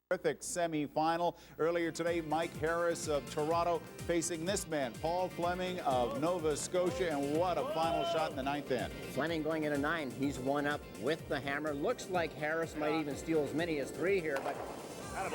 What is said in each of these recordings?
Terrific semifinal. Earlier today, Mike Harris of Toronto facing this man, Paul Flemming of Nova Scotia, and what a final shot in the ninth inning. Flemming going into 9. He's one up with the hammer. Looks like Harris might even steal as many as 3 here, but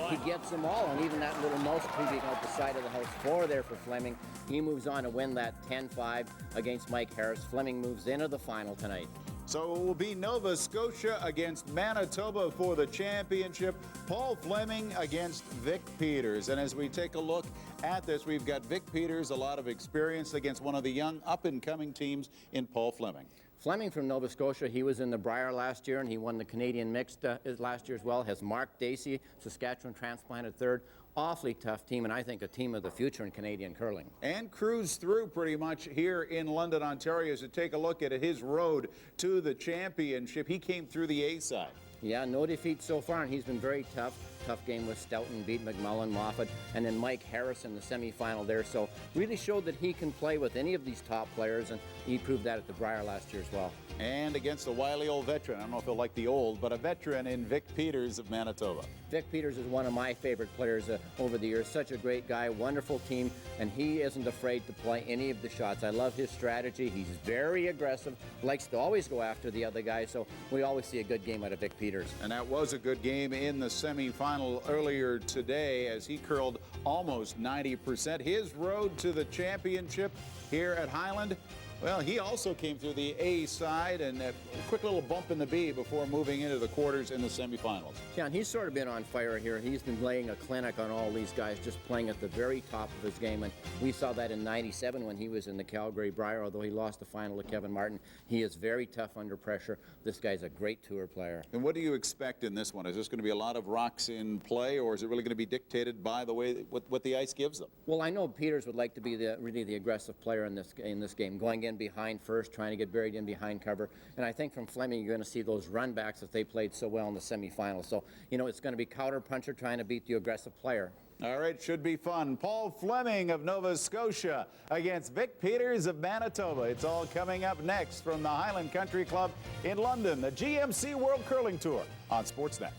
he gets them all, and even that little mouse peeping out the side of the house 4 there for Flemming. He moves on to win that 10-5 against Mike Harris. Flemming moves into the final tonight. So it will be Nova Scotia against Manitoba for the championship. Paul Flemming against Vic Peters. And as we take a look at this, we've got Vic Peters, a lot of experience against one of the young up-and-coming teams in Paul Flemming. Flemming from Nova Scotia, he was in the Brier last year, and he won the Canadian Mixed last year as well. Has Mark Dacey, Saskatchewan transplanted 3rd. Awfully tough team, and I think a team of the future in Canadian curling. And cruised through pretty much here in London, Ontario. As you take a look at his road to the championship, he came through the A side. Yeah, no defeat so far, and he's been very tough. Tough game with Stoughton, beat McMullen, Moffat, and then Mike Harris in the semifinal there. So really showed that he can play with any of these top players, and he proved that at the Brier last year as well. And against a wily old veteran, I don't know if he'll like the old, but a veteran in Vic Peters of Manitoba. Vic Peters is one of my favorite players over the years. Such a great guy, wonderful team, and he isn't afraid to play any of the shots. I love his strategy. He's very aggressive, likes to always go after the other guy, so we always see a good game out of Vic Peters. And that was a good game in the semifinal earlier today as he curled almost 90%. His road to the championship here at Highland, well, he also came through the A side, and a quick little bump in the B before moving into the quarters in the semifinals. Yeah, and he's sort of been on fire here. He's been laying a clinic on all these guys, just playing at the very top of his game. And we saw that in '97 when he was in the Calgary Brier, although he lost the final to Kevin Martin. He is very tough under pressure. This guy's a great tour player. And what do you expect in this one? Is this going to be a lot of rocks in play, or is it really going to be dictated by the way what the ice gives them? Well, I know Peters would like to be really the aggressive player in this game, going in behind first, trying to get buried in behind cover. And I think from Flemming, you're going to see those run backs that they played so well in the semifinals. So, you know, it's going to be counter-puncher trying to beat the aggressive player. All right, should be fun. Paul Flemming of Nova Scotia against Vic Peters of Manitoba. It's all coming up next from the Highland Country Club in London, the GMC World Curling Tour on Sportsnet.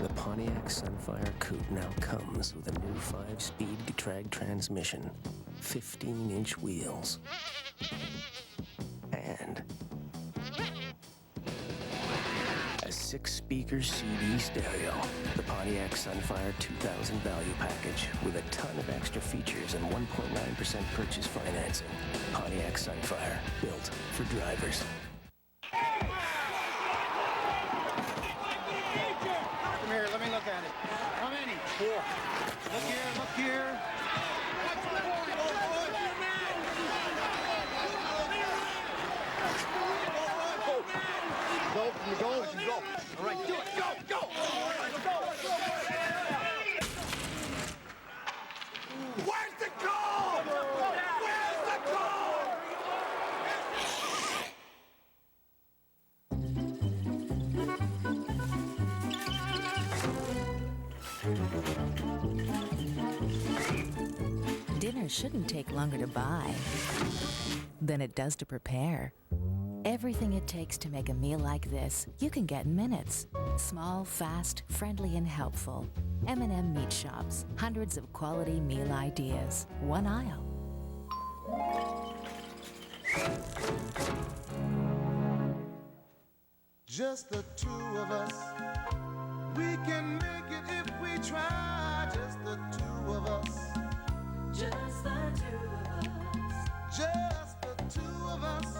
The Pontiac Sunfire Coupe now comes with a new 5-speed Getrag transmission, 15-inch wheels, and a 6-speaker CD stereo. The Pontiac Sunfire 2000 value package with a ton of extra features and 1.9% purchase financing. Pontiac Sunfire, built for drivers. Come here, let me look at it. How many? 4. Look here, look here. Go, you go, you go. All right, do it, go, go. Where's the goal? Where's the goal? Dinner shouldn't take longer to buy than it does to prepare. Everything it takes to make a meal like this, you can get in minutes. Small, fast, friendly, and helpful. M&M Meat Shops. Hundreds of quality meal ideas. One aisle. Just the two of us. We can make it if we try. Just the two of us. Just the two of us. Just the two of us.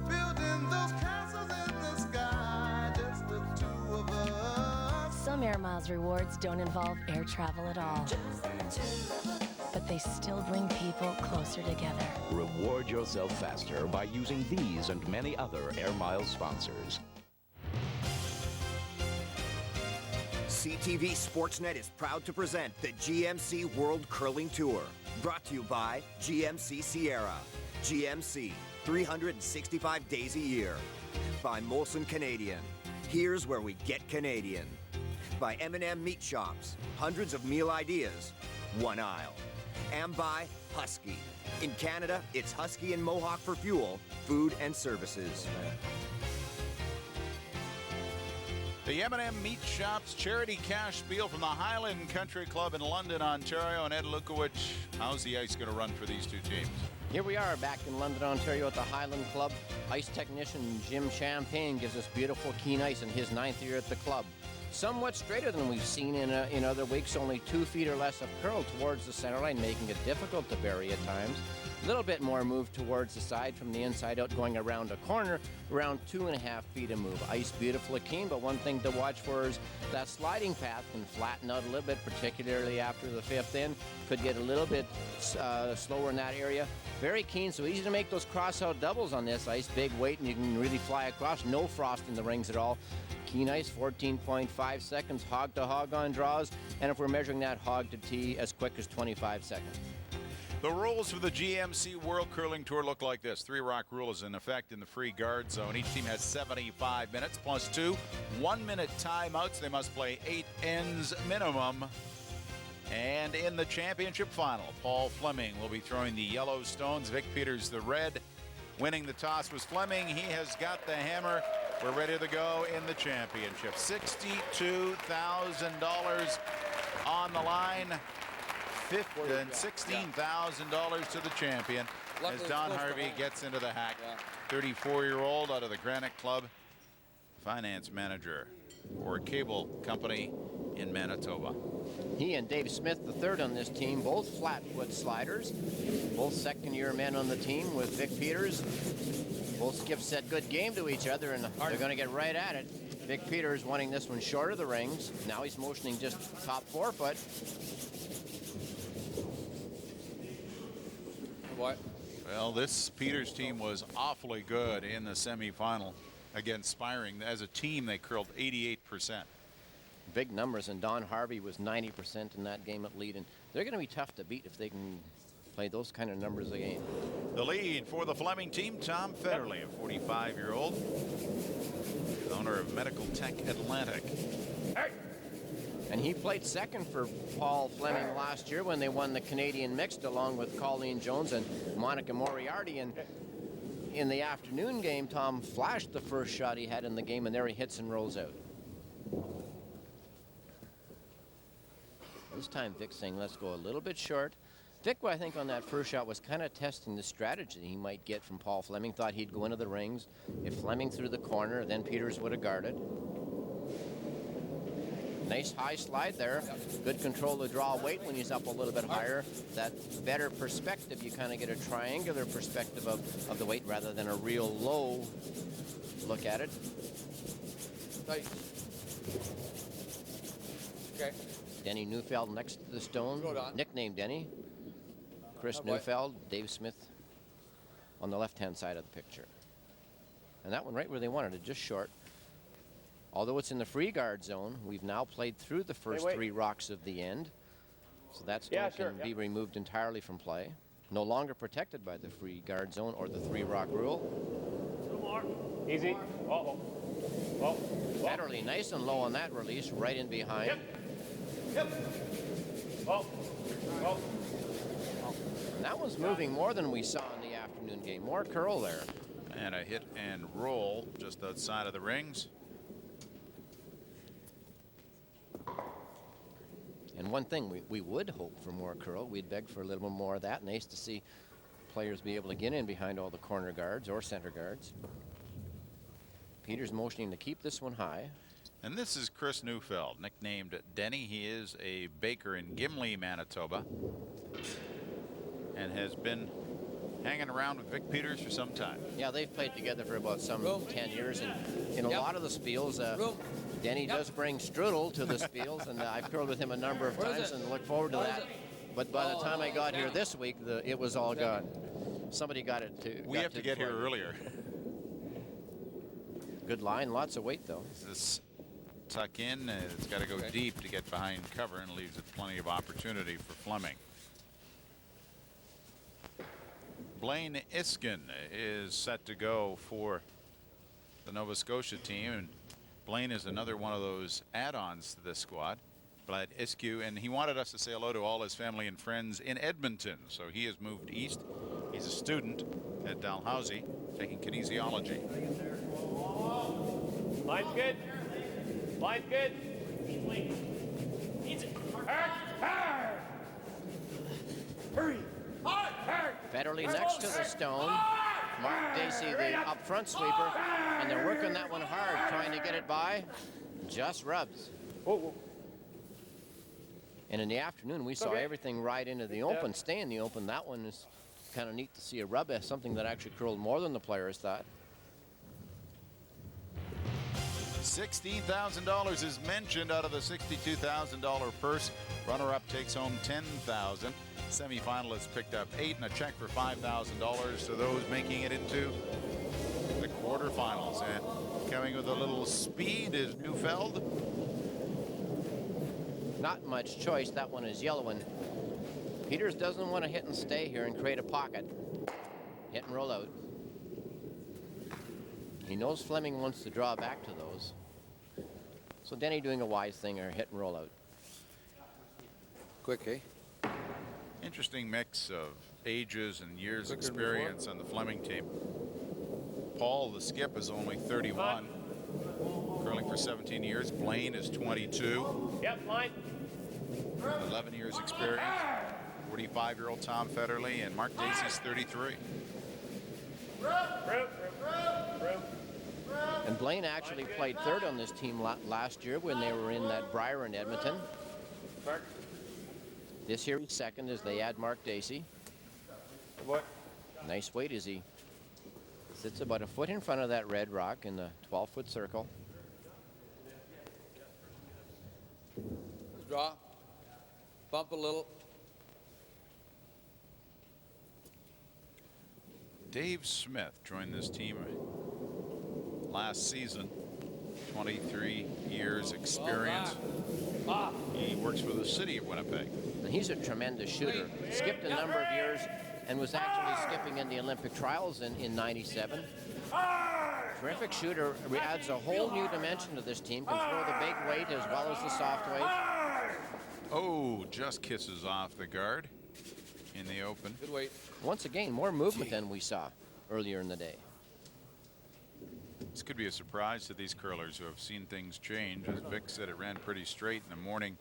Building those castles in the sky. Just the two of us. Some Air Miles rewards don't involve air travel at all. Just the two of us. But they still bring people closer together. Reward yourself faster by using these and many other Air Miles sponsors. CTV Sportsnet is proud to present the GMC World Curling Tour. Brought to you by GMC Sierra. GMC, 365 days a year. By Molson Canadian. Here's where we get Canadian. By M&M Meat Shops. Hundreds of meal ideas. One aisle. And by Husky. In Canada, it's Husky and Mohawk for fuel, food, and services. The M&M Meat Shop's charity cash spiel from the Highland Country Club in London, Ontario. And Ed Lukowicz, how's the ice going to run for these two teams? Here we are back in London, Ontario at the Highland Club. Ice technician Jim Champagne gives us beautiful keen ice in his 9th year at the club. Somewhat straighter than we've seen in other weeks, only 2 feet or less of curl towards the center line, making it difficult to bury at times. A little bit more move towards the side from the inside out, going around a corner, around 2.5 feet of move. Ice beautifully keen, but one thing to watch for is that sliding path can flatten out a little bit, particularly after the 5th in. Could get a little bit slower in that area. Very keen, so easy to make those cross-out doubles on this ice. Big weight, and you can really fly across. No frost in the rings at all. Keen ice, 14.5 seconds, hog to hog on draws, and if we're measuring that hog to tee, as quick as 25 seconds. The rules for the GMC World Curling Tour look like this. 3-rock rule is in effect in the free guard zone. Each team has 75 minutes plus 2 1-minute timeouts. They must play 8 ends minimum. And in the championship final, Paul Flemming will be throwing the yellow stones. Vic Peters the red. Winning the toss was Flemming. He has got the hammer. We're ready to go in the championship. $62,000 on the line. $16,000 to the champion as Don Harvey gets into the hack. 34-year-old out of the Granite Club, finance manager for a cable company in Manitoba. He and Dave Smith, the third on this team, both flat-foot sliders. Both second-year men on the team with Vic Peters. Both skips said good game to each other, and they're going to get right at it. Vic Peters wanting this one short of the rings. Now he's motioning just top 4 foot. What? Well, this Peters team was awfully good in the semifinal against Spiring. As a team, they curled 88%. Big numbers, and Don Harvey was 90% in that game at lead, and they're going to be tough to beat if they can play those kind of numbers again. The lead for the Flemming team, Tom Federley, a 45-year-old, owner of Medical Tech Atlantic. And he played second for Paul Flemming last year when they won the Canadian Mixed along with Colleen Jones and Monica Moriarty. And in the afternoon game, Tom flashed the first shot he had in the game, and there he hits and rolls out. This time Vic saying, let's go a little bit short. Vic, I think, on that first shot was kind of testing the strategy he might get from Paul Flemming. Thought he'd go into the rings. If Flemming threw the corner, then Peters would have guarded. Nice high slide there. Good control to draw weight when he's up a little bit higher. That better perspective, you kind of get a triangular perspective of the weight rather than a real low look at it. Nice. Okay. Denny Neufeld next to the stone. Nicknamed Denny. Chris Neufeld, Dave Smith on the left-hand side of the picture. And that one right where they wanted it, just short. Although it's in the free guard zone, we've now played through the first 3 rocks of the end. So that stone can be removed entirely from play. No longer protected by the free guard zone or the 3-rock rule. 2 more. Easy. Uh-oh. Oh. Federley nice and low on that release, right in behind. Yep. Oh. Oh. And that one's moving more than we saw in the afternoon game. More curl there. And a hit and roll just outside of the rings. And one thing, we would hope for more curl. We'd beg for a little bit more of that. Nice to see players be able to get in behind all the corner guards or center guards. Peters motioning to keep this one high. And this is Chris Neufeld, nicknamed Denny. He is a baker in Gimli, Manitoba, and has been hanging around with Vic Peters for some time. Yeah, they've played together for about 10 years, and in a lot of the spiels, Denny does bring strudel to the spiels, and I've curled with him a number of times and look forward to that. But by the time I got here this week, it was all gone. Somebody got it too. We have to get here earlier. Good line, lots of weight though. This tuck in, it's got to go deep to get behind cover, and leaves it plenty of opportunity for Flemming. Blaine Iskin is set to go for the Nova Scotia team, and Blaine is another one of those add-ons to this squad. Vlad Iscu, and he wanted us to say hello to all his family and friends in Edmonton. So he has moved east. He's a student at Dalhousie, taking kinesiology. Line's good. Line's good. Hurry. Federally next to the stone. Mark Dacey, the up front sweeper, and they're working that one hard, trying to get it by. Just rubs. And in the afternoon, we saw everything ride into the open, stay in the open. That one is kind of neat to see a rub as something that actually curled more than the players thought. $16,000 is mentioned out of the $62,000 purse. Runner-up takes home $10,000. Semi-finalists picked up $8,000 and a check for $5,000 to those making it into the quarterfinals. And coming with a little speed is Neufeld. Not much choice. That one is yellowing. Peters doesn't want to hit and stay here and create a pocket. Hit and roll out. He knows Flemming wants to draw back to those. So Denny doing a wise thing or hit and roll out. Quick, eh? Interesting mix of ages and years experience on the Flemming team. Paul, the skip, is only 31. Curling for 17 years. Blaine is 22. Yep, line. 11 years experience. 45-year-old Tom Federley, and Mark Dacey's 33. And Blaine actually played third on this team last year when they were in that Briar in Edmonton. This year he's second as they add Mark Dacey. Nice weight as he sits about a foot in front of that red rock in the 12-foot circle. Draw. Bump a little. Dave Smith joined this team last season. 23 years experience. He works for the city of Winnipeg. And he's a tremendous shooter. Skipped a number of years and was actually skipping in the Olympic trials in 97. Terrific shooter, adds a whole new dimension to this team. Can throw the big weight as well as the soft weight. Oh, just kisses off the guard in the open. Good weight. Once again, more movement than we saw earlier in the day. This could be a surprise to these curlers who have seen things change. As Vic said, it ran pretty straight in the morning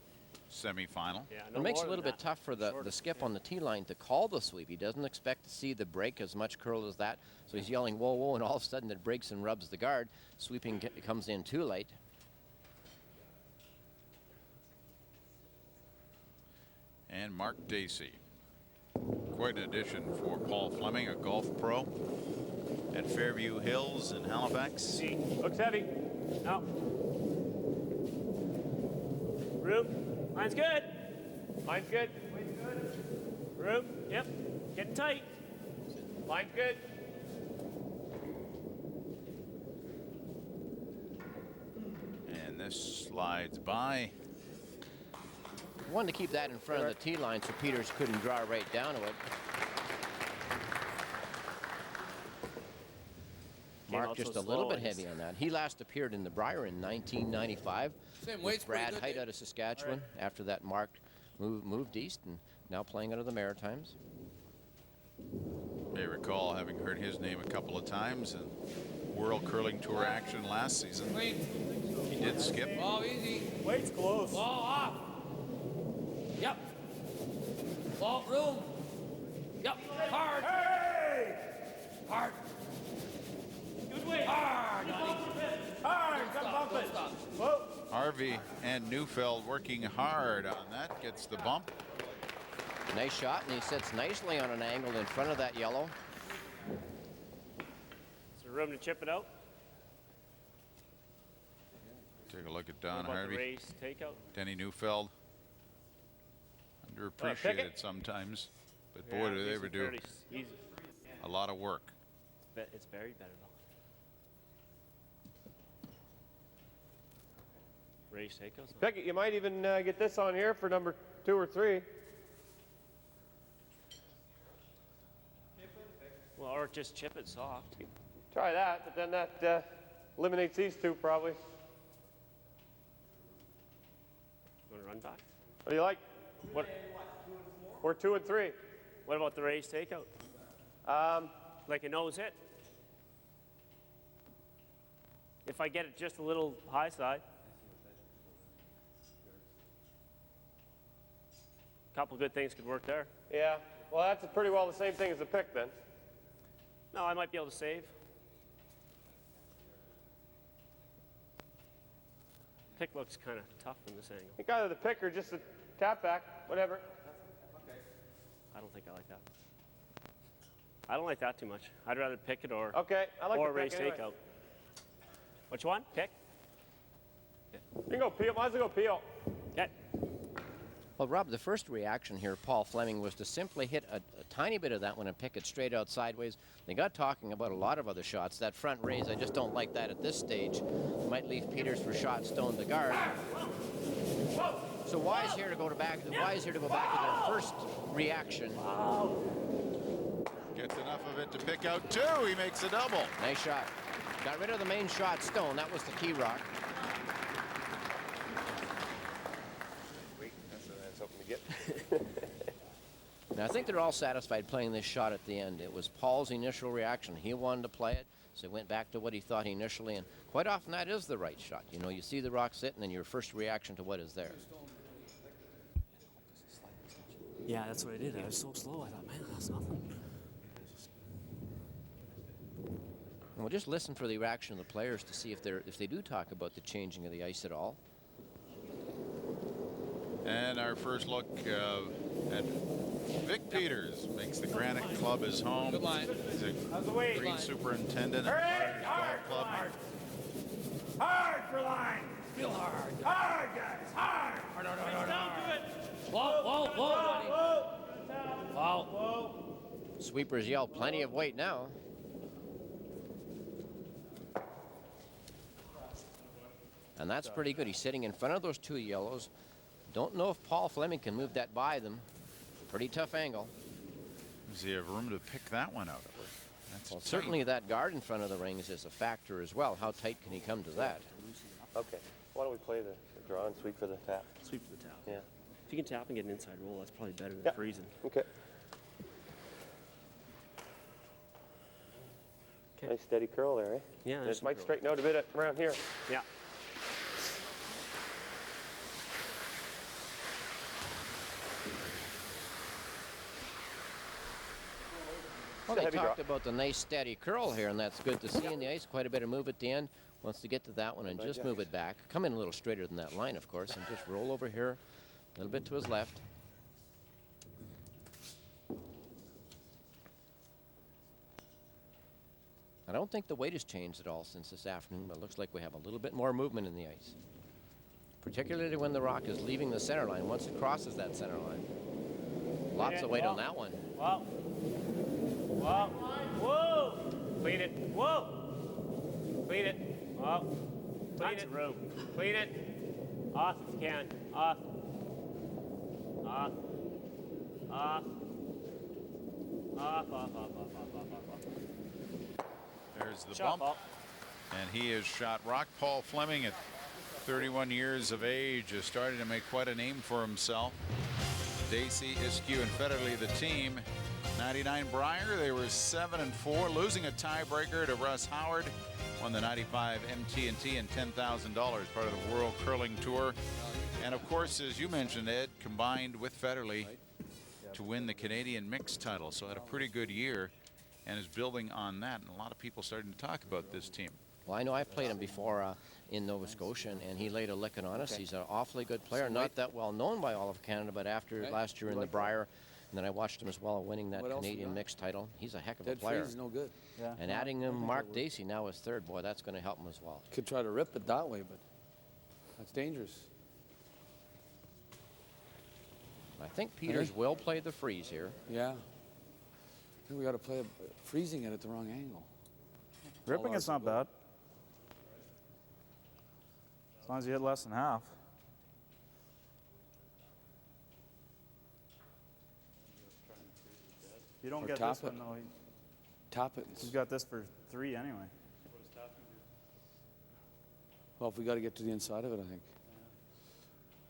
semifinal. Yeah, It makes it a little bit tough for the skip on the tee line to call the sweep. He doesn't expect to see the break as much curl as that. So he's yelling, whoa, whoa, and all of a sudden it breaks and rubs the guard. Sweeping comes in too late. And Mark Dacey. Quite an addition for Paul Flemming, a golf pro at Fairview Hills in Halifax. See, looks heavy. No. Room. Line's good. Line's good. Room. Yep. Getting tight. Line's good. And this slides by. Wanted to keep that in front of the tee line so Peters couldn't draw right down to it. Mark just a little bit heavy on that. He last appeared in the Briar in 1995 with Brad Height out of Saskatchewan. After that, Mark moved east and now playing out of the Maritimes. May recall having heard his name a couple of times in World Curling Tour action last season. He did skip. Ball easy. Weight's close. Ball off. Yep. Ball room. Yep. Hard. Hey! Hard. Good weight. Hard. Hard. Got bump it. Whoa. Harvey and Neufeld working hard on that. Gets the bump. Nice shot, and he sits nicely on an angle in front of that yellow. Is there room to chip it out? Take a look at Don What about the Harvey. race takeout? Denny Neufeld. pick Underappreciated it. sometimes, but boy, do they ever do Easy. a lot of work. It's very better though. Race takeouts. Pick it. You might even get this on here for number 2 or 3. Well, or just chip it soft. Try that, but then that eliminates these two probably. Want to run back. What do you like? What? We're 2 and 3. What about the raised takeout? Like a nose hit. If I get it just a little high side. A couple good things could work there. Yeah. Well, that's pretty well the same thing as the pick then. No, I might be able to save. Pick looks kind of tough from this angle. I think either the pick or just the tap back, whatever. I don't think I like that. I don't like that too much. I'd rather pick it or Okay, I like or the pick raise anyway. takeout. Which one? Pick? You can go peel. Might as well go peel. Okay. Well, Rob, the first reaction here, Paul Flemming, was to simply hit a tiny bit of that one and pick it straight out sideways. They got talking about a lot of other shots. That front raise, I just don't like that at this stage. Might leave Peters for shot stone to guard. So Wise here to go back to their first reaction. Gets enough of it to pick out two. He makes a double. Nice shot. Got rid of the main shot stone. That was the key rock. That's what I was hoping to get. Now, I think they're all satisfied playing this shot at the end. It was Paul's initial reaction. He wanted to play it, so he went back to what he thought initially, and quite often that is the right shot. You know, you see the rock sitting, and your first reaction to what is there. Yeah, that's what I did. I was so slow. I thought, man, that's nothing. And we'll just listen for the reaction of the players to see if they do talk about the changing of the ice at all. And our first look at Vic Peters makes the Granite Club his home. Good line. He's a How's the weight? green superintendent at Hard, Myers Golf Club. Hard for line. Feel hard. Hard, guys. Hard. Hard, hard, hard, hard. Whoa, whoa, buddy. Whoa. Sweepers yell, plenty of weight now. And that's pretty good. He's sitting in front of those two yellows. Don't know if Paul Flemming can move that by them. Pretty tough angle. Does he have room to pick that one out? That's Well, tight. certainly that guard in front of the rings is a factor as well. How tight can he come to that? Okay. Why don't we play the draw and sweep for the tap? Sweep for the tap. Yeah. If you can tap and get an inside roll, that's probably better than Yeah. freezing. Okay. Nice steady curl there, eh? Yeah, And there's it some might curl. straighten out a bit around here. Yeah. Well, It's a they heavy talked drop. about the nice steady curl here, and that's good to see in the ice. Quite a bit of move at the end. Wants to get to that one and just move it back. Come in a little straighter than that line, of course, and just roll over here a little bit to his left. I don't think the weight has changed at all since this afternoon, but it looks like we have a little bit more movement in the ice. Particularly when the rock is leaving the center line, once it crosses that center line. Lots of weight on that one. Wow. Wow. Whoa. Clean it. Whoa. Clean it. Wow. Clean it. Room. Clean it. Off if you can. Off. Off. Off. Off, off, off, off, off, off, off. There's the Shot bump. ball. And he has shot rock. Paul Flemming at 31 years of age is starting to make quite a name for himself. Dacey, Iskew, and Federley, the team. 99 Brier, they were 7-4, losing a tiebreaker to Russ Howard. Won the 95 MT&T and $10,000, part of the World Curling Tour. And of course, as you mentioned, Ed, combined with Federley to win the Canadian mixed title. So had a pretty good year and is building on that. And a lot of people starting to talk about this team. Well, I know I've played him before in Nova Scotia, and he laid a licking on us. He's an awfully good player, not that well known by all of Canada, but after last year in the Brier, and then I watched him as well winning that Canadian mixed title. He's a heck of a player. Freeze is no good. Yeah. And adding him Mark Dacey now as third, boy, that's going to help him as well. Could try to rip it that way, but that's dangerous. I think Peters will play the freeze here. Yeah. I think we got to play freezing it at the wrong angle. Ripping it's not bad. As long as you hit less than half. If you don't get this one, though, Tap it. he's got this for 3 anyway. Well, if we got to get to the inside of it, I think.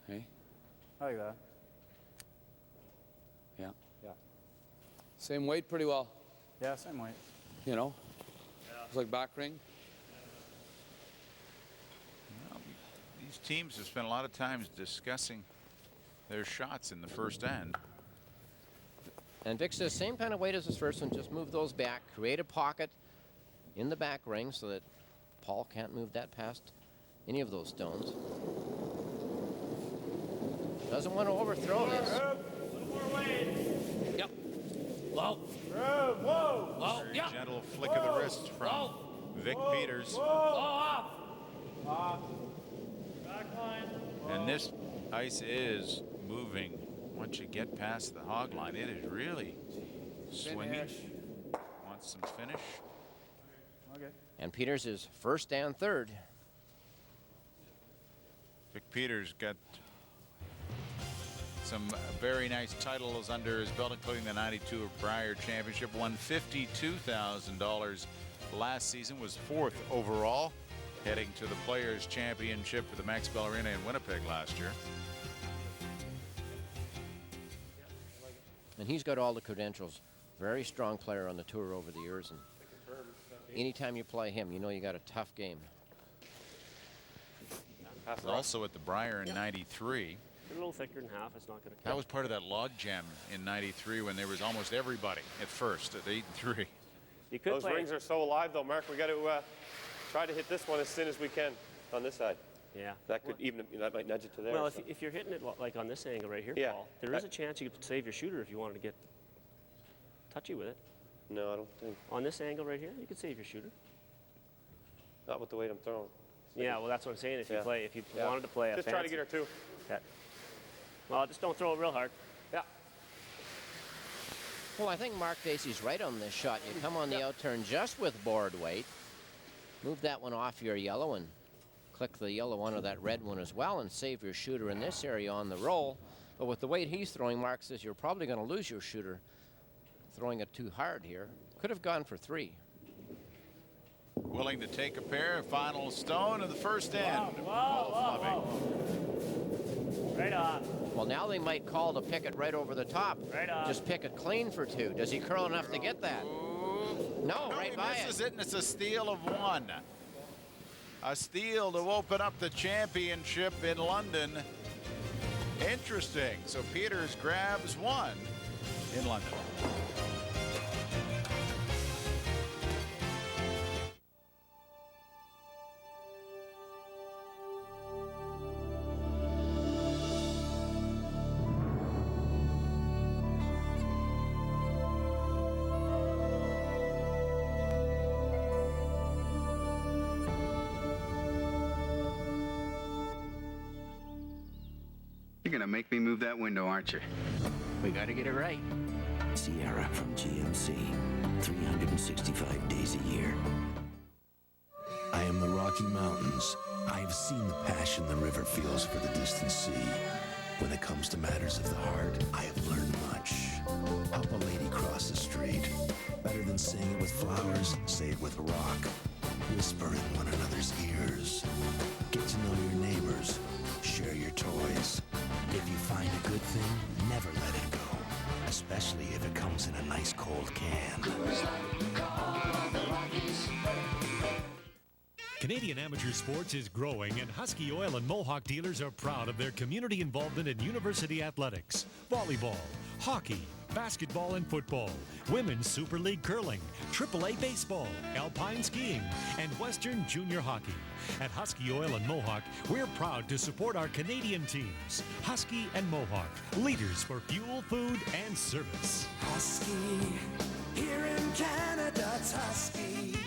Hey? I like that. Yeah. Yeah. Same weight pretty well. Yeah, same weight. You know? It's like back ring. Well, these teams have spent a lot of time discussing their shots in the first end. And Vic says same kind of weight as his first one, just move those back, create a pocket in the back ring so that Paul can't move that past any of those stones. Doesn't want to overthrow this. A little more weight. Yep. Whoa. Whoa. Whoa. Very Yep. gentle flick of the wrist from Vic Peters. Whoa. Off. Off. Back line. And this ice is moving. Once you get past the hog line, it is really swinging. Wants some finish. Okay. And Peters is first and third. Vic Peters got some very nice titles under his belt, including the 92 Brier Championship. Won $52,000 last season, was fourth overall, heading to the Players Championship for the Max Bell Arena in Winnipeg last year. And he's got all the credentials. Very strong player on the tour over the years. And anytime you play him, you know you got a tough game. Also at the Brier in 93. A little thicker than half. It's not going to. That was part of that log jam in 93 when there was almost everybody at first at 8-3. You could Those rings are so alive, though, Mark. We got to try to hit this one as thin as we can on this side. Yeah. That could that might nudge it to there. Well, so. if you're hitting it like on this angle right here, Yeah. Paul, there is a chance you could save your shooter if you wanted to get touchy with it. No, I don't think. On this angle right here, you could save your shooter. Not with the weight I'm throwing. Yeah, well, that's what I'm saying. If you Yeah. wanted to play a just try to get her two. Okay. Well, just don't throw it real hard. Yeah. Well, I think Mark Dacey's right on this shot. You come on the outturn just with board weight. Move that one off your yellow and click the yellow one or that red one as well and save your shooter in this area on the roll. But with the weight he's throwing, Mark says you're probably going to lose your shooter throwing it too hard here. Could have gone for three. Willing to take a pair. Final stone of the first end. Whoa. Right on. Well, now they might call to pick it right over the top. Right on. Just pick it clean for two. Does he curl enough to get that? No, right he by misses it, and it's a steal of one. A steal to open up the championship in London. Interesting. So Peters grabs one in London. You're gonna make me move that window, aren't you? We got to get it right. Sierra from GMC. 365 days a year. I am the Rocky Mountains. I have seen the passion the river feels for the distant sea. When it comes to matters of the heart, I have learned much. Help a lady cross the street. Better than saying it with flowers, say it with a rock. Whisper in one another's ears. Get to know your neighbors. Share your toys. If you find a good thing, never let it go. Especially if it comes in a nice cold can. Canadian amateur sports is growing, and Husky Oil and Mohawk dealers are proud of their community involvement in university athletics, volleyball, hockey, basketball and football, women's Super League curling, AAA baseball, alpine skiing, and Western junior hockey. At Husky Oil and Mohawk, we're proud to support our Canadian teams. Husky and Mohawk, leaders for fuel, food, and service. Husky, here in Canada, it's Husky.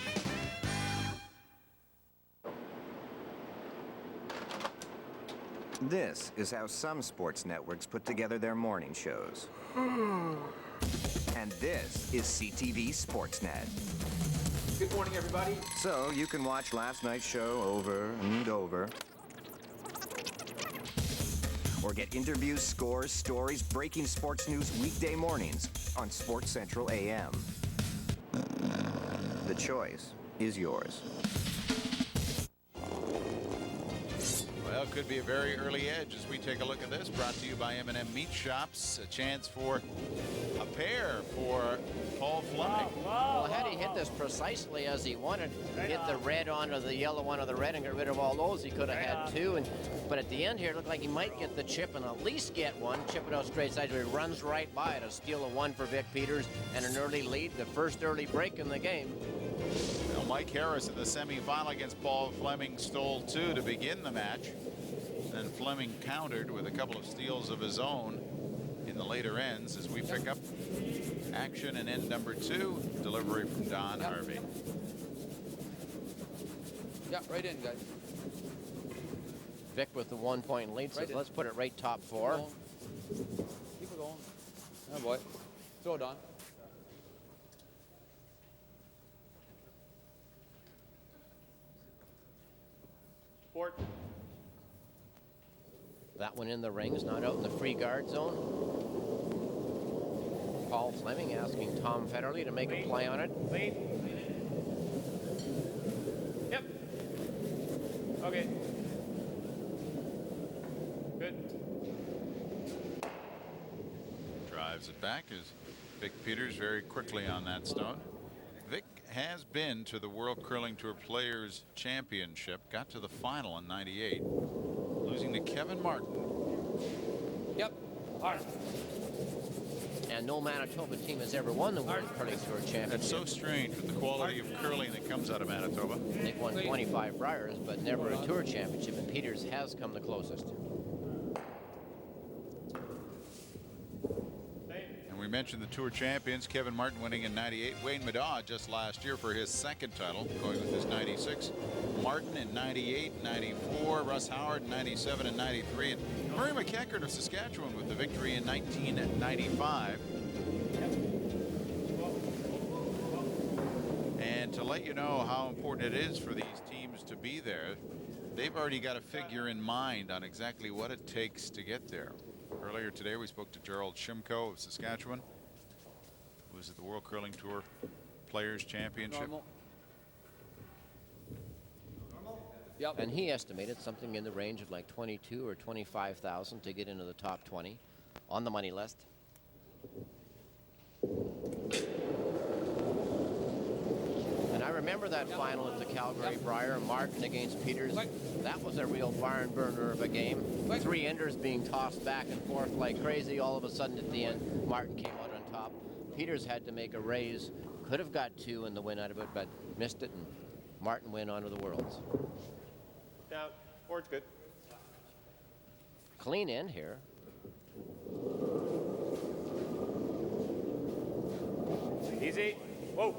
This is how some sports networks put together their morning shows. And this is CTV Sportsnet. Good morning, everybody. So you can watch last night's show over and over. Or get interviews, scores, stories, breaking sports news weekday mornings on Sports Central AM. The choice is yours. Well, could be a very early edge as we take a look at this. Brought to you by M&M Meat Shops. A chance for a pair for Paul Flemming. Well, had he hit this precisely as he wanted, hit the red onto the yellow onto the red and get rid of all those, he could have had two. But at the end here, it looked like he might get the chip and at least get one. Chip it out straight side, so he runs right by it. A steal of one for Vic Peters and an early lead, the first early break in the game. Well, Mike Harris in the semifinal against Paul Flemming stole two to begin the match. Then Flemming countered with a couple of steals of his own in the later ends as we pick up action in end number 2. Delivery from Don Harvey. Yeah, right in, guys. Vic with the 1 point lead, so Right in. let's put it right top 4. Keep it going. Oh boy. Throw it on. Sport. That one in the rings, not out in the free guard zone. Paul Flemming asking Tom Federley to make a play on it. Yep. Okay. Good. Drives it back as Vic Peters very quickly on that stone. Vic has been to the World Curling Tour Players Championship, got to the final in '98, losing to Kevin Martin. Yep. Hard. And no Manitoba team has ever won the World Curling Tour Championship. That's so strange with the quality of curling that comes out of Manitoba. They've won 25 Briars, but never a tour championship, and Peters has come the closest. And we mentioned the Tour champions, Kevin Martin winning in '98, Wayne Middaugh just last year for his second title, going with his '96. Martin in '98, '94, Russ Howard in '97 and '93, and Murray McEachern of Saskatchewan with the victory in 1995. And to let you know how important it is for these teams to be there, they've already got a figure in mind on exactly what it takes to get there. Earlier today, we spoke to Gerald Shimko of Saskatchewan, who was at the World Curling Tour Players Championship. Normal. Yep. And he estimated something in the range of like 22 or 25,000 to get into the top 20 on the money list. And I remember that final at the Calgary Briar, Martin against Peters. That was a real barn burner of a game. 3 enders being tossed back and forth like crazy. All of a sudden at the end, Martin came out on top. Peters had to make a raise. Could have got 2 in the win out of it, but missed it, and Martin went on to the Worlds. Now, board's good. Clean end here. Easy. Whoa.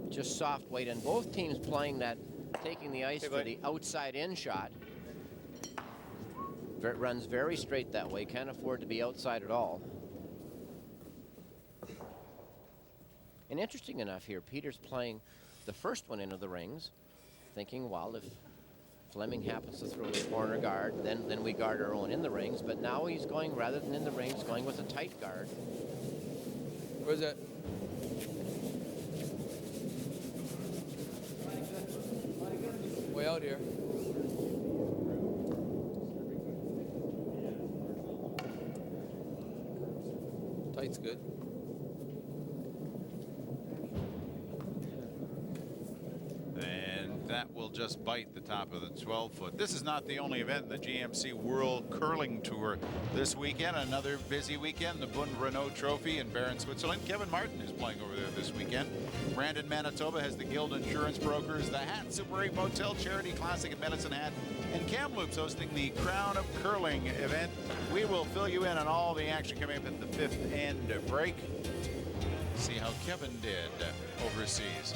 Just soft weight, and both teams playing that, taking the ice for the outside in shot. It runs very straight that way, can't afford to be outside at all. And interesting enough here, Peters playing the first one into the rings, thinking, well, if Flemming happens to throw his corner guard, then we guard our own in the rings. But now he's going, rather than in the rings, going with a tight guard. Where's that? Way out here. Tight's good. And that will just bite the top of the 12-foot. This is not the only event in the GMC World Curling Tour this weekend. Another busy weekend, the Bund Renault Trophy in Bern, Switzerland. Kevin Martin is playing over there this weekend. Brandon, Manitoba has the Guild Insurance Brokers, the Hat Super 8 Motel Charity Classic at Medicine Hat, and Kamloops hosting the Crown of Curling event. We will fill you in on all the action coming up at the 5th end break. See how Kevin did overseas.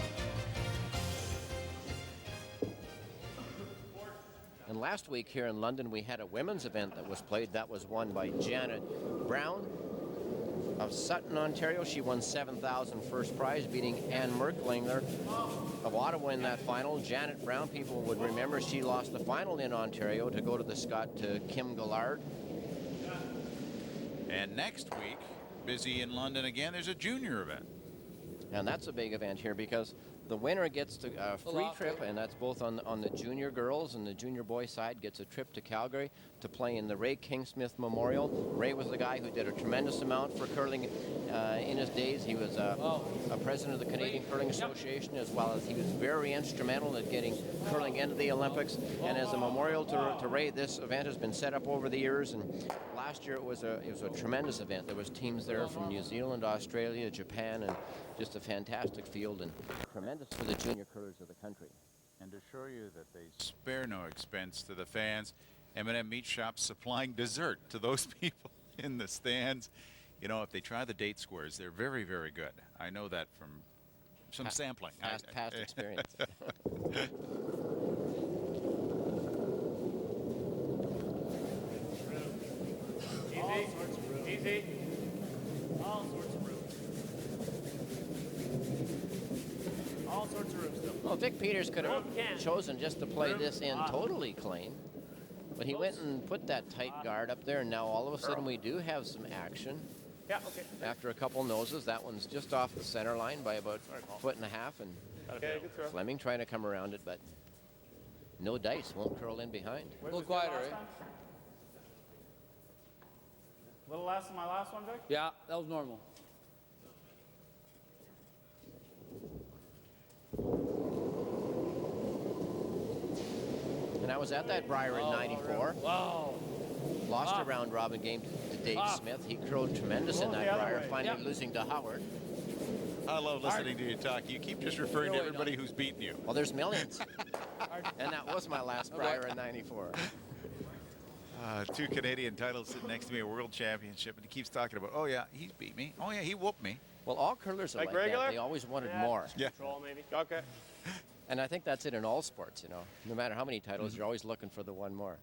And last week here in London, we had a women's event that was played. That was won by Janet Brown of Sutton, Ontario. She won $7,000 first prize, beating Ann Merklinger of Ottawa in that final. Janet Brown, people would remember, she lost the final in Ontario to go to the Scot to Kim Gillard. And next week, busy in London again. There's a junior event. And that's a big event here because the winner gets a free trip, and that's both on the junior girls and the junior boys side, gets a trip to Calgary to play in the Ray Kingsmith Memorial. Ray was the guy who did a tremendous amount for curling in his days. He was a president of the Canadian Curling Association, as well as he was very instrumental in getting curling into the Olympics. And as a memorial to Ray, this event has been set up over the years. And last year it was a tremendous event. There was teams there from New Zealand, Australia, Japan, and just a fantastic field and tremendous for the junior curlers of the country. And to show you that they spare no expense to the fans, M&M Meat Shop supplying dessert to those people in the stands. You know, if they try the date squares, they're very, very good. I know that from some sampling. Past experience. Easy. All sorts of room. All sorts of room still. Well, Vic Peters could have Room, chosen just to play Room, this in off. totally clean. But he went and put that tight guard up there, and now all of a sudden we do have some action. Yeah, okay. After a couple noses, that one's just off the center line by about a foot and a half, and Okay, good throw. Flemming trying to come around it, but no dice, won't curl in behind. A little quieter, eh? A little less than my last one, Vic? Yeah, that was normal. And I was at that Briar in '94. Wow. Lost a round robin game to Dave Smith. He curled tremendous in that Briar, finally losing to Howard. I love listening to you talk. You keep just referring to everybody who's beaten you. Well, there's millions. And that was my last Briar in '94. Two Canadian titles sitting next to me, a world championship, and he keeps talking about, oh yeah, he's beat me. Oh yeah, he whooped me. Well, all curlers are like regular? that. They always wanted more. Yeah. Control, maybe. Okay. And I think that's it in all sports, you know. No matter how many titles, you're always looking for the one more.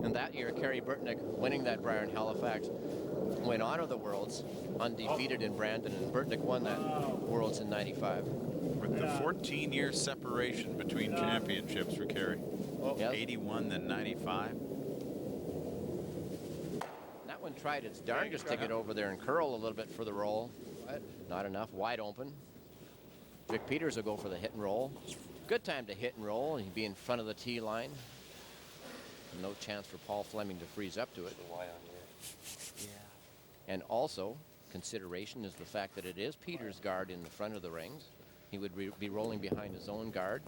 And that year, Kerry Burtnick, winning that Briar in Halifax, went on to the Worlds, undefeated in Brandon, and Burtnick won that Worlds in '95. With the 14-year separation between championships for Kerry. Yes. 81, then 95. That one tried its darndest to get over there and curl a little bit for the roll. Not enough, wide open. Vic Peters will go for the hit and roll. Good time to hit and roll, and he'd be in front of the tee line. No chance for Paul Flemming to freeze up to it. And also, consideration is the fact that it is Peters' guard in the front of the rings. He would be rolling behind his own guard.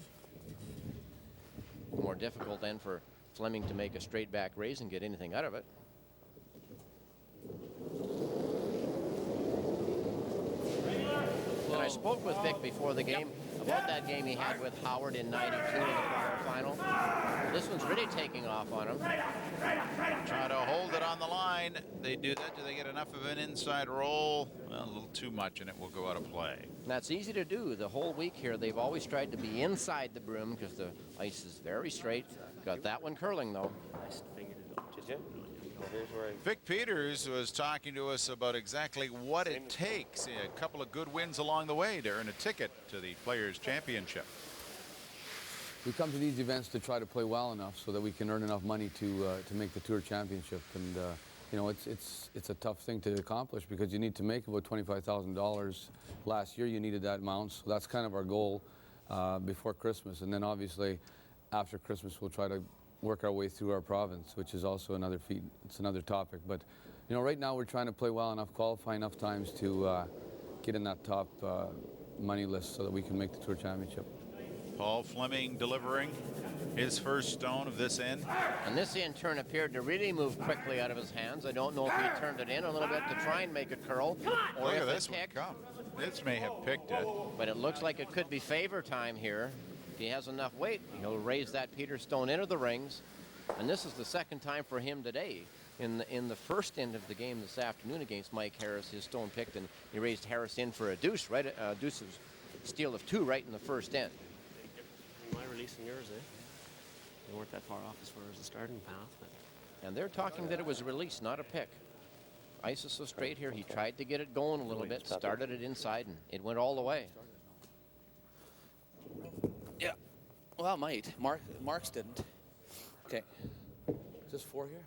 More difficult then for Flemming to make a straight back raise and get anything out of it. And I spoke with Vic before the game about that game he had with Howard in '92 in the quarterfinal. Well, this one's really taking off on him. Try to hold it on the line. They do that. Do they get enough of an inside roll? Well, a little too much, and it will go out of play. And that's easy to do. The whole week here, they've always tried to be inside the broom because the ice is very straight. Got that one curling, though. Did you? Well, here's where Vic Peters was talking to us about exactly what it takes. A couple of good wins along the way to earn a ticket to the Players' Championship. We come to these events to try to play well enough so that we can earn enough money to make the Tour Championship. And you know, it's a tough thing to accomplish because you need to make about $25,000. Last year you needed that amount, so that's kind of our goal before Christmas. And then obviously after Christmas we'll try to work our way through our province, which is also another feat. It's another topic. But you know, right now we're trying to play well enough, qualify enough times to get in that top money list so that we can make the Tour Championship. Paul Flemming delivering his first stone of this end. And this in turn appeared to really move quickly out of his hands. I don't know if he turned it in a little bit to try and make it curl, or Look if at it this one picked. come. This may have picked it. But it looks like it could be favor time here. If he has enough weight, he'll raise that Peter stone into the rings. And this is the second time for him today. In the first end of the game this afternoon against Mike Harris, his stone picked, and he raised Harris in for a deuce, right? Deuce's steal of 2 right in the first end. My release and yours, eh? They weren't that far off as far as the starting path. But And they're talking that it was a release, not a pick. Ice is so straight here. He tried to get it going a little bit, started it inside, and it went all the way. Yeah. Well, it might. Marks didn't. Okay. Just 4 here?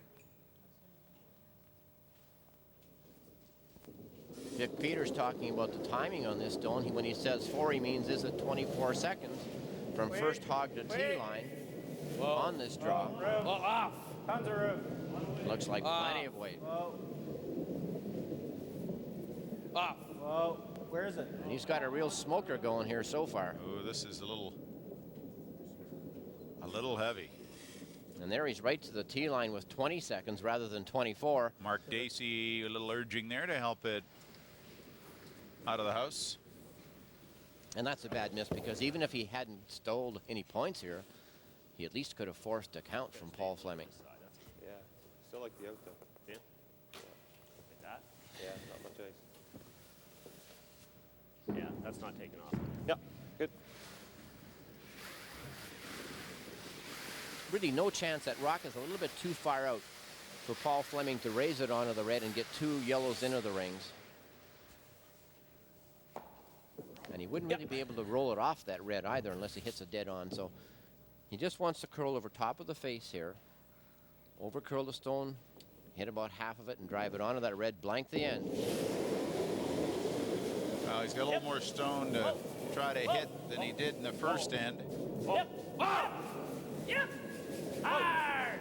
Dick Peters talking about the timing on this, Don. When he says 4, he means is it 24 seconds from first hog to tee line on this draw. Off. Tons of room. Looks like plenty of weight. Off. Whoa. Where is it? And he's got a real smoker going here so far. Oh, this is a little heavy. And there he's right to the tee line with 20 seconds rather than 24. Mark Dacey, a little urging there to help it out of the house. And that's a bad miss because even if he hadn't stole any points here, he at least could have forced a count from Paul Flemming. Yeah, still like the out though. Yeah. Like that? Yeah, not much ice. Yeah, that's not taking off. Yep, good. Really no chance. That rock is a little bit too far out for Paul Flemming to raise it onto the red and get 2 yellows into the rings. And he wouldn't really be able to roll it off that red either unless he hits it dead on. So he just wants to curl over top of the face here, over curl the stone, hit about half of it and drive it onto that red, blank the end. Well, he's got a little more stone to try to hit than he did in the first end. Yep. Yep. Hard.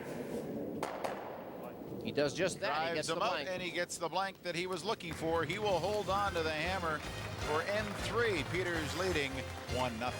He does just that. He gets Drives the him out, blank. and he gets the blank that he was looking for. He will hold on to the hammer for N3. Peters leading 1-0.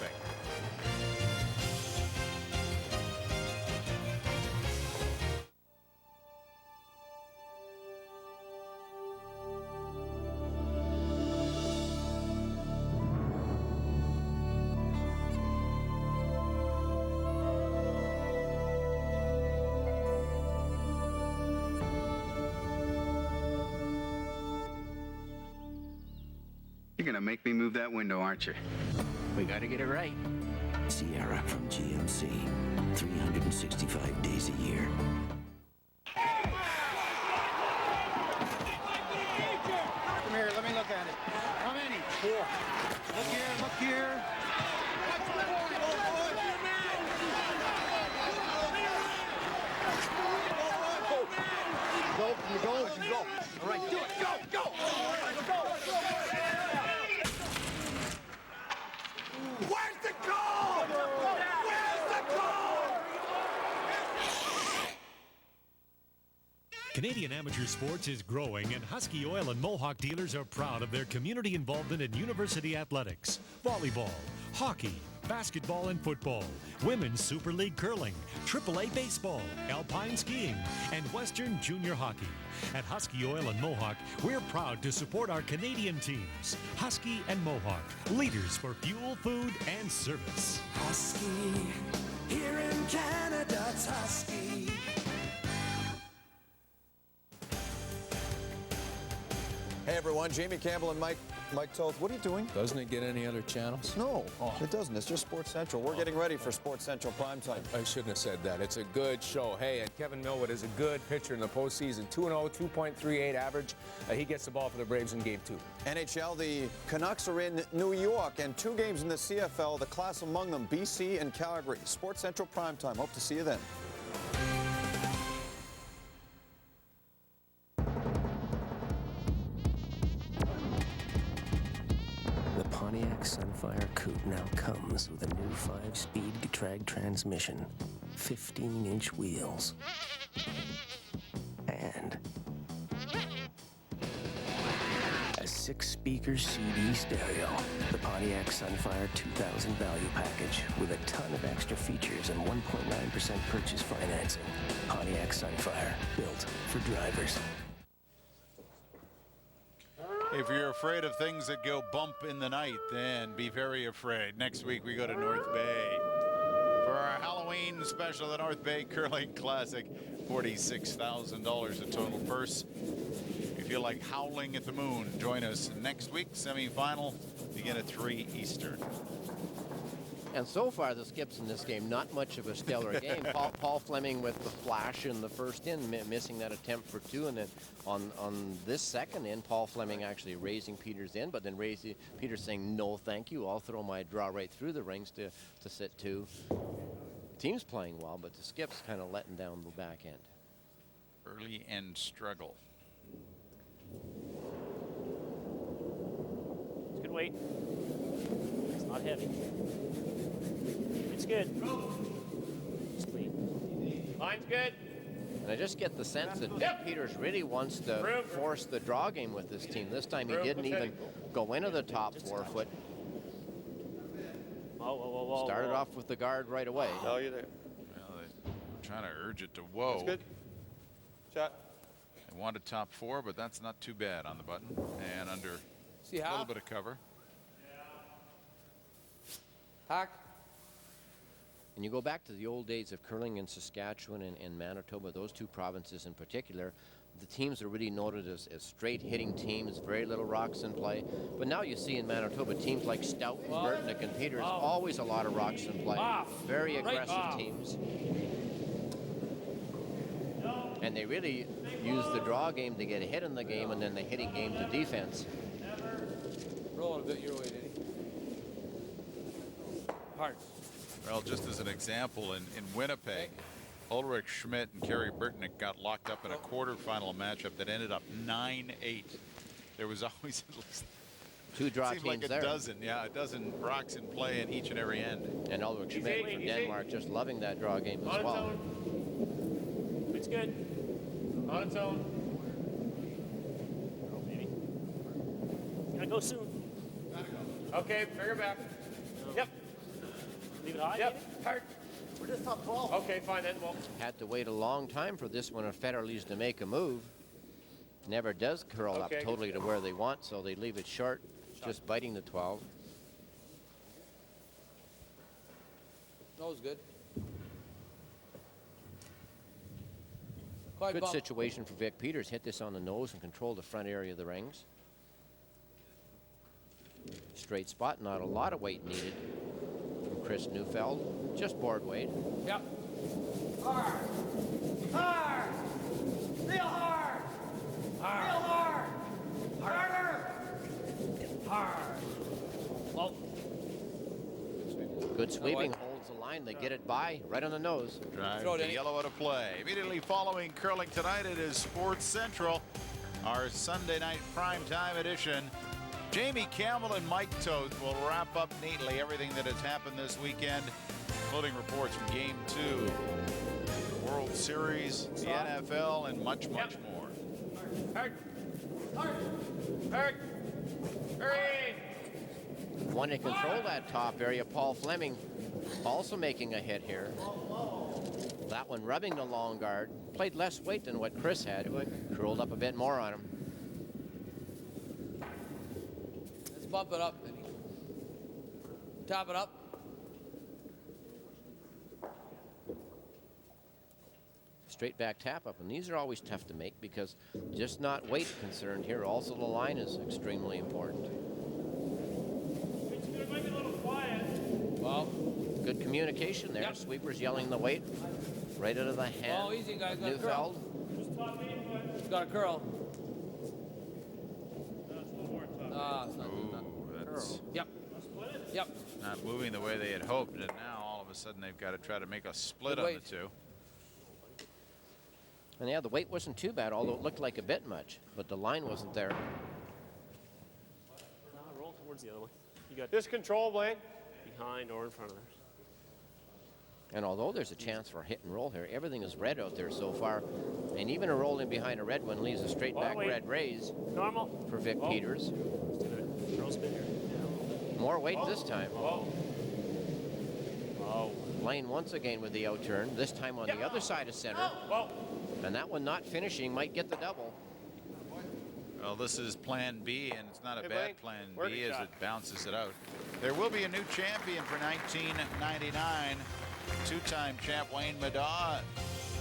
You're gonna make me move that window, aren't you? We gotta get it right. Sierra from GMC. 365 days a year. Come here, let me look at it. How many? 4. Look here, look here. Go, go, go. All right, do it. Go, go. Where's the goal? Where's the goal? Canadian amateur sports is growing, and Husky Oil and Mohawk dealers are proud of their community involvement in university athletics, volleyball, hockey, basketball and football, women's Super League curling, AAA baseball, alpine skiing, and Western junior hockey. At Husky Oil and Mohawk, we're proud to support our Canadian teams. Husky and Mohawk, leaders for fuel, food, and service. Husky, here in Canada, it's Husky. Hey everyone, Jamie Campbell and Mike Toth. What are you doing? Doesn't it get any other channels? No, it doesn't. It's just Sports Central. We're getting ready for Sports Central primetime. I shouldn't have said that. It's a good show. Hey, and Kevin Millwood is a good pitcher in the postseason. 2-0, 2.38 average. He gets the ball for the Braves in Game 2. NHL, the Canucks are in New York, and 2 games in the CFL, the class among them, BC and Calgary. Sports Central primetime. Hope to see you then. The Pontiac Sunfire Coupe now comes with a new 5-speed Getrag transmission, 15-inch wheels, and a 6-speaker CD stereo. The Pontiac Sunfire 2000 value package with a ton of extra features and 1.9% purchase financing. Pontiac Sunfire, built for drivers. If you're afraid of things that go bump in the night, then be very afraid. Next week we go to North Bay for our Halloween special, the North Bay Curling Classic. $46,000 a total purse. If you feel like howling at the moon, join us next week. Semifinal begin at 3 Eastern. And so far, the skips in this game, not much of a stellar game. Paul Flemming with the flash in the first in, missing that attempt for 2. And then on this second in, Paul Flemming actually raising Peters in, but then Peters saying, no, thank you. I'll throw my draw right through the rings to sit 2. The team's playing well, but the skips kind of letting down the back end. early end struggle. It's good weight. It's not heavy. It's good. It's clean. Line's good. And I just get the sense that Vic Peters really wants to force the draw game with this team. This time he didn't even go into the top 4 foot. Started off with the guard right away. No, you're there. Well, they're trying to urge it to whoa. That's good. Shot. They wanted top 4, but that's not too bad on the button. And under See a how? little bit of cover. Hack. And you go back to the old days of curling in Saskatchewan and Manitoba, those 2 provinces in particular, the teams are really noted as straight hitting teams, very little rocks in play. But now you see in Manitoba teams like Stout, Burtnick, and Peters, always a lot of rocks in play. Very aggressive teams. And they really use the draw game to get ahead in the game, and then the hitting game to defense. Roll it a bit your way, Danny. Hard. Well, just as an example, in Winnipeg, Ulrich Schmidt and Kerry Burtnick got locked up in a quarterfinal matchup that ended up 9-8. There was always at least 2 draw seemed teams like there. a dozen rocks in play in each and every end. And Ulrich Schmidt from Denmark just loving that draw game as well. It's good. On its own. Oh, baby. Gotta go soon. Okay, finger back. Yep. Leave it high. Yep. Hard. We're just top 12. Okay, fine then. Well, Had to wait a long time for this one of Federley's to make a move. Never does curl up totally to where they want, so they leave it short, just biting the 12. That was good. Good situation for Vic Peters. Hit this on the nose and control the front area of the rings. Straight spot, not a lot of weight needed from Chris Neufeld. Just board weight. Yep. Hard. Hard. Real hard. Hard. Real hard. Harder. Hard. Well. Good sweeping, holds the line. They get it by right on the nose. Drive the yellow out of play. Immediately following curling tonight, it is Sports Central, our Sunday night primetime edition. Jamie Campbell and Mike Toth will wrap up neatly everything that has happened this weekend, including reports from Game 2, the World Series, the NFL, and much, much more. hard. Hard. Hard. Hurry. Want to control that top area. Paul Flemming also making a hit here. That one rubbing the long guard. Played less weight than what Chris had. Curled up a bit more on him. Let's bump it up. Tap it up. Straight back tap up, and these are always tough to make because just not weight concerned here. Also, the line is extremely important. It might be a little quiet. Well, good communication there. Yep. Sweepers yelling the weight right out of the hand. Oh, easy, guys. Got a Neufeld. Just top 8 foot. He's got a curl. No, it's a little more top. Ah, it's not. That's Yep. Yep. not moving the way they had hoped, and now all of a sudden they've got to try to make a split on the two. And yeah, the weight wasn't too bad, although it looked like a bit much, but the line wasn't there. Roll towards the other one. You got Just control, Blaine. behind or in front of there. And although there's a chance for a hit and roll here, everything is red out there so far. And even a roll in behind a red one leaves a straight back red raise. Normal. For Vic Peters. Throw spin here. More weight this time. Oh. Blaine once again with the outturn, this time on the other side of center. And that one not finishing might get the double. Well, this is plan B, and it's not a Hey, bad Blaine, plan work B it as shot. it bounces it out. There will be a new champion for 1999. Two-time champ Wayne Madaw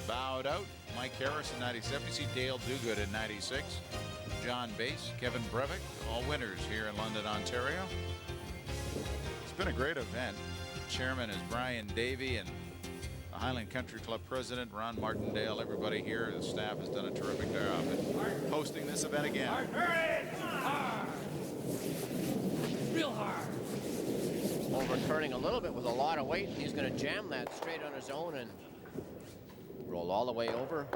bowed out. Mike Harris in 97. You see Dale Duguid in 96. John Bass, Kevin Breivik, all winners here in London, Ontario. It's been a great event. Chairman is Brian Davey, and the Highland Country Club president, Ron Martindale. Everybody here, the staff has done a terrific job at hosting this event again. Hurry! Hard. Real hard. Overturning a little bit with a lot of weight. He's going to jam that straight on his own and roll all the way over.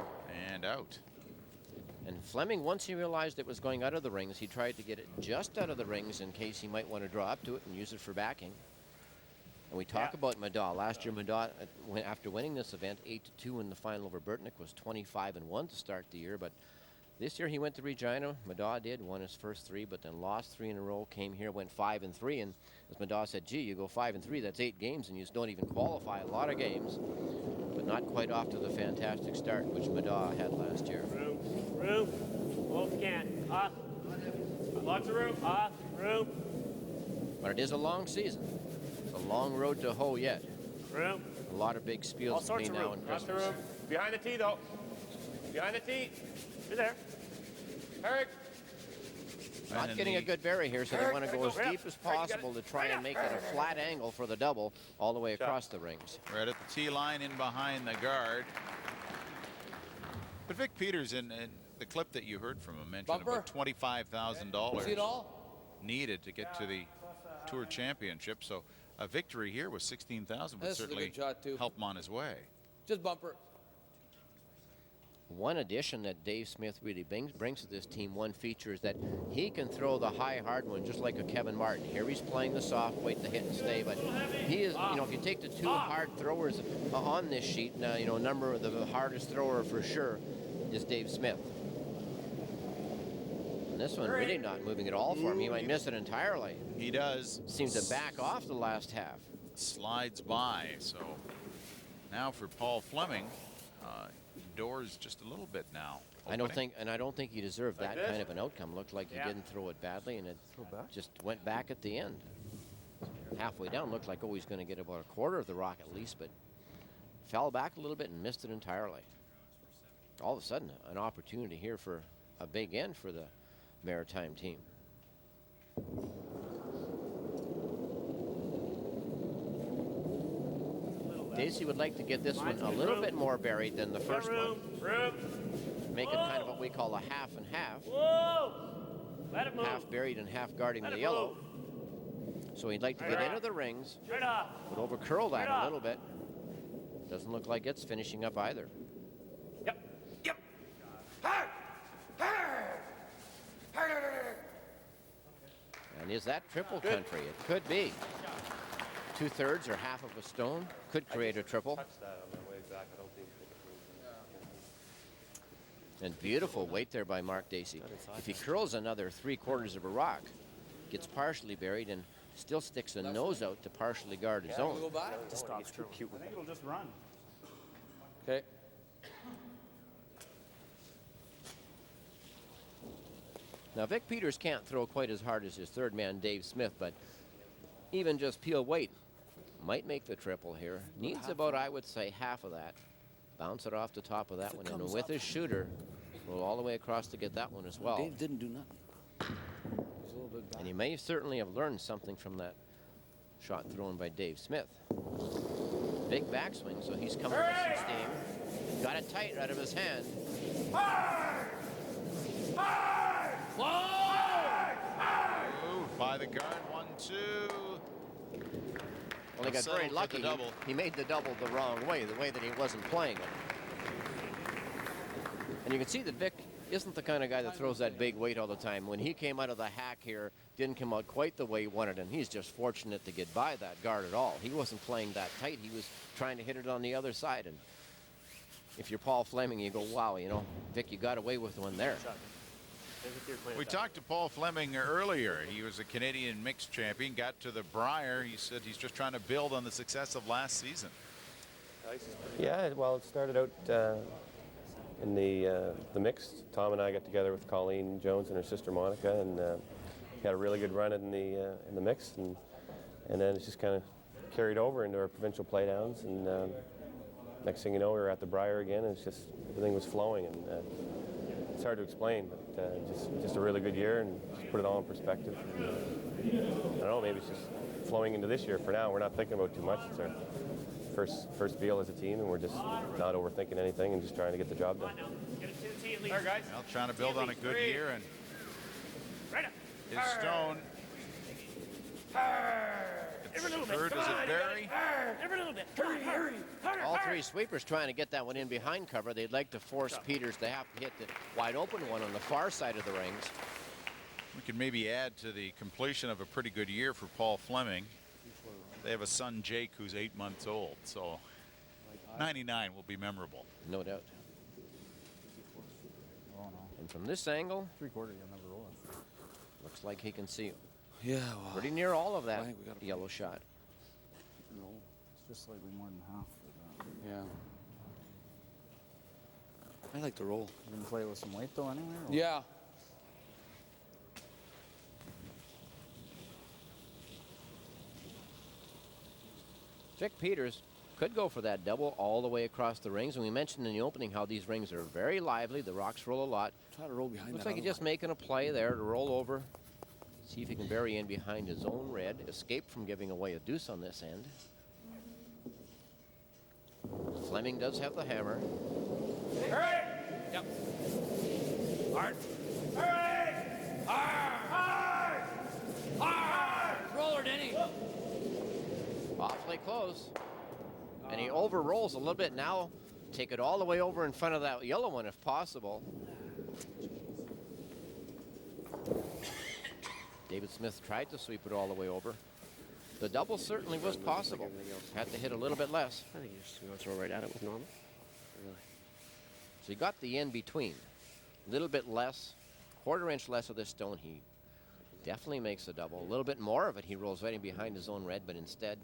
And out. And Flemming, once he realized it was going out of the rings, he tried to get it just out of the rings in case he might want to draw up to it and use it for backing. And we talk about Madaw. Last year, Madaw, after winning this event, 8-2 in the final over Burtnick, was 25-1 to start the year. But this year he went to Regina. Madaw did, won his first 3, but then lost 3 in a row. Came here, went 5-3, and as Madaw said, "Gee, you go 5-3, that's 8 games, and you don't even qualify a lot of games." But not quite off to the fantastic start which Madaw had last year. Room. Both can. Off. Lots of room. Off. Room. But it is a long season. It's a long road to hoe yet. Room. A lot of big All spiels sorts between of now room. and Lots of Christmas. room. Behind the tee, though. Behind the tee. You're there. Eric. Not getting a good bury here, so they want to go as deep as possible to try and make it a flat angle for the double all the way across the rings. Right at the tee line in behind the guard. But Vic Peters, in the clip that you heard from him, mentioned about $25,000 needed to get to the Tour Championship. So a victory here with $16,000 would certainly help him on his way. Just bumper. One addition that Dave Smith really brings to this team, one feature, is that he can throw the high, hard one just like a Kevin Martin. Here he's playing the soft weight, the hit and stay, but he is, you know, if you take the 2 hard throwers on this sheet, you know, the hardest thrower for sure is Dave Smith. And this one really not moving at all for him. He might miss it entirely. He does. Seems to back off the last half. Slides by. So now for Paul Flemming, doors just a little bit now. I don't think he deserved that kind of an outcome. Looked like he didn't throw it badly, and it just went back at the end. Halfway down, looked like, oh, he's going to get about a quarter of the rock at least, but fell back a little bit and missed it entirely. All of a sudden, an opportunity here for a big end for the Maritime team. Daisy would like to get this one a little bit more buried than the first one. Make it kind of what we call a half and half. Let it move. Half buried and half guarding the yellow. So he'd like to get into the rings, but over curl that a little bit. Doesn't look like it's finishing up either. Yep. And is that triple country? It could be. 2/3 or half of a stone could create a triple. And beautiful weight there by Mark Dacey. If he curls another 3/4 of a rock, gets partially buried and still sticks a nose out to partially guard his own. Just stops too cute. I think it'll just run. Okay. Now, Vic Peters can't throw quite as hard as his third man, Dave Smith, but even just peel weight might make the triple here. Needs about, I would say, half of that. Bounce it off the top of that one, and with his shooter, roll all the way across to get that one as well. Dave didn't do nothing. And he may certainly have learned something from that shot thrown by Dave Smith. Big backswing, so he's coming with some steam. Got it tight out of his hand. Moved by the guard, 1-2. Well, he got very lucky. He made the double the wrong way, the way that he wasn't playing it. And you can see that Vic isn't the kind of guy that throws that big weight all the time. When he came out of the hack here, didn't come out quite the way he wanted, and he's just fortunate to get by that guard at all. He wasn't playing that tight. He was trying to hit it on the other side. And if you're Paul Flemming, you go, wow, you know, Vic, you got away with one there. We talked to Paul Flemming earlier. He was a Canadian mixed champion, got to the Brier. He said he's just trying to build on the success of last season. Yeah, well, it started out in the mixed. Tom and I got together with Colleen Jones and her sister Monica, and had a really good run in the mixed, and then it's just kind of carried over into our provincial playdowns, and next thing you know, we were at the Brier again, and it's just everything was flowing, and it's hard to explain, but just a really good year, and just put it all in perspective. I don't know, maybe it's just flowing into this year for now. We're not thinking about too much. It's our first deal as a team, and we're just not overthinking anything and just trying to get the job done. Well, trying to build on a good year, and his stone. It's sure, does it bury? Every little bit. Hurry, hurry, hurry. All three sweepers trying to get that one in behind cover. They'd like to force Peters to have to hit the wide open one on the far side of the rings. We could maybe add to the completion of a pretty good year for Paul Flemming. They have a son, Jake, who's 8 months old, so 99 will be memorable. No doubt. And from this angle, 3/4, you'll never roll it. looks like he can see Yeah, well, pretty near all of that I think we gotta yellow shot. No, it's just slightly more than half for that. yeah. I like to roll. You gonna play with some weight though anyway? Or? Yeah. Vic Peters could go for that double all the way across the rings. And we mentioned in the opening how these rings are very lively. The rocks roll a lot. Try to roll behind Looks that like he's other just making a play there to roll over. See if he can bury in behind his own red. Escape from giving away a deuce on this end. Flemming does have the hammer. Hurry! Yep. Hard. Hurry! Hard! Hard! Hard! Roller, Denny. Awfully close. And he over rolls a little bit now. Take it all the way over in front of that yellow one if possible. David Smith tried to sweep it all the way over. The double certainly was possible. Had to hit a little bit less. I think he's just going to throw right at it with normal. Really. So he got the in between. A little bit less, 1/4 inch less of this stone. He definitely makes a double. A little bit more of it, he rolls right in behind his own red, but instead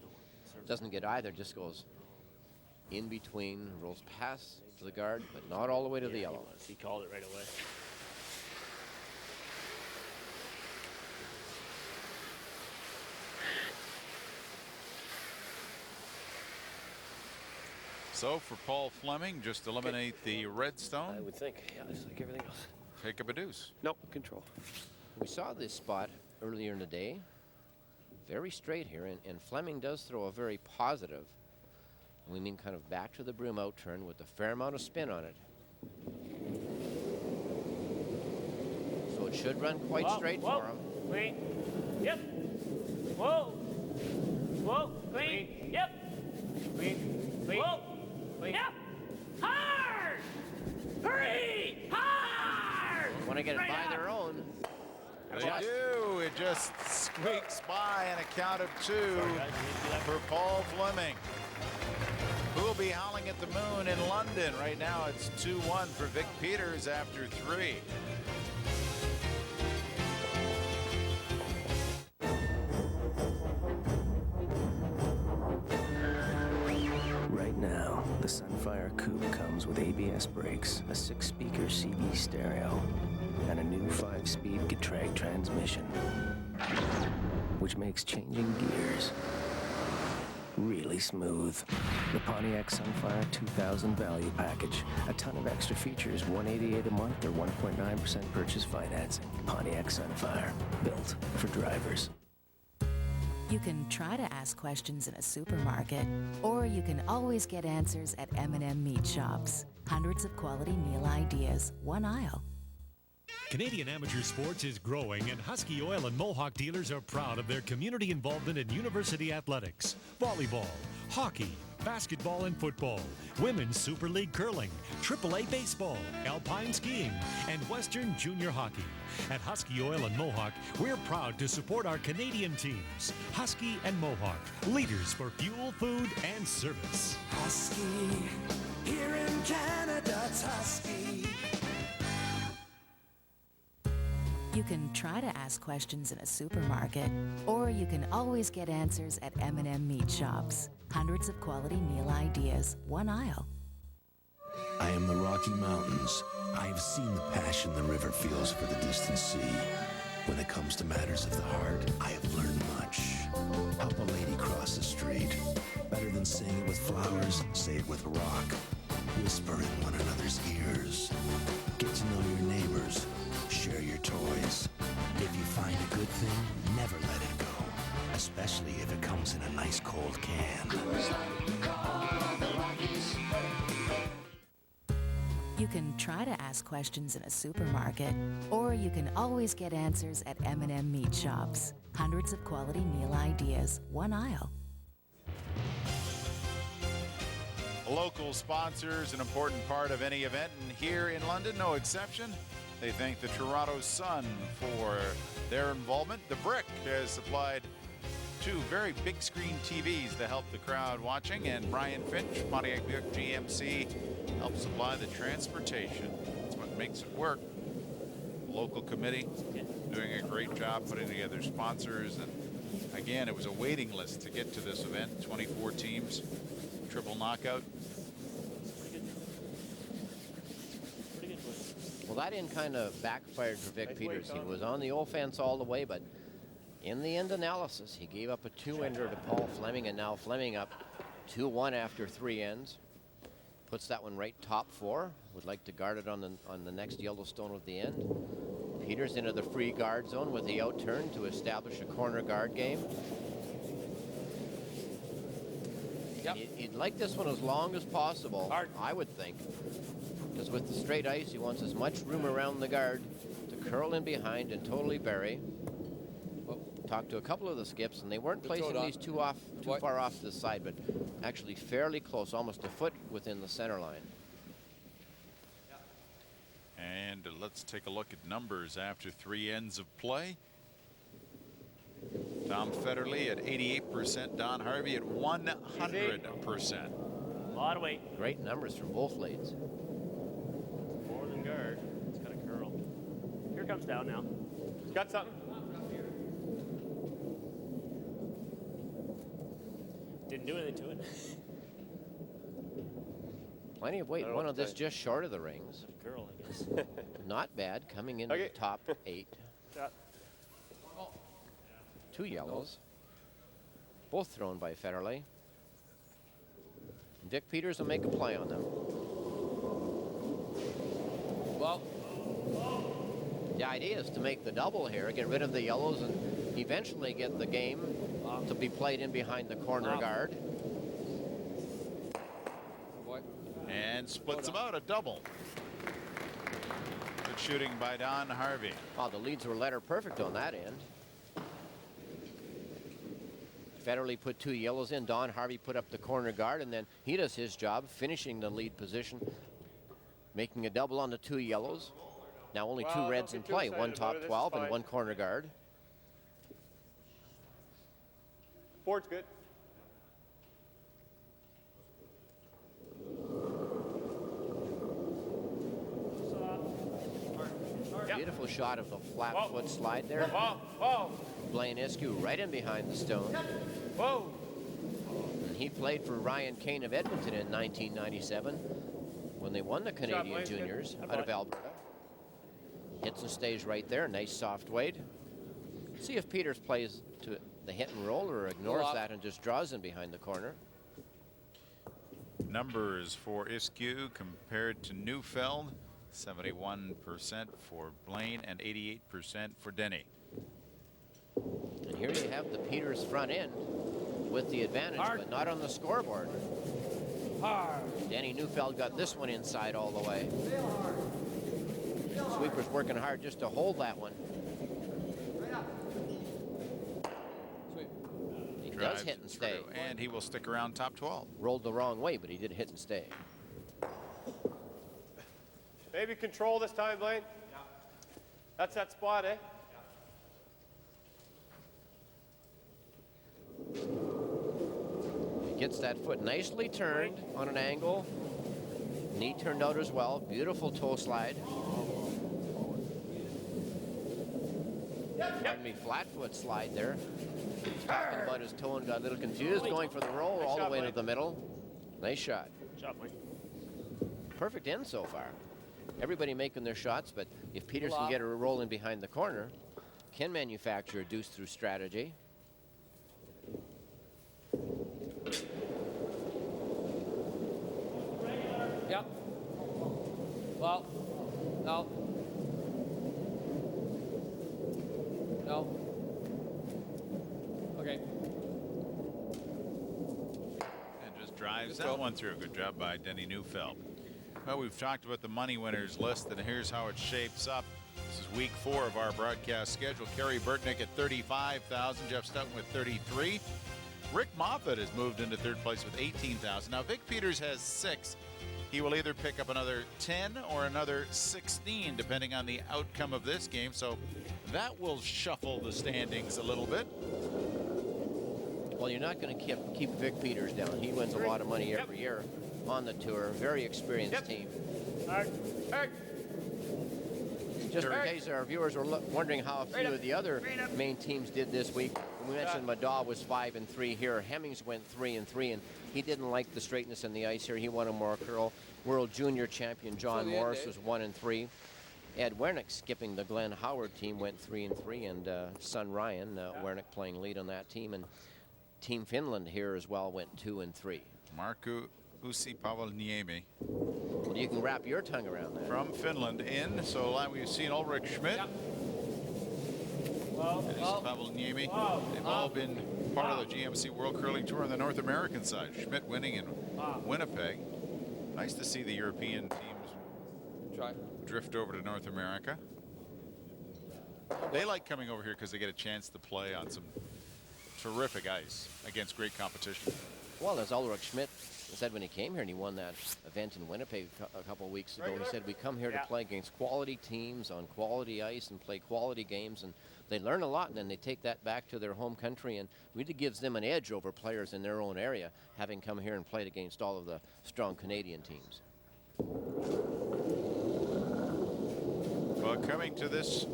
doesn't get either, just goes in between, rolls past to the guard, but not all the way to the yellow. He called it right away. So for Paul Flemming, just eliminate the red stone. I would think, yeah, just like everything else. Take up a deuce. Nope, control. We saw this spot earlier in the day. Very straight here, and Flemming does throw a very positive, we mean kind of back to the broom out turn with a fair amount of spin on it. So it should run quite straight for him. Clean. Yep. Whoa. Whoa. Clean. Yep. Clean. Clean. Whoa. Clean. Yep. Hard. Hurry. Hard. Want to get it Right by up. their own. They do. It just squeaks by and a count of 2 for Paul Flemming, who will be howling at the moon in London. Right now it's 2-1 for Vic Peters after 3. Right now, the Sunfire Coupe comes with ABS brakes, a 6-speaker CD stereo, and a new 5-speed Getrag transmission, which makes changing gears really smooth. The Pontiac Sunfire 2000 value package. A ton of extra features, $188 a month or 1.9% purchase financing. Pontiac Sunfire, built for drivers. You can try to ask questions in a supermarket, or you can always get answers at M&M Meat Shops. Hundreds of quality meal ideas, one aisle. Canadian amateur sports is growing, and Husky Oil and Mohawk dealers are proud of their community involvement in university athletics, volleyball, hockey, basketball and football, women's Super League curling, AAA baseball, alpine skiing, and Western junior hockey. At Husky Oil and Mohawk, we're proud to support our Canadian teams. Husky and Mohawk, leaders for fuel, food, and service. Husky, here in Canada, it's Husky. You can try to ask questions in a supermarket, or you can always get answers at M&M Meat Shops. Hundreds of quality meal ideas, one aisle. I am the Rocky Mountains. I have seen the passion the river feels for the distant sea. When it comes to matters of the heart, I have learned much. Help a lady cross the street. Better than saying it with flowers, say it with rock. Whisper in one another's ears. Get to know your neighbors. Share your toys. If you find a good thing, never let it go. Especially if it comes in a nice cold can. You can try to ask questions in a supermarket, or you can always get answers at M&M Meat Shops. Hundreds of quality meal ideas, one aisle. Local sponsors, an important part of any event, and here in London, no exception. They thank the Toronto Sun for their involvement. The Brick has supplied 2 very big screen TVs to help the crowd watching, and Brian Finch, Pontiac Buick GMC, helps supply the transportation. That's what makes it work. Local committee doing a great job putting together sponsors, and again, it was a waiting list to get to this event. 24 teams, triple knockout. Well, that in kind of backfired for Vic Peters. He was on the offense all the way, but in the end analysis, he gave up a 2-ender to Paul Flemming, and now Flemming up 2-1 after 3 ends. Puts that one right top 4. Would like to guard it on the next Yellowstone with the end. Peters into the free guard zone with the out turn to establish a corner guard game. Yep. He'd like this one as long as possible, I would think. Because with the straight ice, he wants as much room around the guard to curl in behind and totally bury. Talked to a couple of the skips, and they weren't placing these too far off to the side, but actually fairly close, almost a foot within the center line. And let's take a look at numbers after 3 ends of play. Tom Federle at 88%, Don Harvey at 100%. A lot of weight. Great numbers from both leads. More than guard. It's got a curl. Here comes down now. Got something? Didn't do anything to it. Plenty of weight. One of this just short of the rings. Girl, I guess. Not bad, coming in the top 8. Shot. 2 yellows. Both thrown by Federle. Vic Peters will make a play on them. Well, the idea is to make the double here, get rid of the yellows, and eventually get the game to be played in behind the corner guard. And splits them out, a double. Good shooting by Don Harvey. Oh, the leads were letter perfect on that end. Federle put 2 yellows in. Don Harvey put up the corner guard, and then he does his job, finishing the lead position, making a double on the 2 yellows. Now only 2 reds in play, 1 top 12 and 1 corner guard. Board's good. Beautiful shot of the flat foot slide there. Blaine Iskew right in behind the stone. And he played for Ryan Kane of Edmonton in 1997 when they won the Canadian Juniors out of Alberta. Hits and stays right there. Nice soft weight. See if Peters plays to the hit and roll or ignores that and just draws in behind the corner. Numbers for Iskew compared to Neufeld. 71% for Blaine and 88% for Denny. And here you have the Peters front end with the advantage, but not on the scoreboard. Danny Neufeld got this one inside all the way. Sweeper's working hard just to hold that one. He does hit and stay. And he will stick around top 12. Rolled the wrong way, but he did hit and stay. Maybe control this time, Blaine. Yeah. That's that spot, eh? He gets that foot nicely turned on an angle. Knee turned out as well. Beautiful toe slide. Pardon me, flat foot slide there. He's talking about his toe and got a little confused, going for the roll all the way to the middle. Nice shot. Shot, Blaine. Perfect end so far. Everybody making their shots, but if Peters can get a roll in behind the corner, can manufacture a deuce through strategy. Yep. Well, no. No. Okay. And just drives that one through. Good job by Denny Neufeld. Well, we've talked about the money winners list, and here's how it shapes up. This is week 4 of our broadcast schedule. Kerry Burtnick at $35,000, Jeff Stoughton with $33,000, Rick Moffitt has moved into third place with 18,000. Now, Vic Peters has 6. He will either pick up another 10 or another 16, depending on the outcome of this game. So that will shuffle the standings a little bit. Well, you're not going to keep Vic Peters down. He wins a lot of money every year on the tour. Very experienced team. Just in case our viewers were wondering how a few of the other main teams did this week, we mentioned Madaw was 5-3 here. Hemmings went 3-3, and he didn't like the straightness in the ice here. He wanted more curl. World Junior Champion John Morris was 1-3. Ed Wernick, skipping the Glenn Howard team, went 3-3, and son Ryan Wernick playing lead on that team, and Team Finland here as well went 2-3. Markku Uusipaavalniemi. Well, you can wrap your tongue around that. From Finland in. So we've seen Ulrich Schmidt. And Uusipaavalniemi. They've all been part of the GMC World Curling Tour on the North American side. Schmidt winning in Winnipeg. Nice to see the European teams drift over to North America. They like coming over here because they get a chance to play on some terrific ice against great competition. Well, as Ulrich Schmidt said when he came here and he won that event in Winnipeg a couple of weeks ago, he said, we come here to play against quality teams on quality ice and play quality games, and they learn a lot, and then they take that back to their home country, and really gives them an edge over players in their own area, having come here and played against all of the strong Canadian teams. Well, coming to this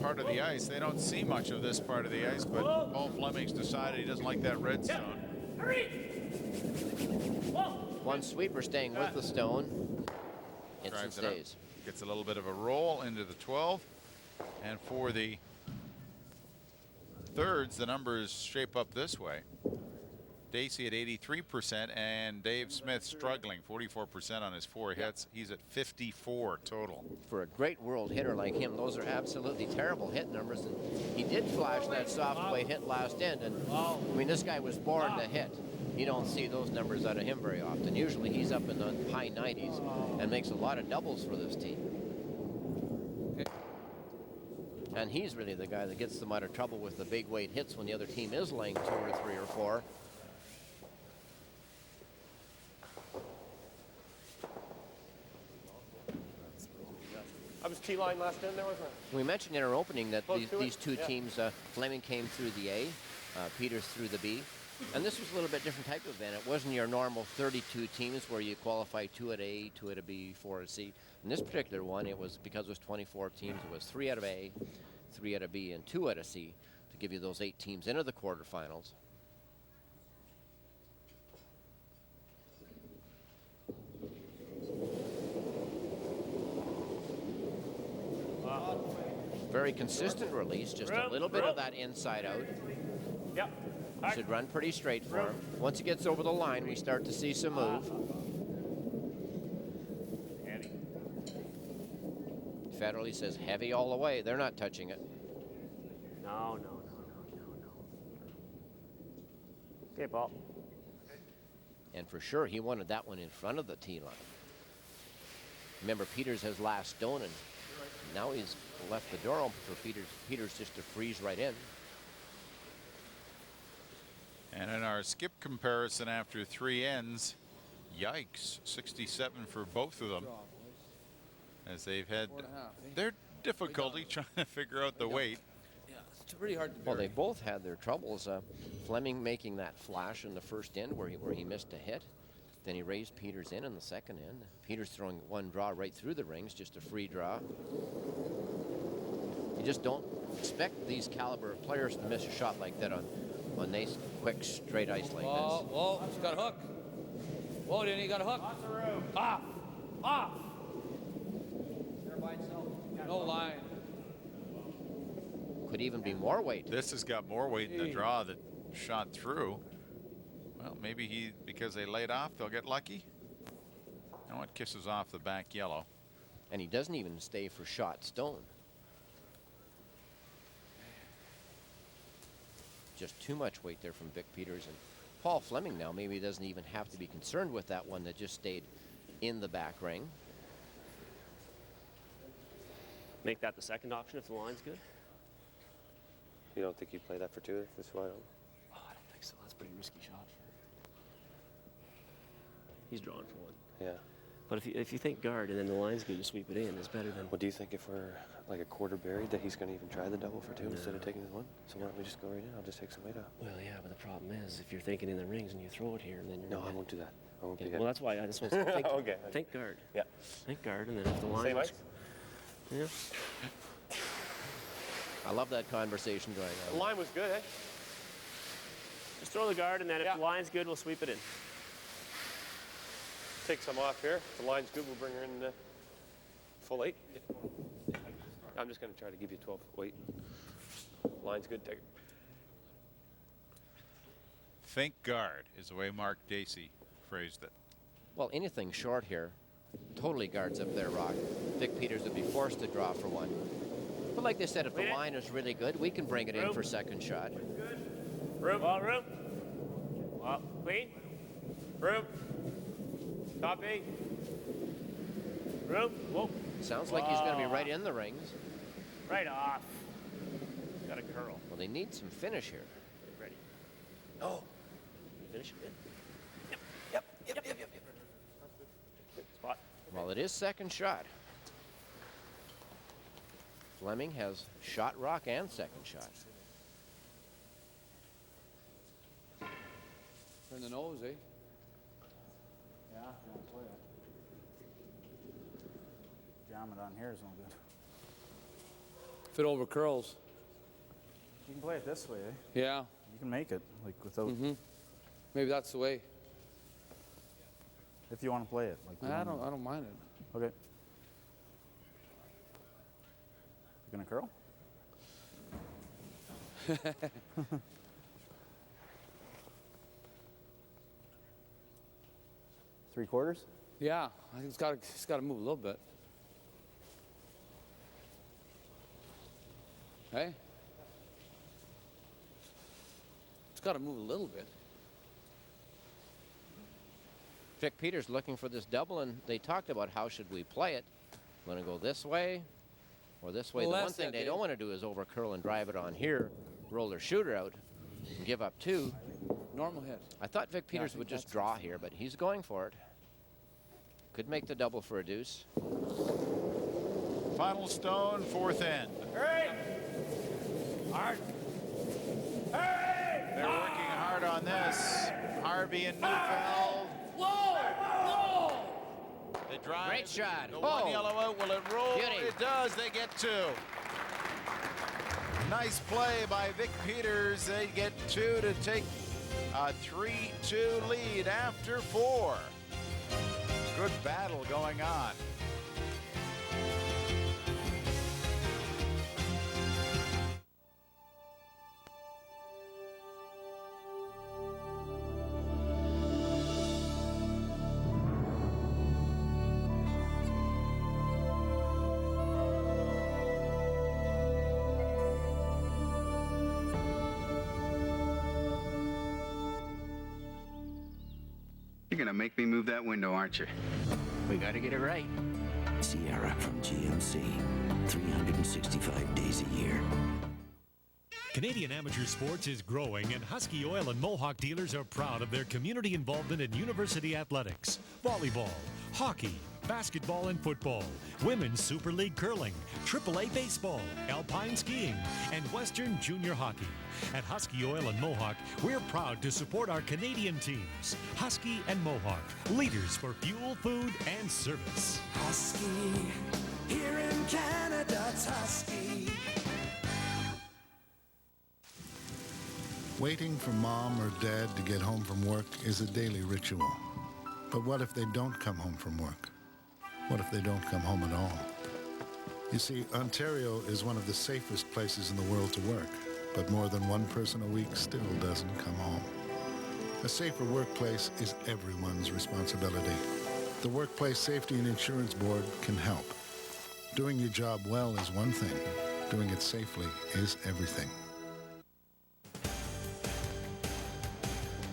part of the ice, they don't see much of this part of the ice, but Paul Flemming's decided he doesn't like that red stone. One sweeper staying with the stone. Instant stays. Gets a little bit of a roll into the 12. And for the thirds, the numbers shape up this way. Dacey at 83% and Dave Smith struggling, 44% on his 4 hits. He's at 54 total. For a great world hitter like him, those are absolutely terrible hit numbers. And he did flash that soft play hit last end. And I mean, this guy was born to hit. You don't see those numbers out of him very often. Usually he's up in the high 90s and makes a lot of doubles for this team. And he's really the guy that gets them out of trouble with the big weight hits when the other team is laying 2 or 3 or 4. I was T-line last in there, wasn't it? We mentioned in our opening that these two teams, Flemming came through the A, Peters through the B. And this was a little bit different type of event. It wasn't your normal 32 teams where you qualify 2 at A, 2 at a B, 4 at a C. In this particular one, it was, because it was 24 teams, it was 3 out of A, 3 out of B, and 2 out of C to give you those 8 teams into the quarterfinals. Very consistent release, just a little bit of that inside out. Yep. Should run pretty straight for him. Once he gets over the line, we start to see some move. Heavy. Federally says heavy all the way. They're not touching it. No. Okay, Paul. And for sure, he wanted that one in front of the tee line. Remember, Peters has last stone, and now he's left the door open for Peters just to freeze right in. And in our skip comparison after 3 ends, yikes, 67 for both of them, as they've had their difficulty trying to figure out the weight. Yeah, it's pretty hard to Well, they both had their troubles. Flemming making that flash in the first end where he missed a hit. Then he raised Peters in the second end. Peters throwing one draw right through the rings, just a free draw. You just don't expect these caliber of players to miss a shot like that on nice, quick, straight ice like this. Whoa, he's got a hook. Whoa, Danny, he got a hook. Off. There by itself. No line. Could even be more weight. This has got more weight in the draw that shot through. Well, maybe because they laid off, they'll get lucky. You know what? Kisses off the back yellow. And he doesn't even stay for shot stone. Just too much weight there from Vic Peters. And Paul Flemming now maybe doesn't even have to be concerned with that one that just stayed in the back ring. Make that the second option if the line's good. You don't think you play that for 2 if it's wide open? Oh, I don't think so. That's pretty risky. He's drawn for one. Yeah. But if you think guard and then the line's good to sweep it in, it's better than. Well, do you think if we're like a quarter buried that he's going to even try the double for 2 instead of taking the one? So why don't we just go right in? I'll just take some weight off. Well, yeah, but the problem is if you're thinking in the rings and you throw it here, then you're. No, I won't do that. I won't do Okay, that. well, that's why I just want to think, Okay. think guard. Yeah. Think guard, and then if the line. Same ice? Yeah. I love that conversation going on. The line was good, eh? Just throw the guard, and then if the line's good, we'll sweep it in. Take some off here. If the line's good, we'll bring her in full 8. I'm just going to try to give you 12 weight. Line's good, take it. Think guard is the way Mark Dacey phrased it. Well, anything short here totally guards up their rock. Vic Peters would be forced to draw for one. But like they said, if the line is really good, we can bring it in for second shot. Room. Ball room. Ball clean. Room. Copy. Room. Whoa. Sounds like he's going to be right in the rings. Right off. Got a curl. Well, they need some finish here. Ready. Oh. Finish it. Yep. Spot. Well, it is second shot. Flemming has shot rock and second shot. Turn the nose, eh? Yeah, if you want to play it. Jam it on here is no good. If it over curls. You can play it this way, eh? Yeah. You can make it, like, without... Maybe that's the way. If you want to play it. Like, I don't mind it. Okay. You gonna curl? 3/4? Yeah, I think it's got to move a little bit. Hey? It's got to move a little bit. Vic Peters looking for this double, and they talked about how should we play it. Want to go this way or this way? Well, the one that's thing it, they Dave. don't want to do is over curl and drive it on here, roll their shooter out, and give up 2. Normal hit. I thought Vic Peters think would just that's draw here, but he's going for it. Could make the double for a deuce. Final stone, fourth end. Hurry! Hard. Hurry! They're working hard on this. Harvey and Neufeld. Whoa! They drive. Great shot. The one Oh. yellow out. Will it roll? Beauty. It does. They get 2. Nice play by Vic Peters. They get 2 to take a 3-2 lead after 4. Good battle going on. You're gonna make me move that window, aren't you? We got to get it right. Sierra from GMC. 365 days a year. Canadian amateur sports is growing, and Husky Oil and Mohawk dealers are proud of their community involvement in university athletics, volleyball, hockey, basketball and football, women's Super League curling, AAA baseball, alpine skiing, and Western junior hockey. At Husky Oil and Mohawk, we're proud to support our Canadian teams. Husky and Mohawk, leaders for fuel, food, and service. Husky, here in Canada, it's Husky. Waiting for mom or dad to get home from work is a daily ritual. But what if they don't come home from work? What if they don't come home at all? You see, Ontario is one of the safest places in the world to work, but more than one person a week still doesn't come home. A safer workplace is everyone's responsibility. The Workplace Safety and Insurance Board can help. Doing your job well is one thing. Doing it safely is everything.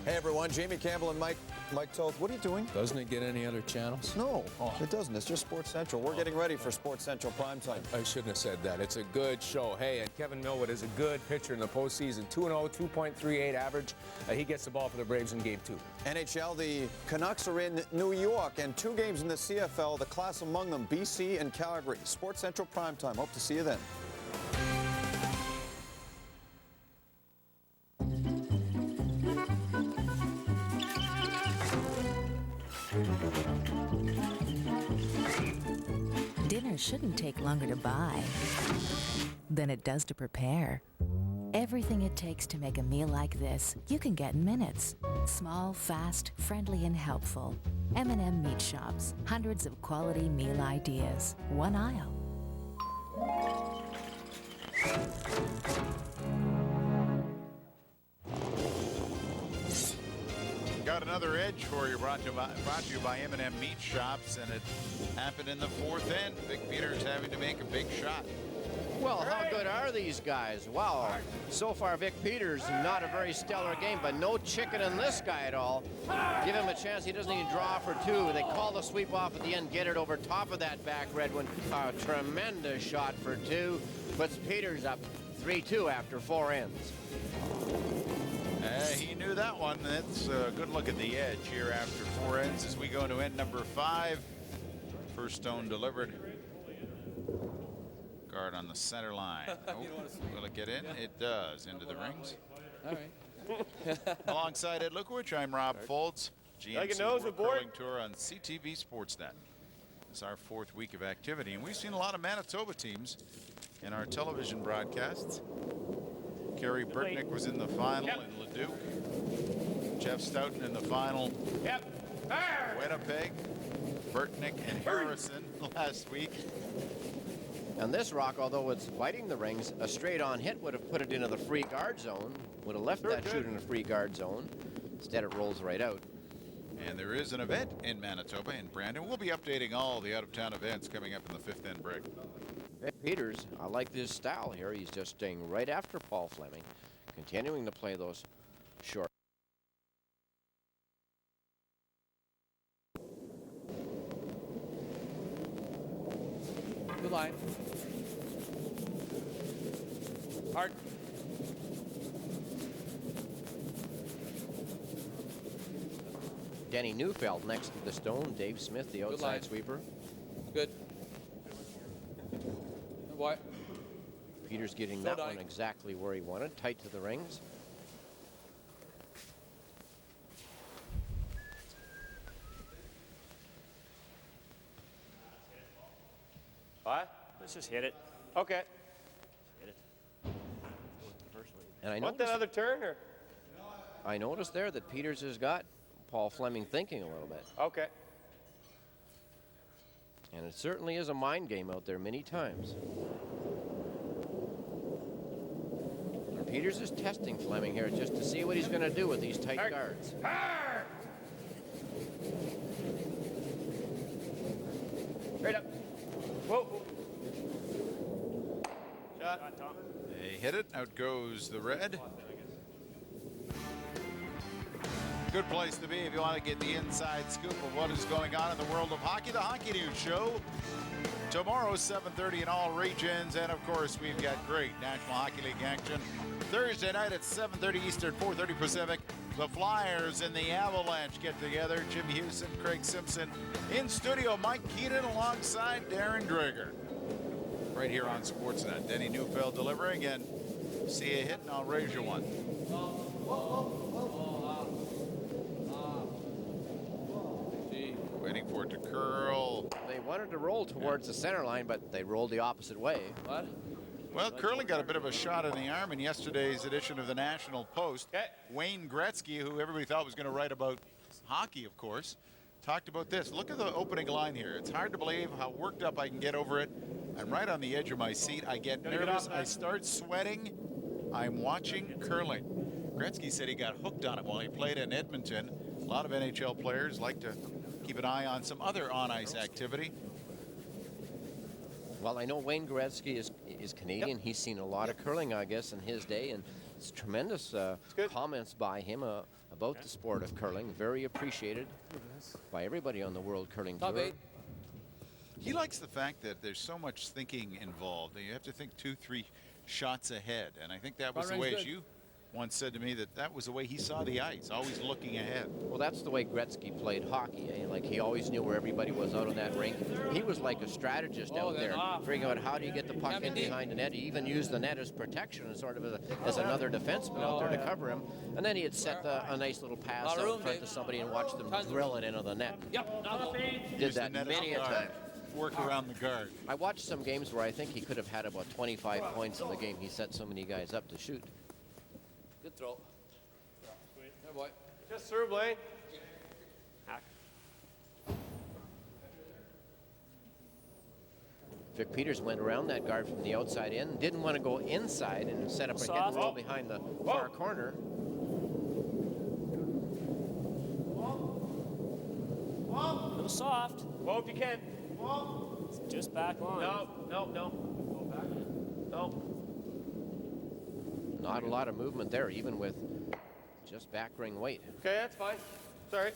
Hey everyone, Jamie Campbell and Mike Mike Toth, what are you doing? Doesn't it get any other channels? No, it doesn't. It's just Sports Central. We're getting ready for Sports Central primetime. I shouldn't have said that. It's a good show. Hey, and Kevin Millwood is a good pitcher in the postseason. 2-0, 2.38 average. He gets the ball for the Braves in Game 2. NHL, the Canucks are in New York, and 2 games in the CFL, the class among them, BC and Calgary. Sports Central primetime. Hope to see you then. Dinner shouldn't take longer to buy than it does to prepare. Everything it takes to make a meal like this, you can get in minutes. Small, fast, friendly, and helpful. M&M Meat Shops. Hundreds of quality meal ideas. One aisle. Got another edge for you, brought to you by M&M Meat Shops, and it happened in the 4th end. Vic Peters having to make a big shot. Well, how good are these guys? Wow. So far, Vic Peters, not a very stellar game, but no chicken in this guy at all. Give him a chance. He doesn't even draw for 2. They call the sweep off at the end, get it over top of that back red one. A tremendous shot for 2. Puts Peters up 3-2 after 4 ends. He knew that one. That's a good look at the edge here after 4 ends as we go into end number 5. First stone delivered. Guard on the center line. Oh, will it get in? It does. Into the rings. All right. Alongside Ed Lukowich, I'm Rob Foltz. GMC World Curling Tour on CTV Sportsnet. It's our 4th week of activity, and we've seen a lot of Manitoba teams in our television broadcasts. Kerry Burtnick was in the final in Leduc. Jeff Stoughton in the final. Winnipeg. Burtnick and Harrison last week. And this rock, although it's biting the rings, a straight-on hit would have put it into the free guard zone, would have left that shoot in the free guard zone. Instead, it rolls right out. And there is an event in Manitoba, in Brandon. We'll be updating all the out-of-town events coming up in the 5th end break. Vic Peters, I like this style here. He's just staying right after Paul Flemming, continuing to play those short. Good line. Hard. Denny Neufeld next to the stone. Dave Smith, the outside sweeper. Good. What? Peters getting that one exactly where he wanted, tight to the rings. What? Let's just hit it. Okay. Hit it. And I Want that other turn, or? I noticed there that Peters has got Paul Flemming thinking a little bit. Okay. And it certainly is a mind game out there many times. And Peters is testing Flemming here just to see what he's going to do with these tight guards. Right up. Whoa. Shot. They hit it. Out goes the red. Good place to be if you want to get the inside scoop of what is going on in the world of hockey. The Hockey News Show tomorrow, 7:30 in all regions. And, of course, we've got great National Hockey League action. Thursday night at 7:30 Eastern, 4:30 Pacific. The Flyers and the Avalanche get together. Jimmy Houston, Craig Simpson. In studio, Mike Keenan alongside Darren Dreger. Right here on Sportsnet. Denny Neufeld delivering, and see a hit, and I'll raise you one. Waiting for it to curl. They wanted to roll towards the center line, but they rolled the opposite way. What? Well, curling got a bit of a shot in the arm in yesterday's edition of the National Post. Wayne Gretzky, who everybody thought was going to write about hockey, of course, talked about this. Look at the opening line here. It's hard to believe how worked up I can get over it. I'm right on the edge of my seat. I get nervous. I start sweating. I'm watching curling. Gretzky said he got hooked on it while he played in Edmonton. A lot of NHL players like to keep an eye on some other on-ice activity. Well, I know Wayne Gretzky is Canadian. Yep. He's seen a lot of curling, I guess, in his day, and it's tremendous comments by him about the sport of curling. Very appreciated by everybody on the World Curling Tour. He likes the fact that there's so much thinking involved. You have to think 2-3 shots ahead. And I think that was the way, as you once said to me, that was the way he saw the ice, always looking ahead. Well, that's the way Gretzky played hockey. Like, he always knew where everybody was out on that rink. He was like a strategist out there, figuring out how do you get the puck in behind the net. He even used the net as protection, as sort of as another defenseman out there to cover him. And then he'd set a nice little pass out in front to somebody and watch them drill it into the net. Did that many a time. Work around the guard. I watched some games where I think he could have had about 25 points in the game. He set so many guys up to shoot. Good throw. There, boy. Just through, Blaine. Vic Peters went around that guard from the outside in, didn't want to go inside and set up a hit and roll behind the far corner. A little soft. Whoa, if you can. Just back line. No. Go back. No. Not a lot of movement there, even with just back ring weight. Okay, that's fine. Sorry.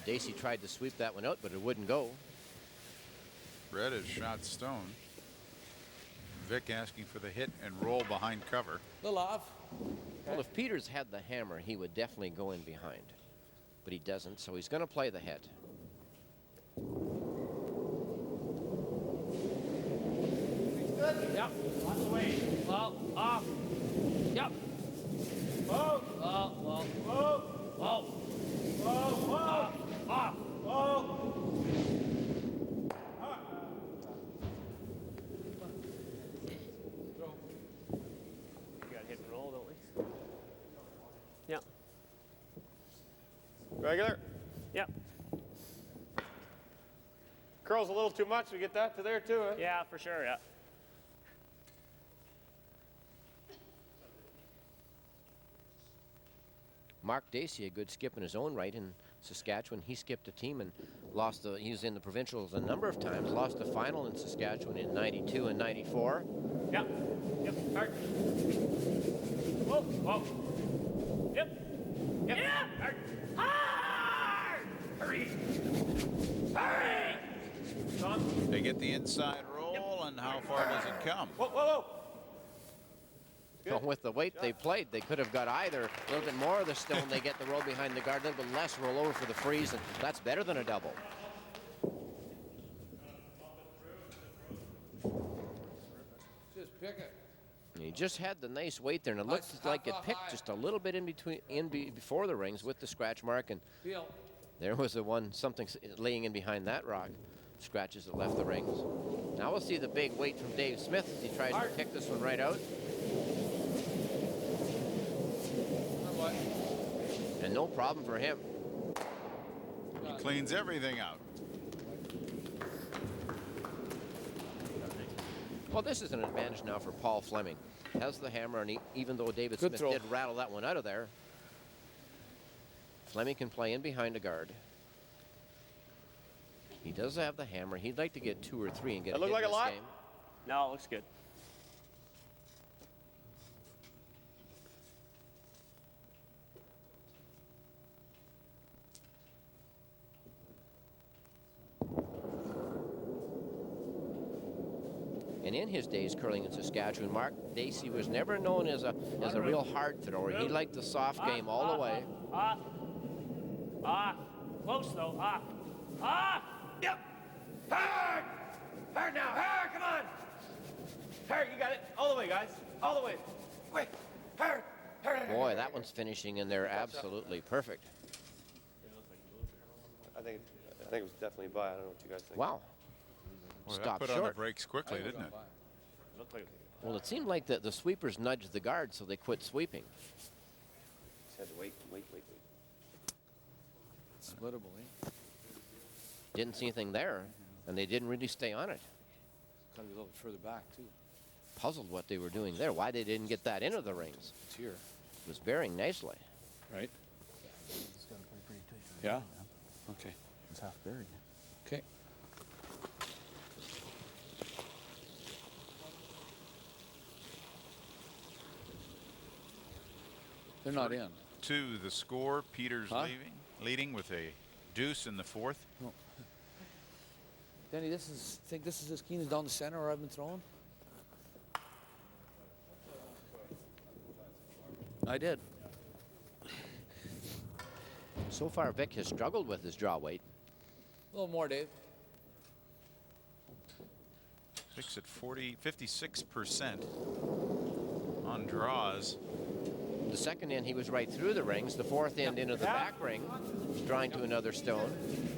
Dacey tried to sweep that one out, but it wouldn't go. Red has shot Stone. Vic asking for the hit and roll behind cover. Little off. Well, if Peters had the hammer, he would definitely go in behind. But he doesn't, so he's going to play the hit. Yep. Lots of weight. Well, off. Yep. Whoa. Whoa. Whoa. Whoa. Whoa. Whoa. Whoa. Off. Whoa. We got hit and roll, don't we? Yep. Regular? Yep. Curls a little too much. We get that to there too, eh? Yeah, for sure, yeah. Mark Dacey, a good skip in his own right in Saskatchewan. He skipped a team and lost the, he was in the provincials a number of times, lost the final in Saskatchewan in 92 and 94. Yep. Yep. Hard. Whoa. Whoa. Yep. Yep. Yeah. Hard. Hard. Hurry. Hurry. They get the inside roll, and how far does it come? Whoa, whoa, whoa. So with the weight they played, they could have got either a little bit more of the stone, they get the roll behind the guard, a little bit less roll over for the freeze, and that's better than a double. Just pick it. And he just had the nice weight there, and it looks like it picked just a little bit in between, before the rings with the scratch mark, and there was the one, something laying in behind that rock. Scratches that left the rings. Now we'll see the big weight from Dave Smith as he tries to pick this one right out. And no problem for him. He cleans everything out. Well, this is an advantage now for Paul Flemming. Has the hammer, and even though David Smith did rattle that one out of there, Flemming can play in behind a guard. He does have the hammer. He'd like to get 2 or 3 and get a hit in this game. No, it looks good. And in his days curling in Saskatchewan, Mark Dacey was never known as a real hard thrower. He liked the soft game all the way. Close though. Yep. Hard. Hard now. Hard. Come on. Hard. You got it. All the way, guys. All the way. Wait. Hard. Hard. Boy, that one's finishing in there absolutely perfect. I think it was definitely by. I don't know what you guys think. Wow. Well, that Stopped put short. on the brakes quickly, didn't it? Well, it seemed like the sweepers nudged the guard, so they quit sweeping. Just had to wait. Splittable, eh? Didn't see anything there, and they didn't really stay on it. Got to be a little bit further back, too. Puzzled what they were doing there, why they didn't get that into the rings. It's here. It was bearing nicely. Right? It's got to play pretty tight. Yeah? Okay. It's half buried. Okay. They're not in. To the score, Peters Huh? leading with a deuce in the fourth. No. Danny, think this is as keen as down the center where I've been throwing? I did. So far, Vic has struggled with his draw weight. A little more, Dave. Vic's at 56% on draws. The second end, he was right through the rings. The fourth end into the back ring, drawing to another stone.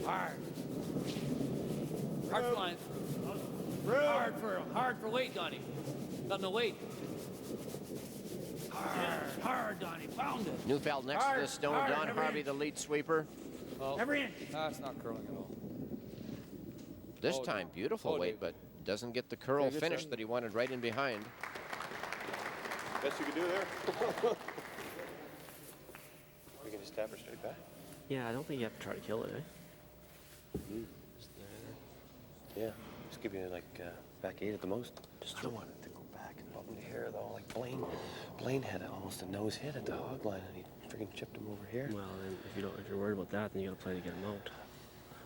Hard. Hard for line. Hard for weight, Donnie. Got no weight. Hard, Donnie. Found it. Neufeld next to the stone. Don Harvey, the lead sweeper. Oh, every inch. That's not curling at all. This time, beautiful weight, but doesn't get the curl finish that he wanted right in behind. Best you could do there. We can just tap her straight back. Yeah, I don't think you have to try to kill it, eh? Yeah, just give you like back 8 at the most. Just don't want it to go back and up in the air though. Like Blaine had almost a nose hit at the hog line and he freaking chipped him over here. Well, then if you're worried about that, then you got to play to get him out.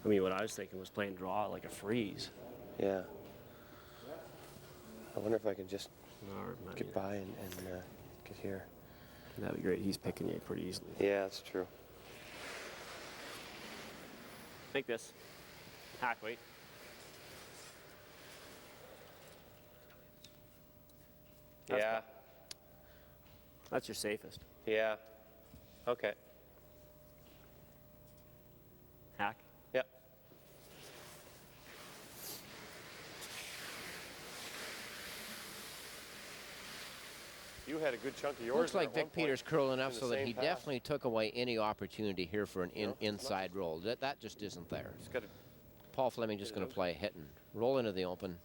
I mean, what I was thinking was playing draw like a freeze. Yeah. I wonder if I can just get by and get here. That'd be great. He's picking you pretty easily. Yeah, that's true. Take this. Hack weight. Yeah. That's your safest. Yeah. Okay. Hack. Yep. You had a good chunk of yours. Looks like Vic Peters curled enough in the so that same he path. definitely took away any opportunity here for an inside roll. That just isn't there. Paul Fleming just going to play a hit and roll into the open.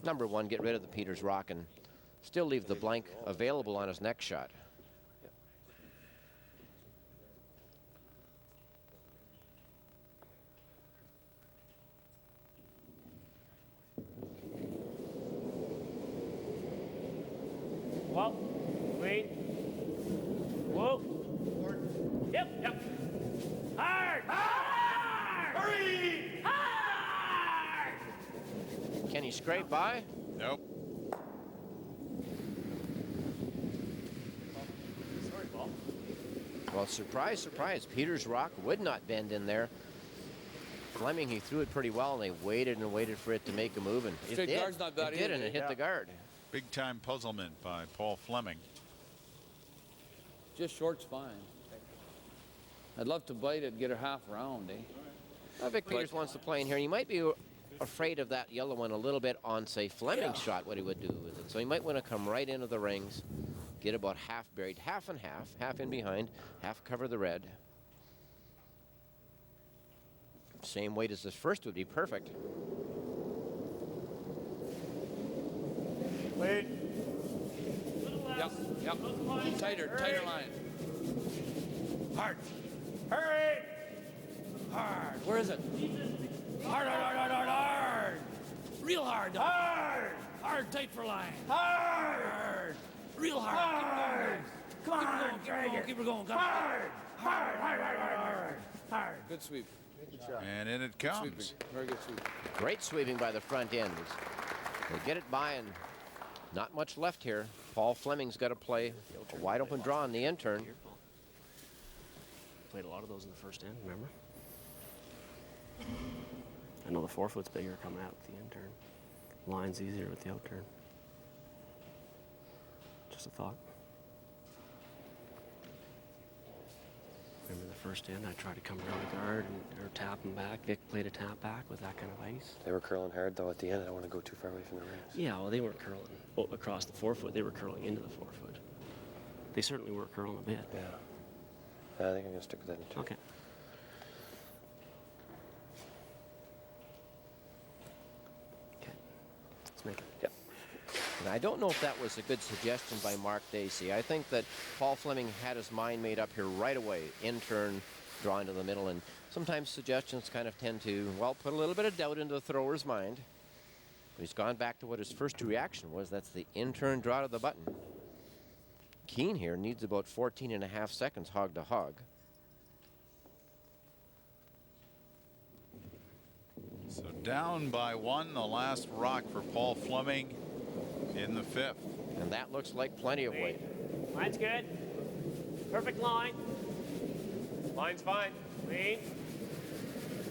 Number one, get rid of the Peters rock and still leave the blank available on his next shot. Whoa. Wait. Whoa. Yep. Hard. Hard. Hurry. Hard. Can he scrape by? Nope. Sorry, Paul. Well, surprise, surprise. Peters' rock would not bend in there. Fleming, he threw it pretty well, and they waited and waited for it to make a move, and it Straight did. guard's not bad It did, either. and it hit the guard. Big time puzzlement by Paul Fleming. Just short's fine. I'd love to bite it, get her half round, eh? Well, Vic Peters wants to play in here. He might be afraid of that yellow one a little bit on, say, Fleming's shot, what he would do with it. So he might want to come right into the rings, get about half buried, half and half in behind, half cover the red. Same weight as this first would be perfect. Wait. Yep. Tighter line. Hard. Hurry. Hard. Where is it? Hard. Real hard. Hard. Hard, tight for line. Hard. Real hard. Hard. Come on, keep her going. Hard. Good sweep. And in it comes. Very good sweep. Great sweeping by the front end. They get it by, and not much left here. Paul Fleming's got to play a wide open draw on the in-turn. Played a lot of those in the first end, remember? I know the 4-foot's bigger coming out with the in-turn. Line's easier with the out-turn. Just a thought. Remember the first end, I tried to come around the guard or tap him back. Vic played a tap back with that kind of ice. They were curling hard though at the end. I don't want to go too far away from the rings. Yeah, well, they weren't curling across the 4-foot. They were curling into the 4-foot. They certainly were curling a bit. Yeah. I think I'm going to stick with that in 2. Okay. Okay. Let's make it. Yep. And I don't know if that was a good suggestion by Mark Dacey. I think that Paul Fleming had his mind made up here right away. In-turn, draw into the middle, and sometimes suggestions kind of tend to, well, put a little bit of doubt into the thrower's mind. But he's gone back to what his first reaction was. That's the in-turn draw to the button. Keane here needs about 14.5 seconds hog to hog. So down by 1, the last rock for Paul Flemming in the 5th. And that looks like plenty of weight. Line's good. Perfect line. Line's fine. Lean.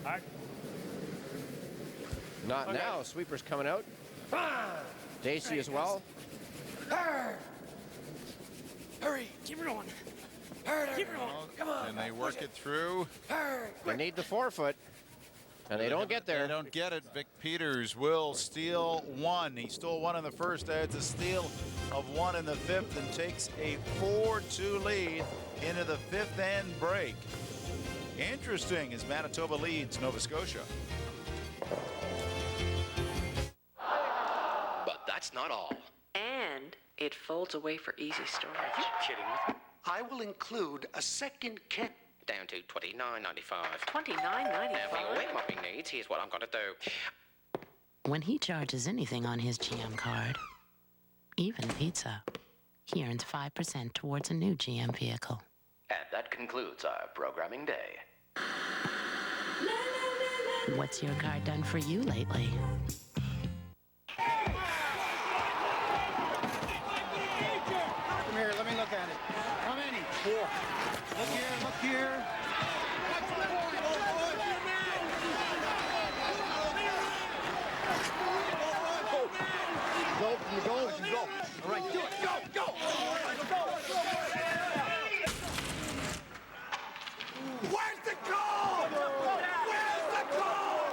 Hard. Not Okay. now. Sweeper's coming out. Dacey as well. Hard. Hurry. Keep her going. Hard. Keep her going. Come on. And they work it through. Hard. They need the forefoot. And they don't get there. They don't get it. Vic Peters will steal 1. He stole 1 in the 1st, adds a steal of 1 in the 5th, and takes a 4-2 lead into the 5th end break. Interesting as Manitoba leads Nova Scotia. But that's not all. And it folds away for easy storage. Are you kidding me? I will include a second kit. Down to $29.95. $29.95. Now for your wet mopping needs, here's what I'm gonna do. When he charges anything on his GM card, even pizza, he earns 5% towards a new GM vehicle. And that concludes our programming day. What's your card done for you lately? Come here, let me look at it. How many? 4. Look here, look here. Go, go. All right, do it. Go. Where's the goal? Where's the goal?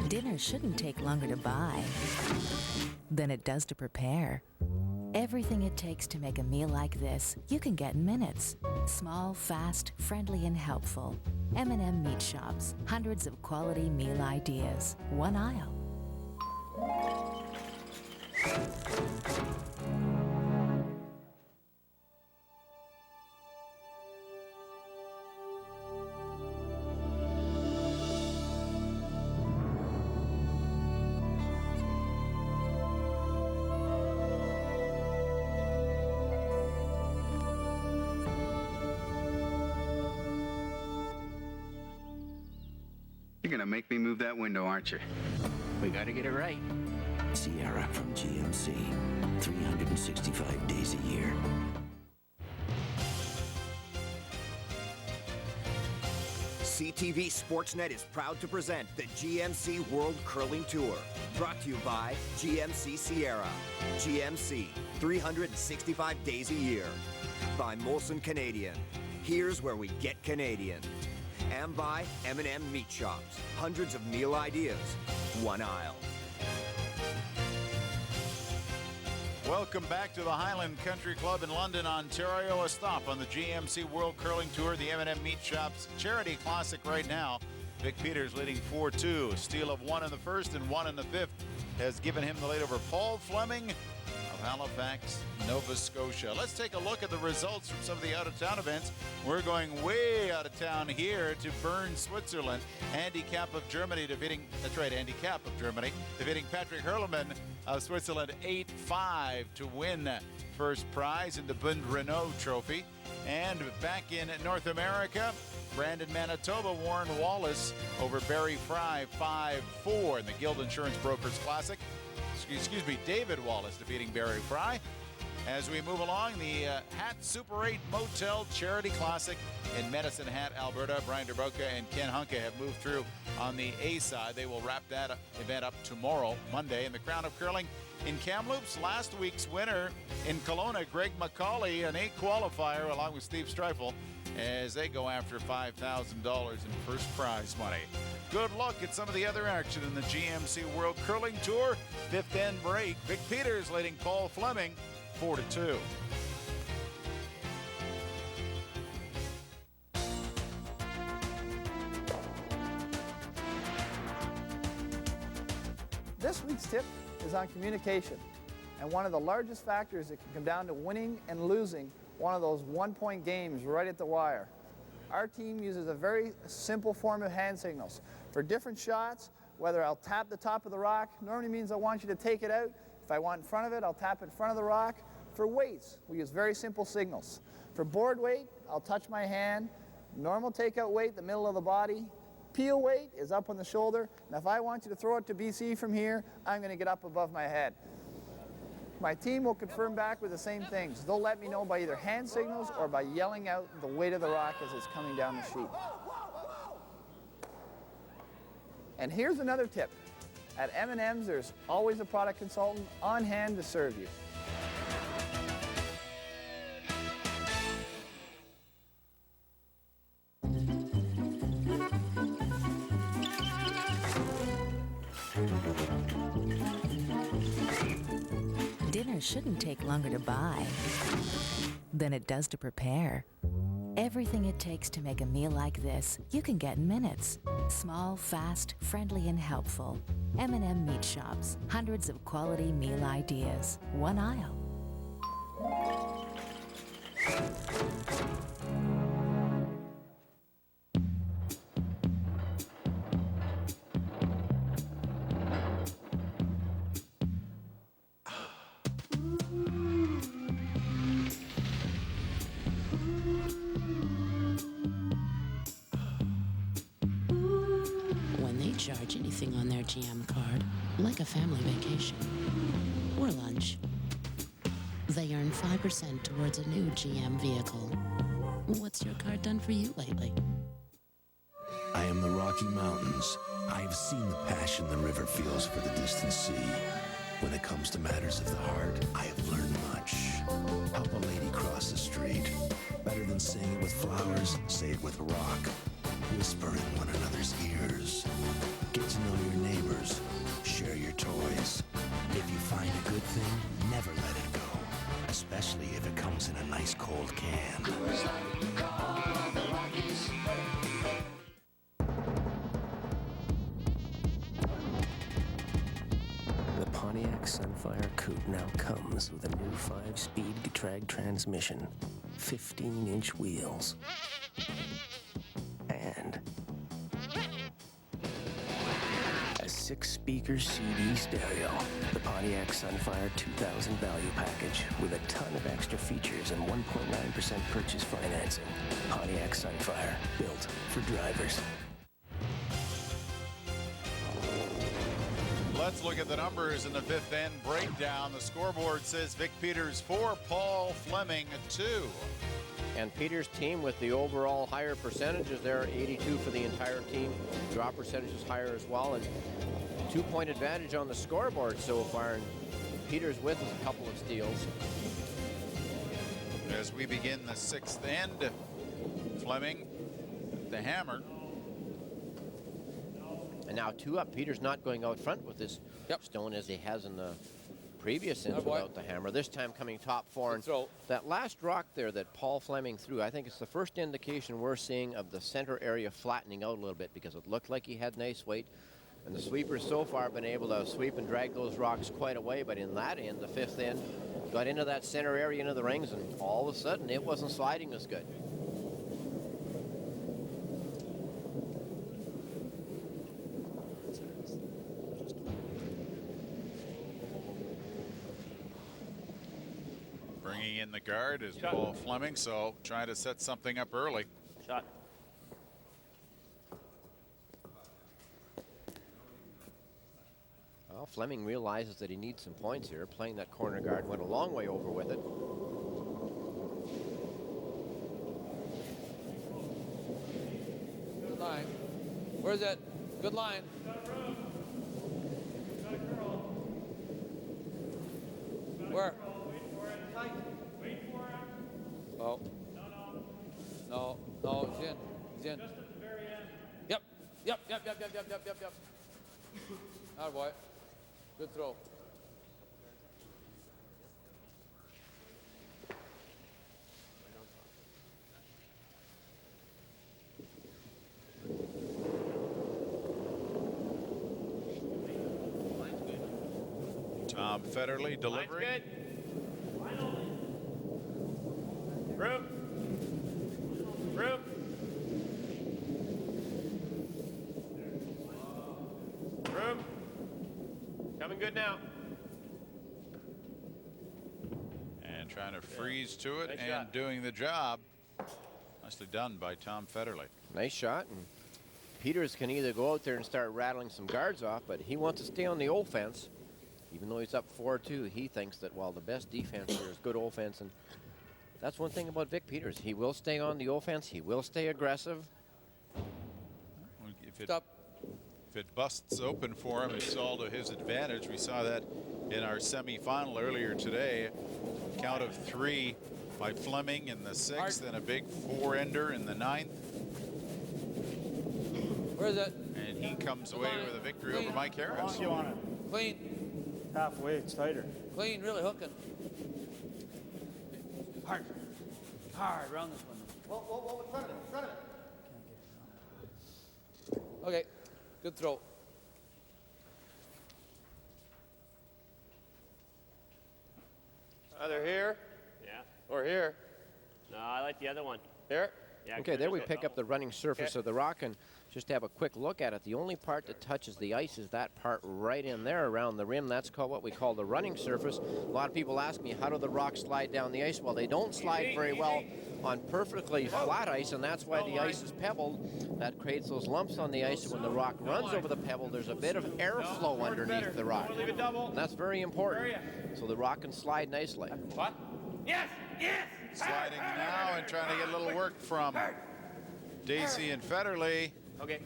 Dinner shouldn't take longer to buy than it does to prepare. Everything it takes to make a meal like this, you can get in minutes. Small, fast, friendly, and helpful. M&M Meat Shops. Hundreds of quality meal ideas. One aisle. You're gonna make me move that window, aren't you? We gotta get it right. Sierra from GMC. 365 days a year. CTV Sportsnet is proud to present the GMC World Curling Tour. Brought to you by GMC Sierra. GMC, 365 days a year. By Molson Canadian. Here's where we get Canadian. And by M&M Meat Shops. Hundreds of meal ideas. One aisle. Welcome back to the Highland Country Club in London, Ontario. A stop on the GMC World Curling Tour, the M&M Meat Shops Charity Classic right now. Vic Peters leading 4-2. A steal of 1 in the 1st and 1 in the 5th has given him the lead over Paul Flemming of Halifax, Nova Scotia. Let's take a look at the results from some of the out-of-town events. We're going way out of town here to Bern, Switzerland. Andy Kapp of Germany defeating, Andy Kapp of Germany defeating Patrick Hurleman of Switzerland 8-5 to win first prize in the Bund Renault Trophy. And back in North America, Brandon, Manitoba, Warren Wallace over Barry Fry 5-4 in the Guild Insurance Brokers Classic. Excuse me, David Wallace defeating Barry Fry. As we move along, the Hat Super 8 Motel Charity Classic in Medicine Hat, Alberta. Brian Derboka and Ken Hunke have moved through on the A side. They will wrap that event up tomorrow, Monday. In the Crown of Curling in Kamloops, last week's winner in Kelowna, Greg McCauley, an 8 qualifier along with Steve Streifel, as they go after $5,000 in first prize money. Good luck at some of the other action in the GMC World Curling Tour. 5th end break. Vic Peters leading Paul Flemming 4-2. This week's tip is on communication, and one of the largest factors that can come down to winning and losing one of those one-point games right at the wire. Our team uses a very simple form of hand signals. For different shots, whether I'll tap the top of the rock, normally means I want you to take it out. If I want in front of it, I'll tap in front of the rock. For weights, we use very simple signals. For board weight, I'll touch my hand. Normal takeout weight, the middle of the body. Peel weight is up on the shoulder. And if I want you to throw it to BC from here, I'm going to get up above my head. My team will confirm back with the same things. They'll let me know by either hand signals or by yelling out the weight of the rock as it's coming down the sheet. And here's another tip. At M&M's, there's always a product consultant on hand to serve you. Dinner shouldn't take longer to buy than it does to prepare. Everything it takes to make a meal like this, you can get in minutes. Small, fast, friendly, and helpful. M&M Meat Shops. Hundreds of quality meal ideas. One aisle. When they charge anything on their GM card, like a family vacation or lunch, they earn 5% towards a new GM vehicle. What's your card done for you lately? I am the Rocky Mountains. I've seen the passion the river feels for the distant sea. When it comes to matters of the heart, I have learned much. Help a lady cross the street. Better than saying it with flowers, say it with a rock. Whisper in one another's ears. Get to know your neighbors. Share your toys. If you find a good thing, never let it go. Especially if it comes in a nice cold can. The Pontiac Sunfire Coupe now comes with a new 5-speed drag transmission, 15-inch wheels, and a 6-speaker CD stereo. The Pontiac Sunfire 2000 value package with a ton of extra features and 1.9% purchase financing. Pontiac Sunfire, built for drivers. Let's look at the numbers in the fifth end breakdown. The scoreboard says Vic Peters 4, Paul Flemming 2. And Peters' team with the overall higher percentages there, 82 for the entire team. Drop percentage is higher as well, and 2-point advantage on the scoreboard so far. And Peters with a couple of steals. As we begin the sixth end, Flemming, the hammer. And now 2 up. Peters not going out front with this stone as he has in the previous ends without the hammer. This time coming top 4. And that last rock there that Paul Flemming threw, I think it's the first indication we're seeing of the center area flattening out a little bit, because it looked like he had nice weight. And the sweepers so far have been able to sweep and drag those rocks quite away. But in that end, the fifth end, got into that center area, into the rings, and all of a sudden it wasn't sliding as good. Bringing in the guard is Paul Flemming, so trying to set something up early. Shot. Well, Flemming realizes that he needs some points here. Playing that corner guard went a long way over with it. Good line. Where's it? Good line. Where? Wait for him. Oh. No, he's in. He's in. Just at the very end. Yep. Atta boy. Good throw. Tom Federley delivering. Room. good now. And trying to freeze to it Nice and shot. doing the job. Nicely done by Tom Federle. Nice shot. And Peters can either go out there and start rattling some guards off, but he wants to stay on the offense. Even though he's up 4-2, he thinks that, well, the best defense here is good offense. And that's one thing about Vic Peters. He will stay on the offense. He will stay aggressive. If it busts open for him, it's all to his advantage. We saw that in our semifinal earlier today. Count of 3 by Flemming in the 6th and a big 4-ender in the 9th. Where is it? And he comes away with a victory over Mike Harris. You want it? Clean. Halfway, it's tighter. Clean, really hooking. Hard. Hard, around this one. Whoa, in front of it, Okay, good throw. Either here Yeah. or here. No, I like the other one. Here? Yeah, Okay, there we pick up the running surface of the rock, and just have a quick look at it. The only part that touches the ice is that part right in there around the rim. That's called what we call the running surface. A lot of people ask me, how do the rocks slide down the ice? Well, they don't slide very well on perfectly flat ice, and that's why the ice is pebbled. That creates those lumps on the ice, and when the rock runs over the pebble, there's a bit of airflow underneath the rock. And that's very important, so the rock can slide nicely. What? Yes! Sliding now and trying to get a little work from Dacey and Federle. Okay.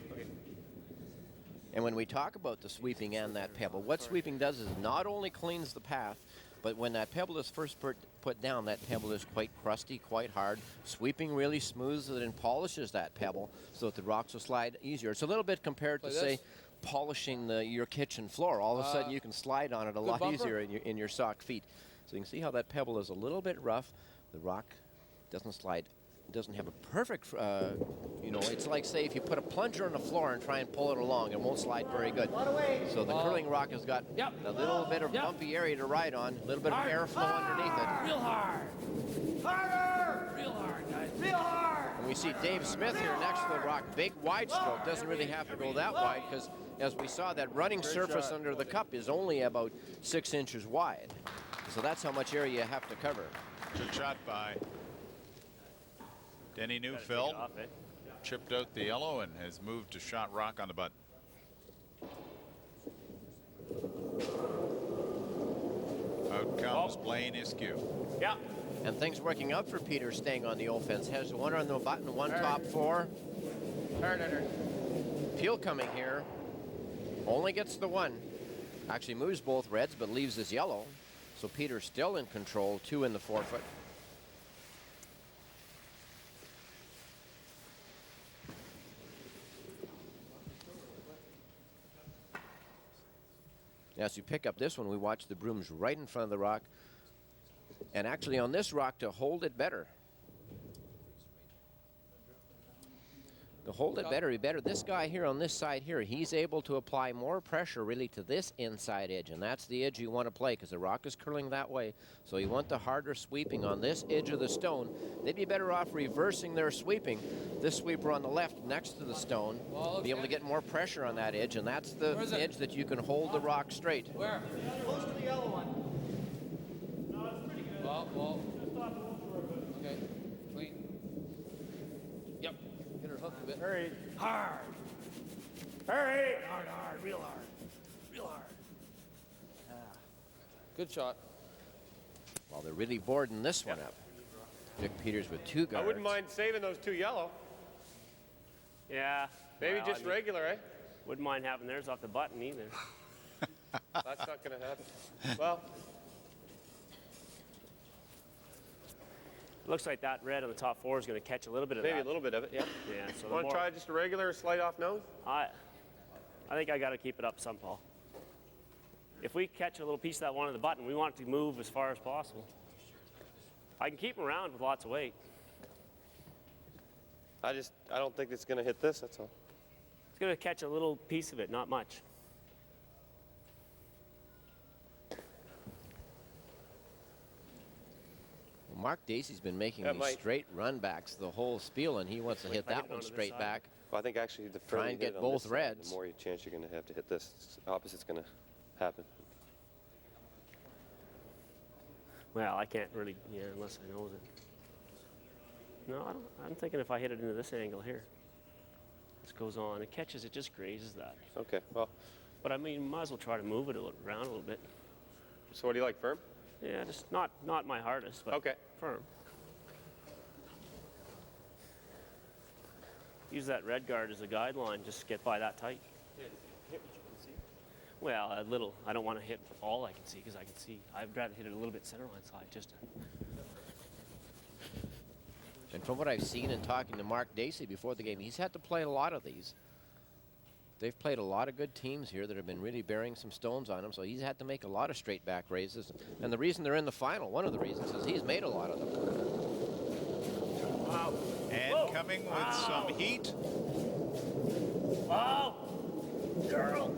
And when we talk about the sweeping and that pebble, what sweeping does is not only cleans the path, but when that pebble is first put down, that pebble is quite crusty, quite hard. Sweeping really smooths it and polishes that pebble so that the rocks will slide easier. It's a little bit compared to, say, polishing your kitchen floor. All of a sudden, you can slide on it a lot easier in your sock feet. So you can see how that pebble is a little bit rough. The rock doesn't slide, doesn't have a perfect, it's like, say, if you put a plunger on the floor and try and pull it along, it won't slide very good. So the curling rock has got a little bit of bumpy area to ride on, a little bit of airflow underneath it. Real hard. Harder! Real hard, guys. Real hard! And we see Dave Smith here next to the rock. Big wide stroke. Doesn't really have to go that wide because, as we saw, that running surface under the cup is only about 6 inches wide. So that's how much area you have to cover. Good shot by Denny Neufeld. Chipped out the yellow and has moved to shot rock on the button. Out comes Blaine Iskew. Yeah. And things working out for Peter, staying on the offense. Has one on the button, one top 4. Peel coming here. Only gets the 1. Actually moves both reds, but leaves his yellow. So Peter's still in control, 2 in the forefoot. As you pick up this one, we watch the brooms right in front of the rock. And actually on this rock, to hold it better. To hold it better, this guy here on this side here, he's able to apply more pressure really to this inside edge, and that's the edge you want to play because the rock is curling that way. So you want the harder sweeping on this edge of the stone. They'd be better off reversing their sweeping. This sweeper on the left next to the stone, be able to get more pressure on that edge, and that's the edge that you can hold the rock straight. Where? Close to the yellow one. Well. Okay, clean. Yep. Hit her hook a bit. Hurry. Hard. Hurry. Hard, real hard. Real hard. Good shot. Well, they're really boarding this one up. Vic Peters with 2 guards. I wouldn't mind saving those 2 yellow. Yeah. Maybe well, just regular, eh? Wouldn't mind having theirs off the button either. That's not going to happen. Well, looks like that red on the top 4 is going to catch a little bit of maybe that. a little bit of it, yeah. Yeah. So Want to try just a regular slide off nose? I think I got to keep it up some, Paul. If we catch a little piece of that one on the button, we want it to move as far as possible. I can keep them around with lots of weight. I don't think it's going to hit this, that's all. It's going to catch a little piece of it, not much. Mark Dacey's been making these straight run backs the whole spiel, and he wants to hit that one straight back. Well, I think actually the Try and get both reds. The more chance you're going to have to hit this. Opposite's going to happen. Well, I can't really, yeah, unless I know it. No, I don't, I'm thinking if I hit it into this angle here. This goes on, it catches, it just grazes that. Okay, well. But I mean, might as well try to move it around a little bit. So what do you like, firm? Yeah, just not my hardest, but okay. Firm. Use that red guard as a guideline, just get by that tight. Hit what you can see. Well, a little. I don't want to hit all I can see because I can see. I'd rather hit it a little bit center line side, just. And from what I've seen and talking to Mark Dacey before the game, he's had to play a lot of these. They've played a lot of good teams here that have been really bearing some stones on him, so he's had to make a lot of straight back raises. And the reason they're in the final, one of the reasons, is he's made a lot of them. Wow. And whoa, coming with some heat. Wow. Girl.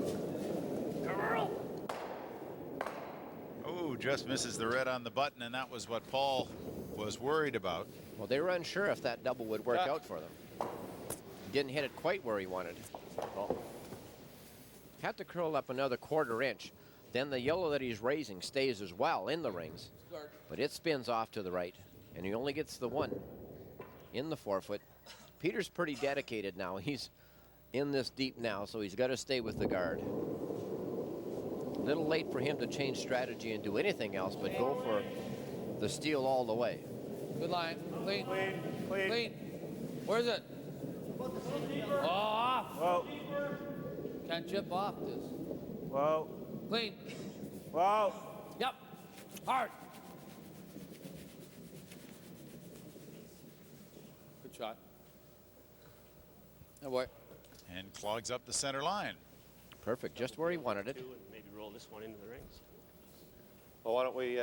Oh, just misses the red on the button, and that was what Paul was worried about. Well, they were unsure if that double would work out for them. Didn't hit it quite where he wanted. Had to curl up another 1/4 inch. Then the yellow that he's raising stays as well in the rings. But it spins off to the right, and he only gets the one in the 4-foot. Peter's pretty dedicated now. He's in this deep now, so he's got to stay with the guard. A little late for him to change strategy and do anything else but go for the steal all the way. Good line. Clean. Clean. Where is it? Oh, off. Whoa. Can't chip off this. Whoa. Clean. Whoa. Yep. Hard. Good shot. Oh boy. And clogs up the center line. Perfect, just where he wanted it. Maybe roll this one into the rings. Well, why don't we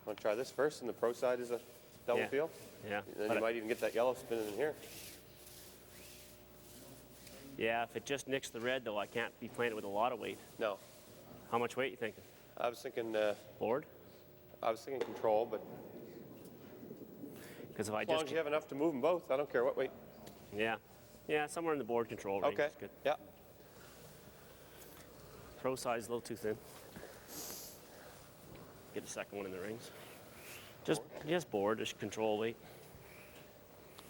want to try this first, and the pro side is a double field? Yeah. Then you might even get that yellow spinning in here. Yeah, if it just nicks the red, though, I can't be playing it with a lot of weight. No. How much weight you thinking? I was thinking... board? I was thinking control, but... Because if I as long as you have enough to move them both, I don't care what weight. Yeah. Yeah, somewhere in the board control range is good. Yeah. Pro side's a little too thin. Get a second one in the rings. Just board, just control weight.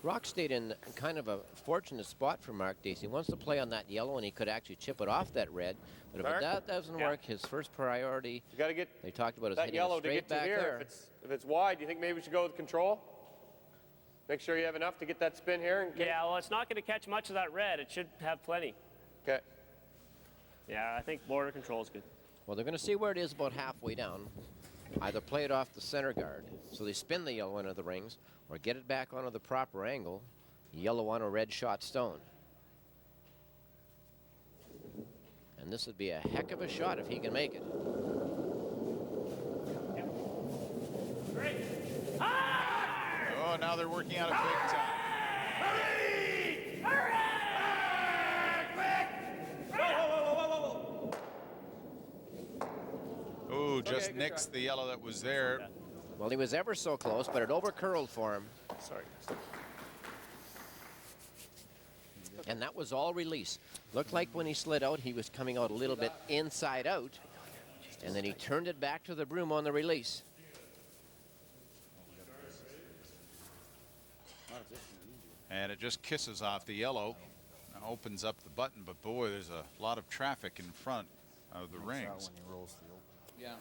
Rock stayed in kind of a fortunate spot for Mark Dacey. He wants to play on that yellow, and he could actually chip it off that red. But if that doesn't work, his first priority, you got to get they talked about, is that hitting yellow it straight to get to back here. there. If it's wide, do you think maybe we should go with control? Make sure you have enough to get that spin here. Yeah, well, it's not going to catch much of that red. It should have plenty. Okay. Yeah, I think border control is good. Well, they're going to see where it is about halfway down. Either play it off the center guard, so they spin the yellow into the rings, or get it back onto the proper angle, yellow on a red shot stone. And this would be a heck of a shot if he can make it. Oh, now they're working out a big time. Oh, just nicks the yellow that was there. Well, he was ever so close, but it over-curled for him. Sorry. And that was all release. Looked like when he slid out, he was coming out a little bit inside out. And then he turned it back to the broom on the release. And it just kisses off the yellow. Now opens up the button, but boy, there's a lot of traffic in front of the rings. Yeah.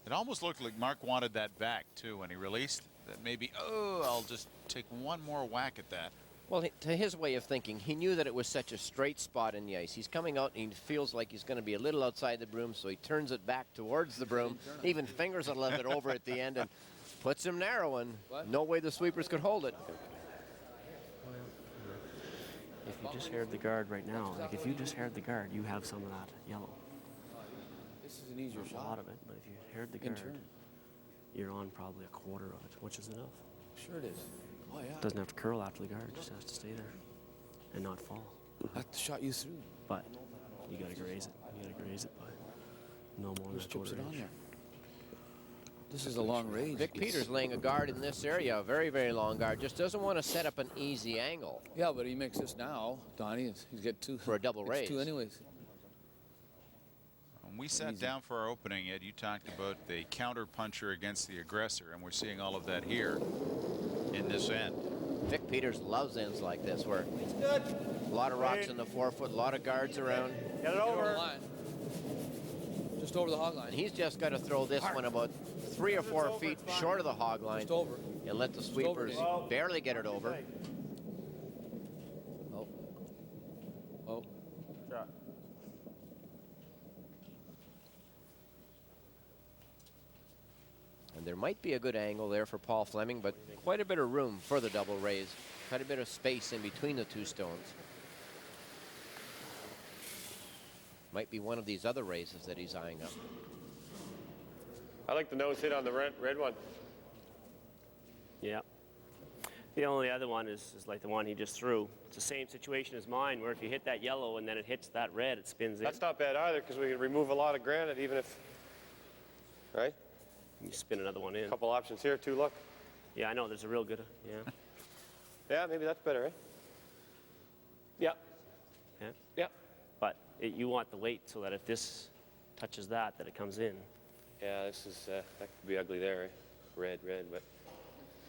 It almost looked like Mark wanted that back, too, when he released. That maybe, oh, I'll just take one more whack at that. Well, to his way of thinking, he knew that it was such a straight spot in the ice. He's coming out and he feels like he's going to be a little outside the broom, so he turns it back towards the broom, even fingers it a little bit over at the end and puts him narrow, and no way the sweepers could hold it. If you just heard the guard right now, like if you just heard the guard, you have some of that yellow. This is an easier shot. A lot of it, but if you heard the guard, you're on probably a 1/4 of it, which is enough. Sure it is. Oh, yeah. Doesn't have to curl after the guard, just has to stay there and not fall. That's the shot you threw. But you got to graze it. You got to graze it by no more than a 1/4 inch. This is a long range. Vic Peters laying a guard in this area, a very, very long guard, just doesn't want to set up an easy angle. Yeah, but he makes this now, Donnie. He's got two. For a double raise. Two anyways. When we sat down for our opening, Ed, you talked about the counter puncher against the aggressor, and we're seeing all of that here in this end. Vic Peters loves ends like this, where It's good. a lot of rocks in the forefoot, a lot of guards around. Get it over. the line. Just over the hog line. And he's just got to throw this one about 3 or 4 feet short of the hog line. Just over. And let the sweepers barely get it over. Oh. Oh. Shot. And there might be a good angle there for Paul Flemming, but quite a bit of room for the double raise. Quite a bit of space in between the two stones. Might be one of these other raises that he's eyeing up. I like the nose hit on the red one. Yeah. The only other one is like the one he just threw. It's the same situation as mine, where if you hit that yellow and then it hits that red, it spins in. That's not bad either, because we can remove a lot of granite, even if, right? You spin another one in. A couple options here, too, look. Yeah, I know, there's a real good, yeah. Yeah, maybe that's better, eh? Yeah. Yeah? Yeah. But you want the weight so that if this touches that it comes in. Yeah, this is, that could be ugly there, eh? Red, but.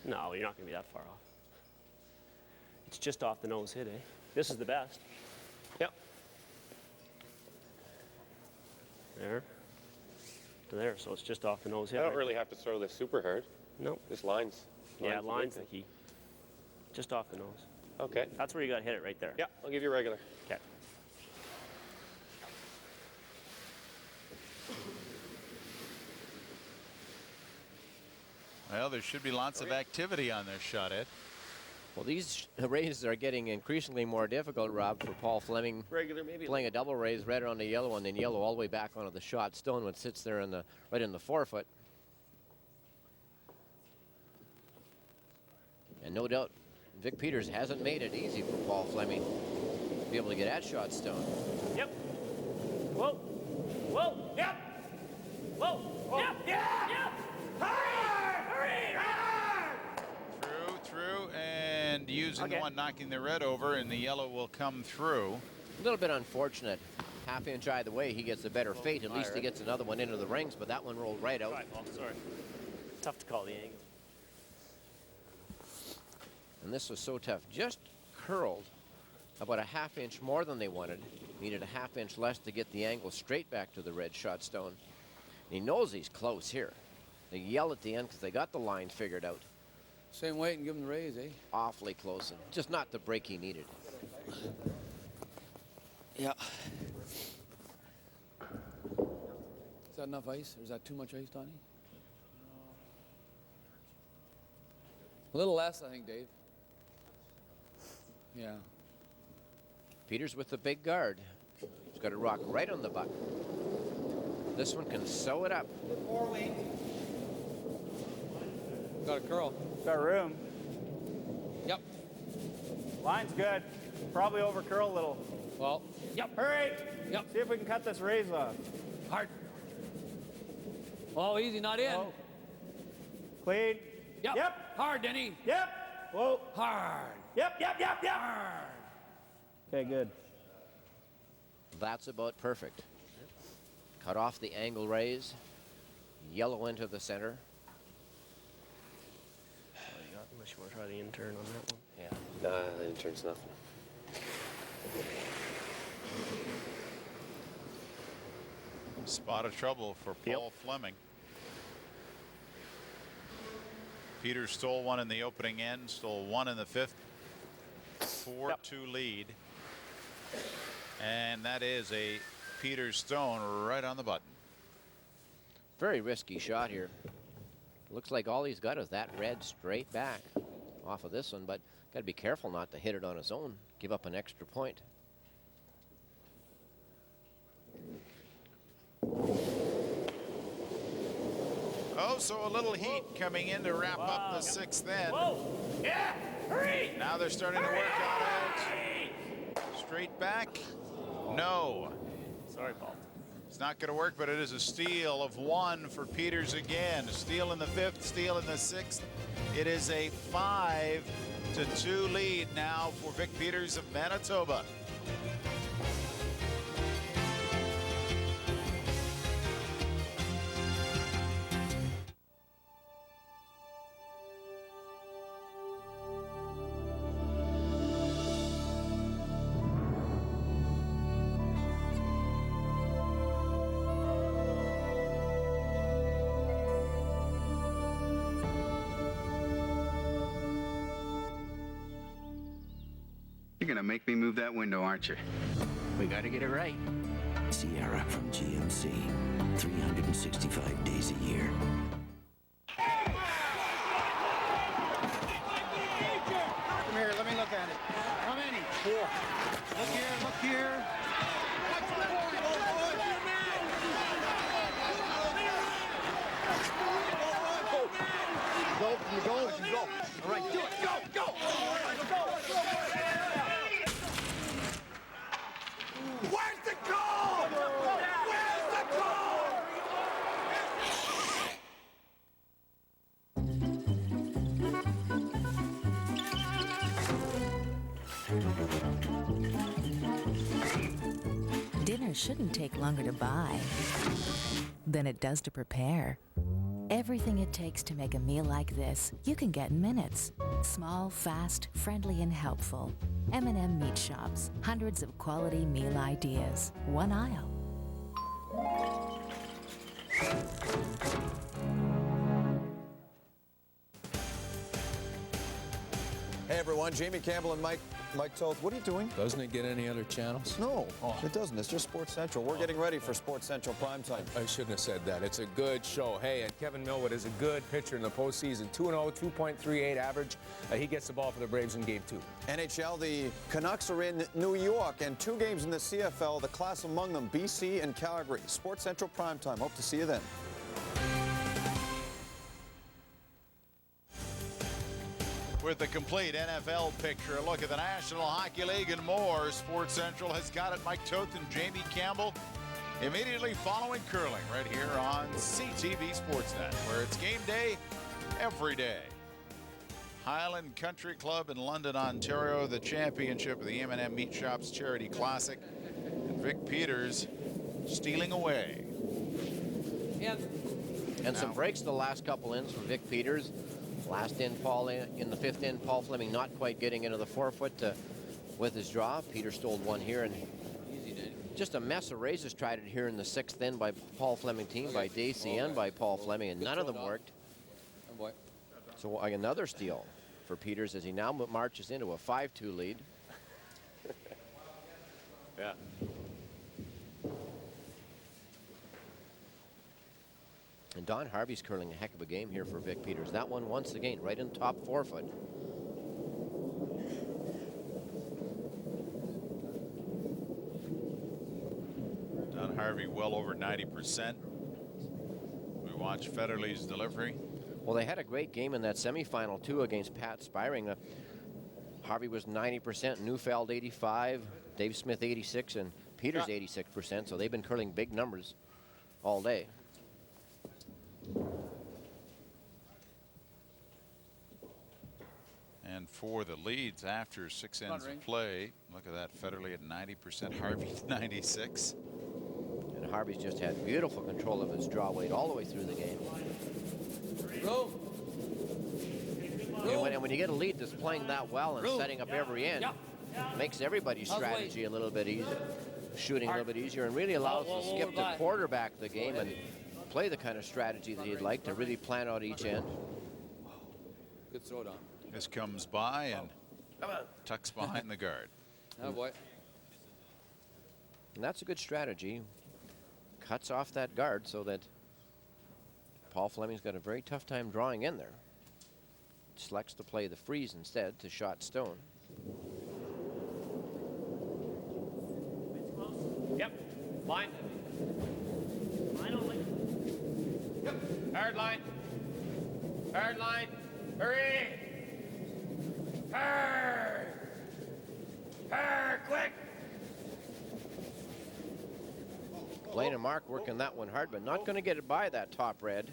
No, you're not going to be that far off. It's just off the nose hit, eh? This is the best. Yep. There. To there, so it's just off the nose hit. I don't really have to throw this super hard. No. This line's Yeah, the line's big the thing. key. Just off the nose. Okay. That's where you got to hit it right there. Yeah, I'll give you regular. Okay. Well, there should be lots of activity on this shot, Ed. Well, these raises are getting increasingly more difficult, Rob, for Paul Flemming. Regular, maybe. Playing a double raise, red on the yellow, and then yellow all the way back onto the shot stone, which sits there in the right in the forefoot. And no doubt, Vic Peters hasn't made it easy for Paul Flemming to be able to get at shot stone. Yep. Whoa. Whoa. Yep. Whoa. Yep. Yeah. Yep. Through, and using the one knocking the red over, and the yellow will come through. A little bit unfortunate. Half inch either way, he gets a better fate. At least he gets another one into the rings, but that one rolled right out. Right, Paul, sorry. Tough to call the angle. And this was so tough. Just curled about a half inch more than they wanted. Needed a half inch less to get the angle straight back to the red shot stone. And he knows he's close here. They yell at the end because they got the line figured out. Same weight and give him the raise, eh? Awfully close, and just not the break he needed. Yeah. Is that enough ice, or is that too much ice, Donnie? A little less, I think, Dave. Yeah. Peters with the big guard. He's got a rock right on the butt. This one can sew it up. Got a curl. Got room. Yep. Line's good. Probably over curl a little. Well. Yep. Hurry. Yep. See if we can cut this raise off. Hard. Oh, easy, not in. Oh. Clean. Yep. Yep. Hard, Denny. Yep. Whoa. Hard. Yep. Hard. Okay, good. That's about perfect. Cut off the angle raise. Yellow into the center. Unless you want to try the intern on that one. Yeah. Nah, the intern's nothing. Spot of trouble for Paul Flemming. Peters stole one in the opening end, stole one in the fifth. 4-2 lead. And that is a Peters stone right on the button. Very risky shot here. Looks like all he's got is that red straight back off of this one, but got to be careful not to hit it on his own. Give up an extra point. Oh, so a little heat coming in to wrap up the sixth end. Whoa! Yeah! Hurry! Now they're starting to work on it. Straight back? No. Sorry, Paul. It's not going to work, but it is a steal of one for Peters again. A steal in the fifth, steal in the sixth. It is a 5-2 lead now for Vic Peters of Manitoba. You're gonna make me move that window, aren't you? We gotta get it right. Sierra from GMC. 365 days a year. Come here, let me look at it. How many? 4. Look here, look here. Go, you go, you go. All right, do it. Go, go. Where's the goal? Where's the goal? Dinner shouldn't take longer to buy than it does to prepare. Everything it takes to make a meal like this, you can get in minutes. Small, fast, friendly, and helpful. M&M Meat Shops. Hundreds of quality meal ideas. One aisle. Hey everyone, Jamie Campbell and Mike Toth. What are you doing? Doesn't it get any other channels? No, it doesn't. It's just Sports Central. We're getting ready for Sports Central primetime. I shouldn't have said that. It's a good show. Hey, and Kevin Millwood is a good pitcher in the postseason. 2-0, 2.38 average. He gets the ball for the Braves in Game 2. NHL, the Canucks are in New York, and 2 games in the CFL, the class among them, BC and Calgary. Sports Central primetime. Hope to see you then. With the complete NFL picture, a look at the National Hockey League and more. Sports Central has got it. Mike Toth and Jamie Campbell immediately following curling right here on CTV Sportsnet, where it's game day every day. Highland Country Club in London, Ontario, the championship of the M&M Meat Shops Charity Classic. And Vic Peters stealing away. And some breaks the last couple ends for Vic Peters. Last in, Paul in the 5th in, Paul Flemming not quite getting into the forefoot with his draw. Peter stole one here, and just a mess of raises tried it here in the 6th in by Paul Flemming team, by Dacey and by Paul Flemming, and none of them worked. So another steal for Peters as he now marches into a 5-2 lead. Yeah. And Don Harvey's curling a heck of a game here for Vic Peters. That one once again right in top forefoot. Don Harvey well over 90%. We watch Federley's delivery. Well, they had a great game in that semifinal too against Pat Spiring. Harvey was 90%, Neufeld 85, Dave Smith 86, and Peters 86%. So they've been curling big numbers all day. And for the leads after 6 ends of play, look at that, Federley at 90%, Harvey 96. And Harvey's just had beautiful control of his draw weight all the way through the game. And when you get a lead that's playing that well and setting up every end, makes everybody's strategy a little bit easier, shooting a little bit easier, and really allows the skip to quarterback the game and play the kind of strategy that he'd like to really plan out each end. Good throw down. This comes by and tucks behind the guard. Oh boy. And that's a good strategy. Cuts off that guard so that Paul Flemming's got a very tough time drawing in there. Selects to play the freeze instead to shot stone. Yep. Line. Line only. Yep. Hard line. Hard line. Hurry. Hard. Hard. Quick. Blaine and Mark working that one hard, but not going to get it by that top red.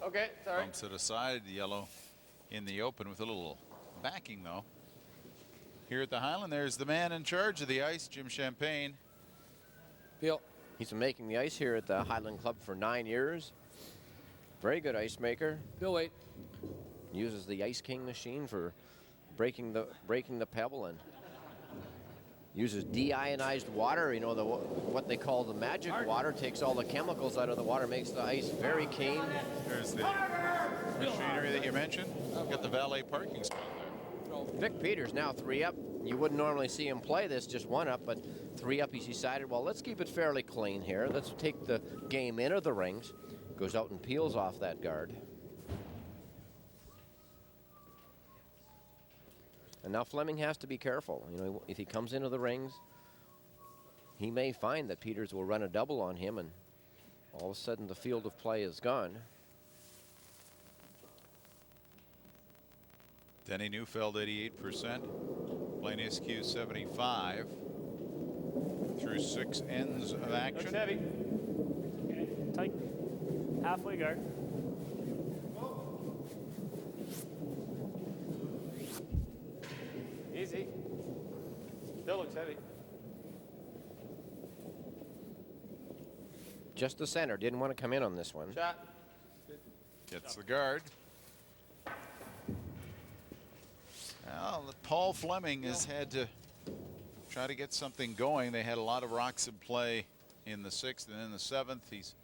Okay, sorry. Bumps it aside, yellow in the open with a little backing though. Here at the Highland, there's the man in charge of the ice, Jim Champagne. Peel. He's been making the ice here at the Highland Club for 9 years. Very good ice maker. Bill, wait. Uses the Ice King machine for breaking the pebble, and uses deionized water, you know, what they call the magic water, takes all the chemicals out of the water, makes the ice very keen. There's the machinery that you mentioned. Got the valet parking spot there. Vic Peters now 3 up. You wouldn't normally see him play this just 1 up, but 3 up he's decided, well, let's keep it fairly clean here. Let's take the game into the rings. Goes out and peels off that guard. And now Flemming has to be careful. You know, if he comes into the rings, he may find that Peters will run a double on him, and all of a sudden the field of play is gone. Denny Neufeld 88%, Blaine Iskew 75 through 6 ends of action. Looks heavy. Okay, tight. Halfway guard. Easy. Still looks heavy. Just the center. Didn't want to come in on this one. Shot. Gets the guard. Well, Paul Flemming has had to try to get something going. They had a lot of rocks in play in the 6th and in the 7th. He's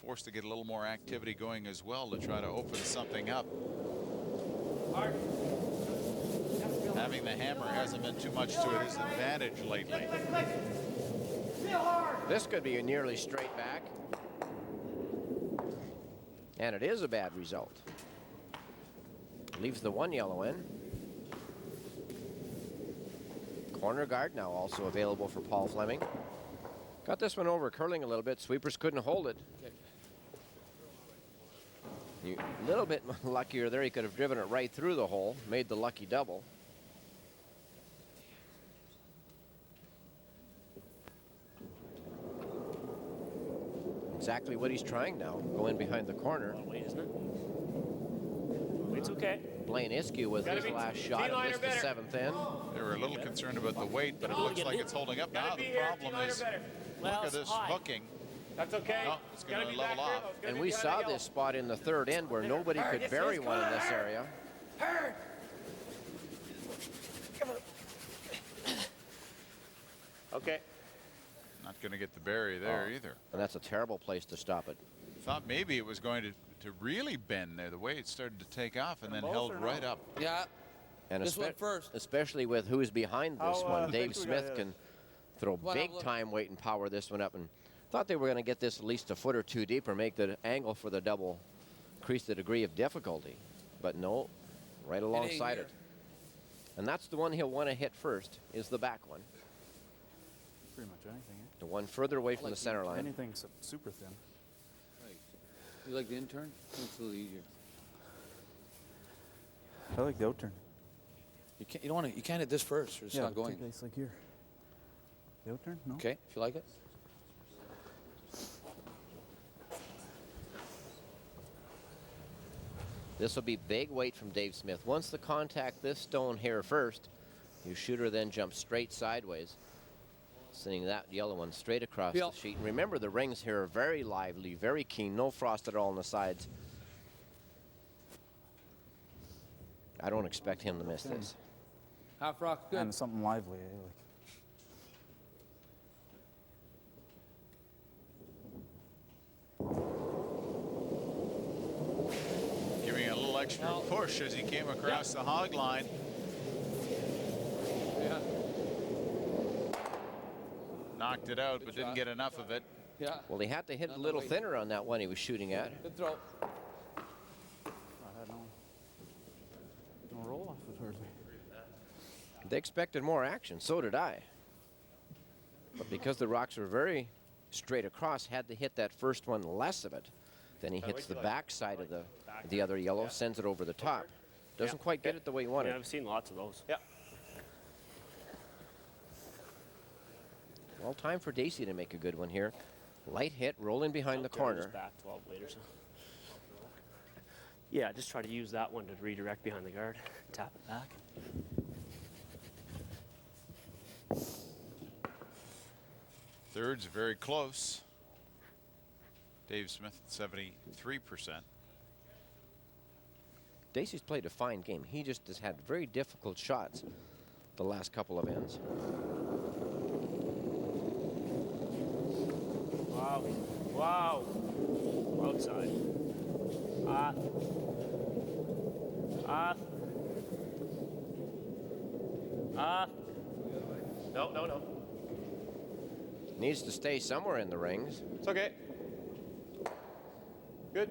forced to get a little more activity going as well to try to open something up. Having the hammer hasn't been too much to his advantage lately. This could be a nearly straight back. And it is a bad result. Leaves the 1 yellow in. Corner guard now also available for Paul Flemming. Got this one over curling a little bit. Sweepers couldn't hold it. A little bit luckier there. He could have driven it right through the hole, made the lucky double. Exactly what he's trying now. Go in behind the corner. Wait, isn't it? It's okay. Blaine Iskew with his last shot at least the 7th end. They were a little concerned about the weight, but it looks like it's holding up now. The problem is, look at this hooking. That's okay. No, it's going to level off. And we saw this spot in the 3rd end where nobody could bury one in this area. Okay. Not going to get the bury there either. And that's a terrible place to stop it. Thought maybe it was going to really bend there, the way it started to take off and then held right up. Yeah. And This one first. especially with who's behind this one. Dave Smith can throw Well, big time weight and power this one up, and thought they were going to get this at least a foot or 2 deep or make the angle for the double increase the degree of difficulty. But no, right alongside it. And that's the one he'll want to hit first, is the back one. Pretty much anything. The one further away from the center line. Anything super thin. You like the intern? It's a little easier. I like the out turn. You can't. You don't want to. You can't hit this first, or it's not going. It's like here. The out turn? No. Okay, if you like it. This will be big weight from Dave Smith. Once the contact this stone here first, your shooter then jumps straight sideways, sending that yellow one straight across the sheet. And remember, the rings here are very lively, very keen, no frost at all on the sides. I don't expect him to miss this. Half rock, good. And something lively. Giving a little extra push as he came across the hog line. Yeah. Knocked it out, but didn't get enough of it. Yeah. Well, he had to hit a little thinner on that one he was shooting at. Good throw. I had no roll off it hardly. They expected more action. So did I. But because the rocks were very straight across, had to hit that first one less of it. Then he hits the back side of the other yellow, sends it over the top. Doesn't quite get it the way he wanted. Yeah, I've seen lots of those. Yeah. Well, time for Dacey to make a good one here. Light hit, rolling behind the corner. Back 12 later, so. Yeah, just try to use that one to redirect behind the guard. Tap it back. Thirds very close. Dave Smith at 73%. Dacey's played a fine game. He just has had very difficult shots the last couple of ends. Wow. Wow. Outside. No. Needs to stay somewhere in the rings. It's okay. Good.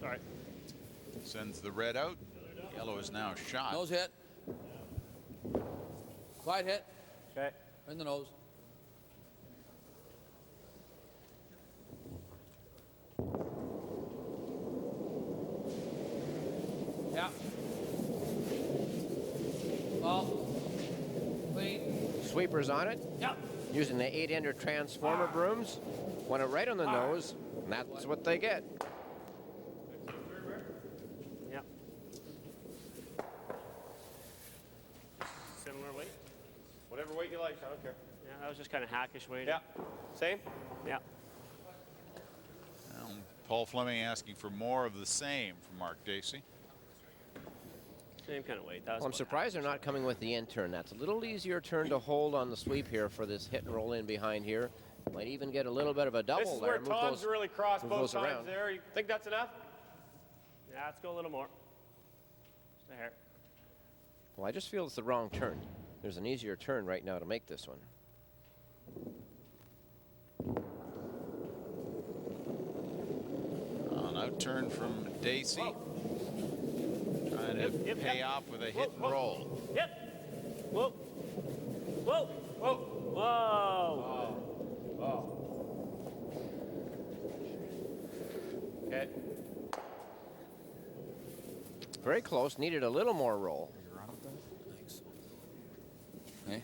Sorry. Sends the red out. Yellow is now shot. Nose hit. Side hit. Okay. In the nose. Yeah. Well, clean. Sweepers on it. Yep. Using the 8-ender transformer brooms. Want it right on the nose, and that's what they get. Yep. Similar weight. Whatever weight you like, I don't care. Yeah, that was just kind of hackish weight. Yeah. Same? Yeah. Well, Paul Flemming asking for more of the same from Mark Dacey. Same kind of weight. That was Well, I'm surprised they're not coming with the end turn. That's a little easier turn to hold on the sweep here for this hit and roll in behind here. Might even get a little bit of a double This is there. where Tom's really crossed move both those times around. there. You think that's enough? Yeah, let's go a little more. Just a hair. Well, I just feel it's the wrong turn. There's an easier turn right now to make this one. An out turn from Dacey. Trying to pay off with a hit and roll. Yep. Whoa. Whoa. Whoa. Whoa. Okay. Very close. Needed a little more roll. Hey.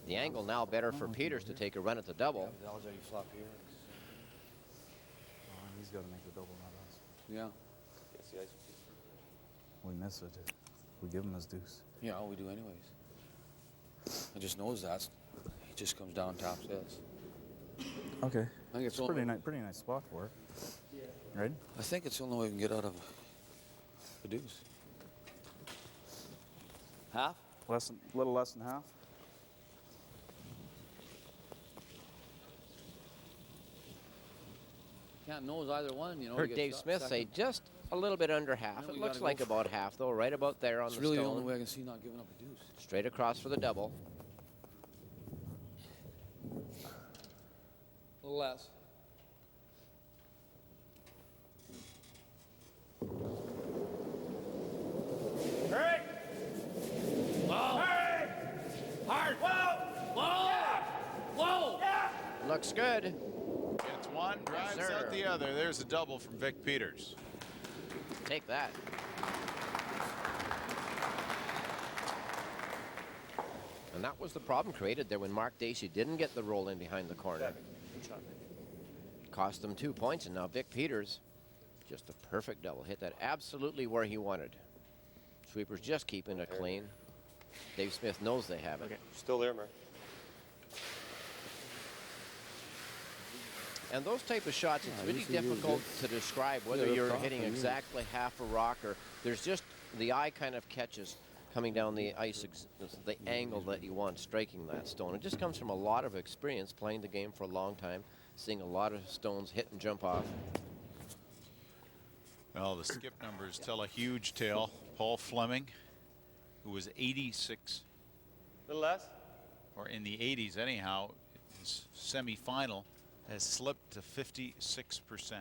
The angle now better for Peters to take a run at the double. He's got to make the double, not us. Yeah. We miss it. We give him his deuce. Yeah, all we do anyways. I just knows that. He just comes down, taps this. Okay. I think it's a pretty nice spot for it. Right? I think it's the only way we can get out of the deuce. Half? Little less than half. Can't nose either one, you know. Heard Dave Smith say just a little bit under half. Then It we looks gotta like go about half, though, right about there on It's the really stone. the only way I can see not giving up a deuce. Straight across for the double. A little less. Hurry! Whoa. Hurry! Hard. Whoa! Whoa. Yeah! Whoa. Yeah! Looks good. Gets one, drives sir. out the other. There's a double from Vic Peters. Take that. And that was the problem created there when Mark Dacey didn't get the roll in behind the corner. Cost them 2 points, and now Vic Peters, just a perfect double. Hit that absolutely where he wanted. Sweepers just keeping it clean. Dave Smith knows they have it. Still there, Mark. And those type of shots, it's really usually really difficult good. to describe whether Yeah, you're they're hitting tough, exactly half a rock or there's just the eye kind of catches coming down the ice, the angle that you want striking that stone. It just comes from a lot of experience playing the game for a long time, seeing a lot of stones hit and jump off. Well, the skip numbers tell a huge tale. Paul Flemming, who was 86, A little less? or in the 80s anyhow, his semifinal has slipped to 56%.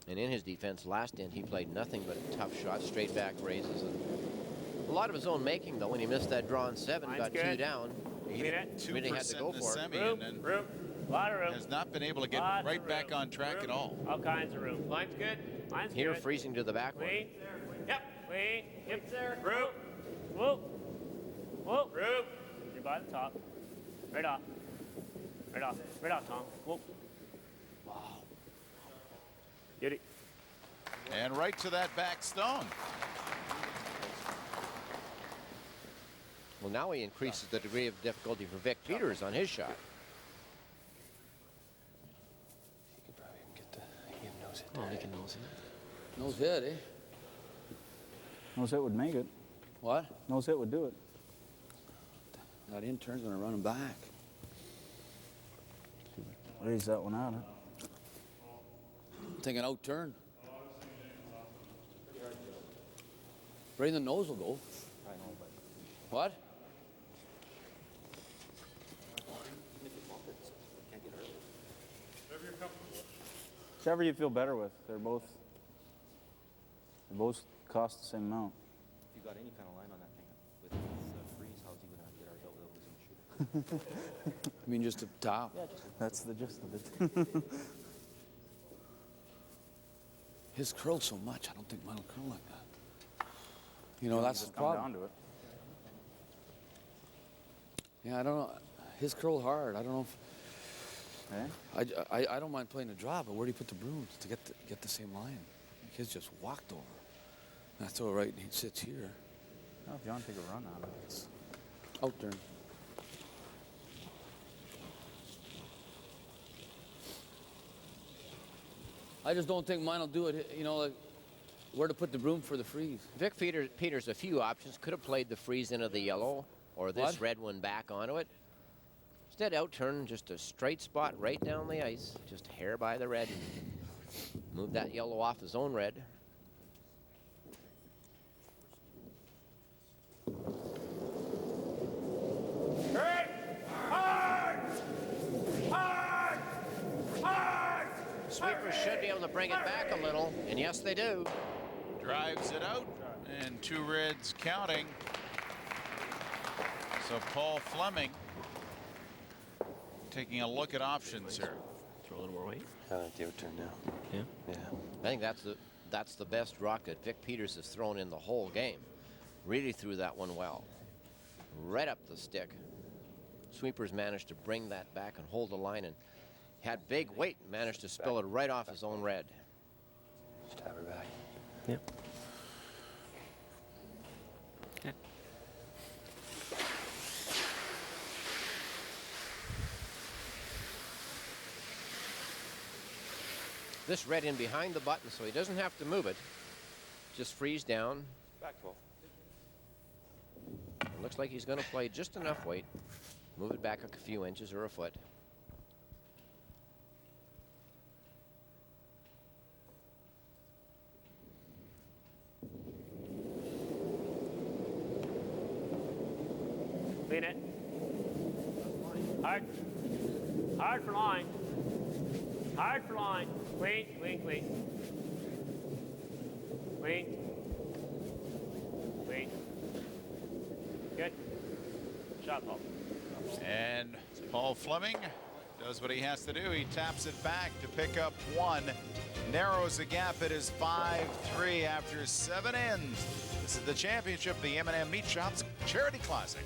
And in his defense last end, he played nothing but tough shots, straight back raises. And a lot of his own making, though, when he missed that draw in 7, Mine's got good. 2 down. He hit 2% really had to go in the for it. semi Room, and then room. Lot of room. has not been able to get Lots right of back room. on track Room. at all. All kinds of room. Line's good? Mine's Here, good. freezing to the backward. Clean. Yep. Clean. Yep. There. Room. Whoa. Whoa. Room. You're by the top. Right off. Right off. Right off, Tom. Whoa. Wow. Beauty. And right to that back stone. Well, now he increases the degree of difficulty for Vic Peters on his shot. He could probably even get the nose hit. Oh, he can nose it. Nose hit, eh? Nose hit would make it. What? Nose hit would do it. That in turn's gonna run him back. Raise that one out. Take an out turn. Right in the nose will go. What? Whichever you feel better with. They both cost the same amount. If you got any kind of line on that thing with freeze, how's he gonna get ours out without losing the shooter? I mean, just a top. Yeah, just That's the gist of it. His curled so much, I don't think mine will curl like that. You know, that's the just come problem. down to it. Yeah, I don't know. His curled hard. I don't know if. Eh? I don't mind playing a draw, but where do you put the brooms to get the same line? His just walked over. And I throw it right, and he sits here. Well, if you want to take a run on it, it's out there. I just don't think mine will do it. You know, like where to put the broom for the freeze. Vic Peters, a few options. Could have played the freeze into the yellow or this What? red one back onto it. Instead, out turn just a straight spot right down the ice, just hair by the red. Move that yellow off his own red. Sweepers should be able to bring it back a little, and yes, they do. Drives it out, and 2 reds counting. So Paul Flemming taking a look at options here. Throw a little more weight. Your turn now. Yeah. Yeah. I think that's the best rock that Vic Peters has thrown in the whole game. Really threw that one well. Right up the stick. Sweepers managed to bring that back and hold the line and had big weight and managed to spill it right off his own red. Stab her back. Yep. Yeah. This red in behind the button, so he doesn't have to move it. Just freeze down. back 12. Looks like he's going to play just enough weight. Move it back a few inches or a foot. Clean it. Hard. Hard for line. Hard for line. Clean, clean, clean. Clean. Clean. Good. Shot, Paul. And Paul Flemming does what he has to do. He taps it back to pick up 1. Narrows the gap. It is 5-3 after 7 ends. This is the championship, the M&M Meat Shops Charity Classic.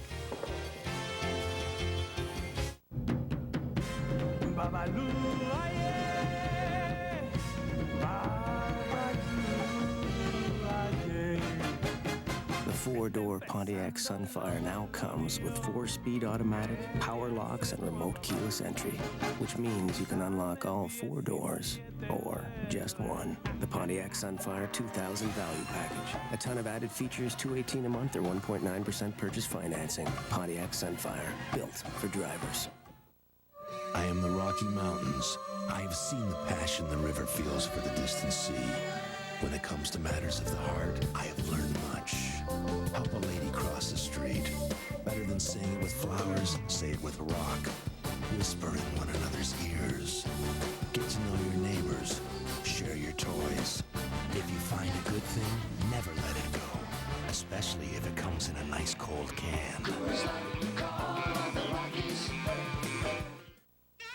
The 4-door Pontiac Sunfire now comes with 4-speed automatic, power locks, and remote keyless entry, which means you can unlock all 4 doors, or just one. The Pontiac Sunfire 2000 Value Package. A ton of added features, $218 a month or 1.9% purchase financing. Pontiac Sunfire, built for drivers. I am the Rocky Mountains. I have seen the passion the river feels for the distant sea. When it comes to matters of the heart, I have learned much. Help a lady cross the street. Better than saying it with flowers, say it with a rock. Whisper in one another's ears. Get to know your neighbors. Share your toys. If you find a good thing, never let it go. Especially if it comes in a nice cold can.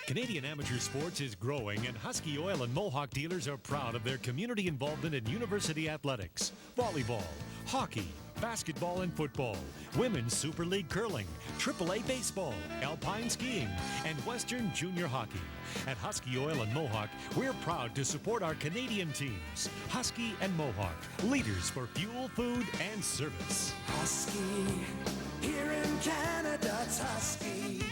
Canadian amateur sports is growing, and Husky Oil and Mohawk dealers are proud of their community involvement in university athletics, volleyball, hockey, basketball and football, women's Super League curling, AAA baseball, alpine skiing, and Western junior hockey. At Husky Oil and Mohawk, we're proud to support our Canadian teams. Husky and Mohawk, leaders for fuel, food, and service. Husky, here in Canada, it's Husky.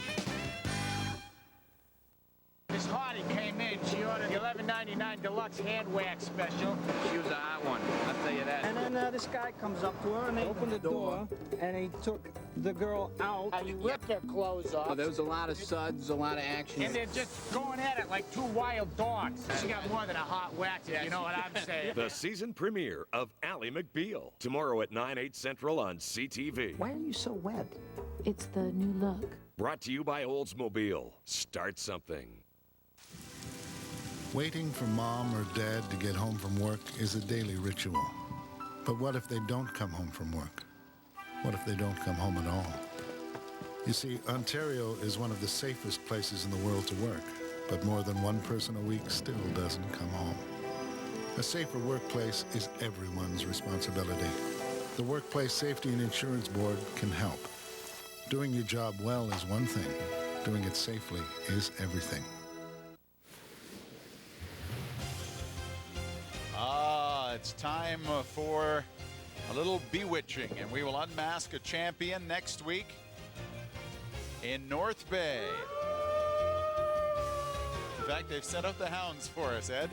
Miss Hardy came in. She ordered $11.99 $149 deluxe hand wax special. She was a hot one, I'll tell you that. And then this guy comes up to her and they opened the door and he took the girl out. And he ripped her clothes off. Oh, there was a lot of suds, a lot of action. And they're just going at it like two wild dogs. She got more than a hot wax, if you know what I'm saying. The season premiere of Ally McBeal. Tomorrow at 9/8 Central on CTV. Why are you so wet? It's the new look. Brought to you by Oldsmobile. Start something. Waiting for mom or dad to get home from work is a daily ritual. But what if they don't come home from work? What if they don't come home at all? You see, Ontario is one of the safest places in the world to work, but more than one person a week still doesn't come home. A safer workplace is everyone's responsibility. The Workplace Safety and Insurance Board can help. Doing your job well is one thing. Doing it safely is everything. It's time for a little bewitching, and we will unmask a champion next week in North Bay. In fact, they've sent out the hounds for us, Ed.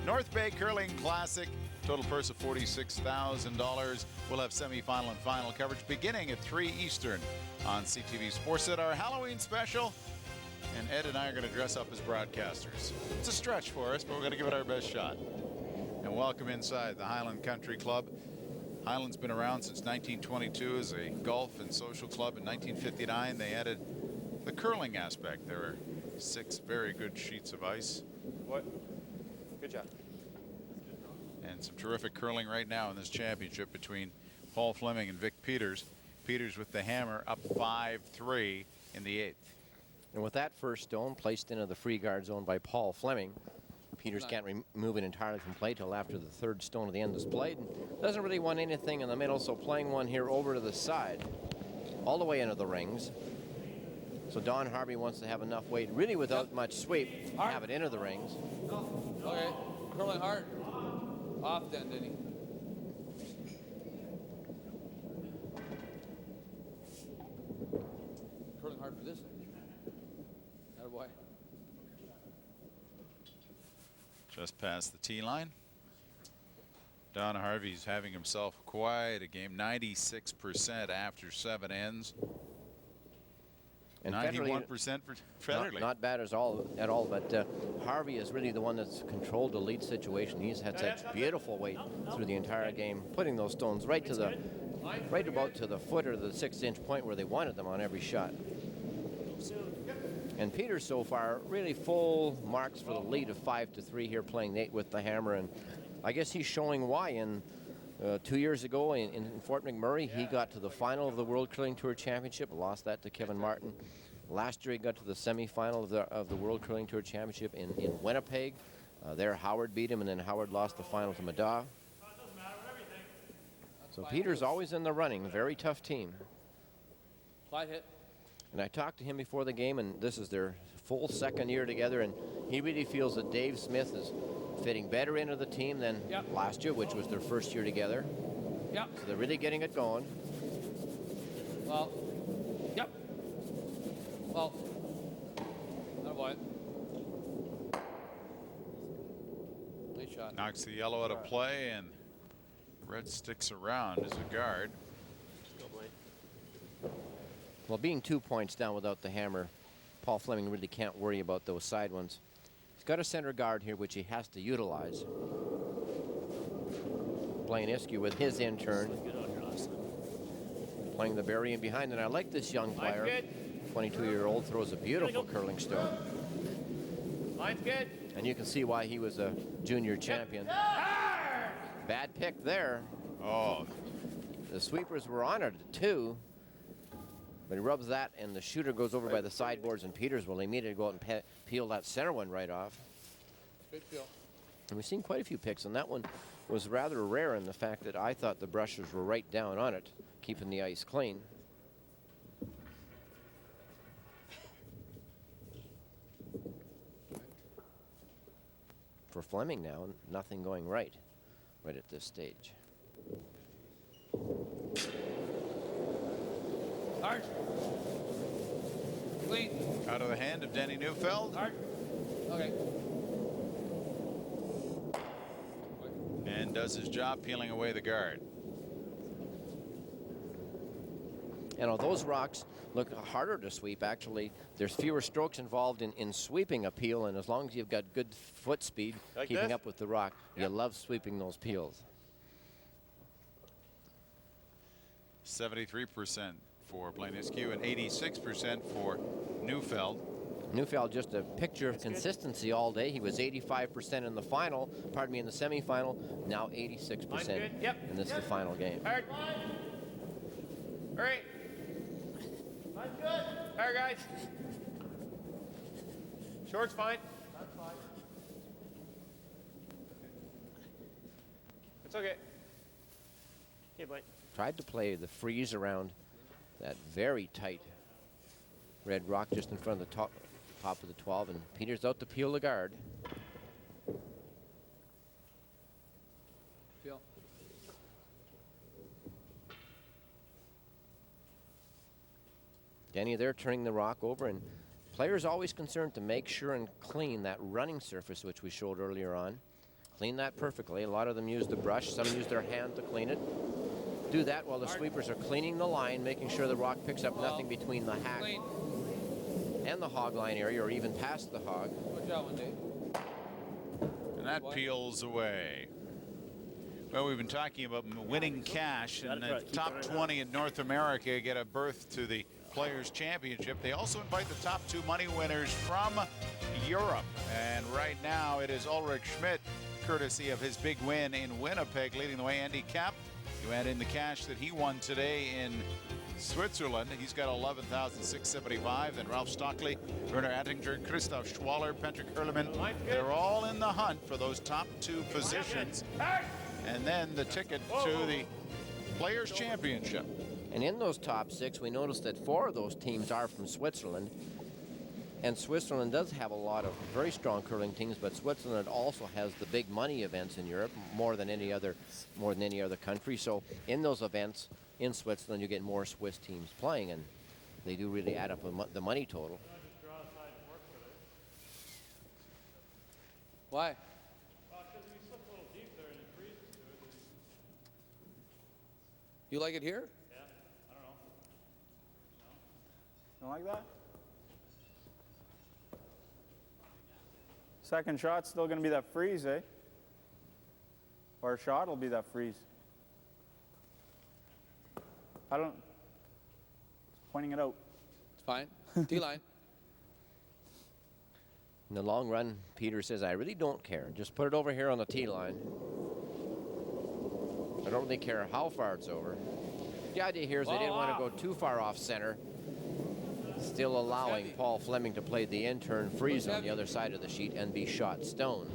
North Bay Curling Classic, total purse of $46,000. We'll have semifinal and final coverage beginning at 3 Eastern on CTV Sports at our Halloween special. And Ed and I are going to dress up as broadcasters. It's a stretch for us, but we're going to give it our best shot. And welcome inside the Highland Country Club. Highland's been around since 1922 as a golf and social club. In 1959, they added the curling aspect. There are 6 very good sheets of ice. What? Good job. And some terrific curling right now in this championship between Paul Flemming and Vic Peters. Peters with the hammer up 5-3 in the 8th. And with that first stone placed into the free guard zone by Paul Flemming, Peters can't remove it entirely from play till after the 3rd stone at the end is played. Doesn't really want anything in the middle, so playing one here over to the side, all the way into the rings. So Don Harvey wants to have enough weight, really without much sweep, have it into the rings. Okay, curling hard. Off then, didn't he? Curling hard for this end. Attaboy. Just past the tee line. Don Harvey's having himself quite a game. 96% after 7 ends. And 91% for Federley. Not bad at all, but Harvey is really the one that's controlled the lead situation. He's had such beautiful weight through the entire game, putting those stones right about to the foot or the 6-inch point where they wanted them on every shot. And Peters so far really full marks for the lead of 5-3 here, playing Nate with the hammer, and I guess he's showing why. In 2 years ago in Fort McMurray, he got to the final of the World Curling Tour Championship, lost that to Kevin Martin. Last year he got to the semifinal of the World Curling Tour Championship in Winnipeg. There Howard beat him, and then Howard lost the final to Madaw. So Peters always in the running, very tough team. Slide hit. And I talked to him before the game, and this is their full 2nd year together, and he really feels that Dave Smith is fitting better into the team than last year, which was their 1st year together. Yep. So they're really getting it going. Well, yep. Well, attaboy. Nice shot. Knocks the yellow out of play, and red sticks around as a guard. Well, being 2 points down without the hammer, Paul Flemming really can't worry about those side ones. He's got a center guard here, which he has to utilize. Blaine Iskew with his in turn. Playing the Barry in behind, and I like this young player. 22-year-old throws a beautiful curling stone. Line's good. And you can see why he was a junior champion. Bad pick there. Oh. The sweepers were honored too. But he rubs that, and the shooter goes over by the sideboards, and Peters will immediately go out and peel that center one right off. Good feel. And we've seen quite a few picks, and that one was rather rare in the fact that I thought the brushes were right down on it, keeping the ice clean. For Flemming now, nothing going right at this stage. Hard. Clean. Out of the hand of Denny Neufeld. Hard. Okay. and does his job peeling away the guard. And those rocks look harder to sweep, actually. There's fewer strokes involved in sweeping a peel, and as long as you've got good foot speed, Like keeping this? up with the rock, you love sweeping those peels. 73% for Blaine Askew and 86% for Neufeld. Neufeld just a picture of consistency all day. He was 85% in the final, pardon me, in the semifinal, now 86%. Yep. And this is the final game. Hard. Hurry. That's good. All right, guys. Short's fine. That's fine. It's okay. Okay, Blake. Tried to play the freeze around that very tight red rock just in front of the top of the 12, and Peter's out to peel the guard. Peel. Danny there turning the rock over, and players always concerned to make sure and clean that running surface, which we showed earlier on. Clean that perfectly. A lot of them use the brush, some use their hand to clean it. Do that while the sweepers are cleaning the line, making sure the rock picks up nothing between the hack and the hog line area, or even past the hog. Good job, Dave. And that peels away. Well, we've been talking about winning cash, and the top 20 in North America get a berth to the Players' Championship. They also invite the top 2 money winners from Europe. And right now it is Ulrich Schmidt, courtesy of his big win in Winnipeg, leading the way. Andy Kapp, you add in the cash that he won today in Switzerland. He's got 11,675. Then Ralph Stockley, Werner Attinger, Christoph Schwaller, Patrick Hurleman. They're all in the hunt for those top 2 positions. And then the ticket to the Players' Championship. And in those top 6, we noticed that 4 of those teams are from Switzerland. And Switzerland does have a lot of very strong curling teams, but Switzerland also has the big money events in Europe more than any other country. So in those events in Switzerland, you get more Swiss teams playing, and they do really add up the money total. Why? You like it here? Yeah, I don't know. No? Don't like that? Second shot's still going to be that freeze, eh? Or a shot will be that freeze. I don't... Pointing it out. It's fine. T-line. In the long run, Peter says, I really don't care. Just put it over here on the tee line. I don't really care how far it's over. The idea here is they didn't want to go too far off center, still allowing Paul Flemming to play the in-turn freeze on the other side of the sheet and be shot stone.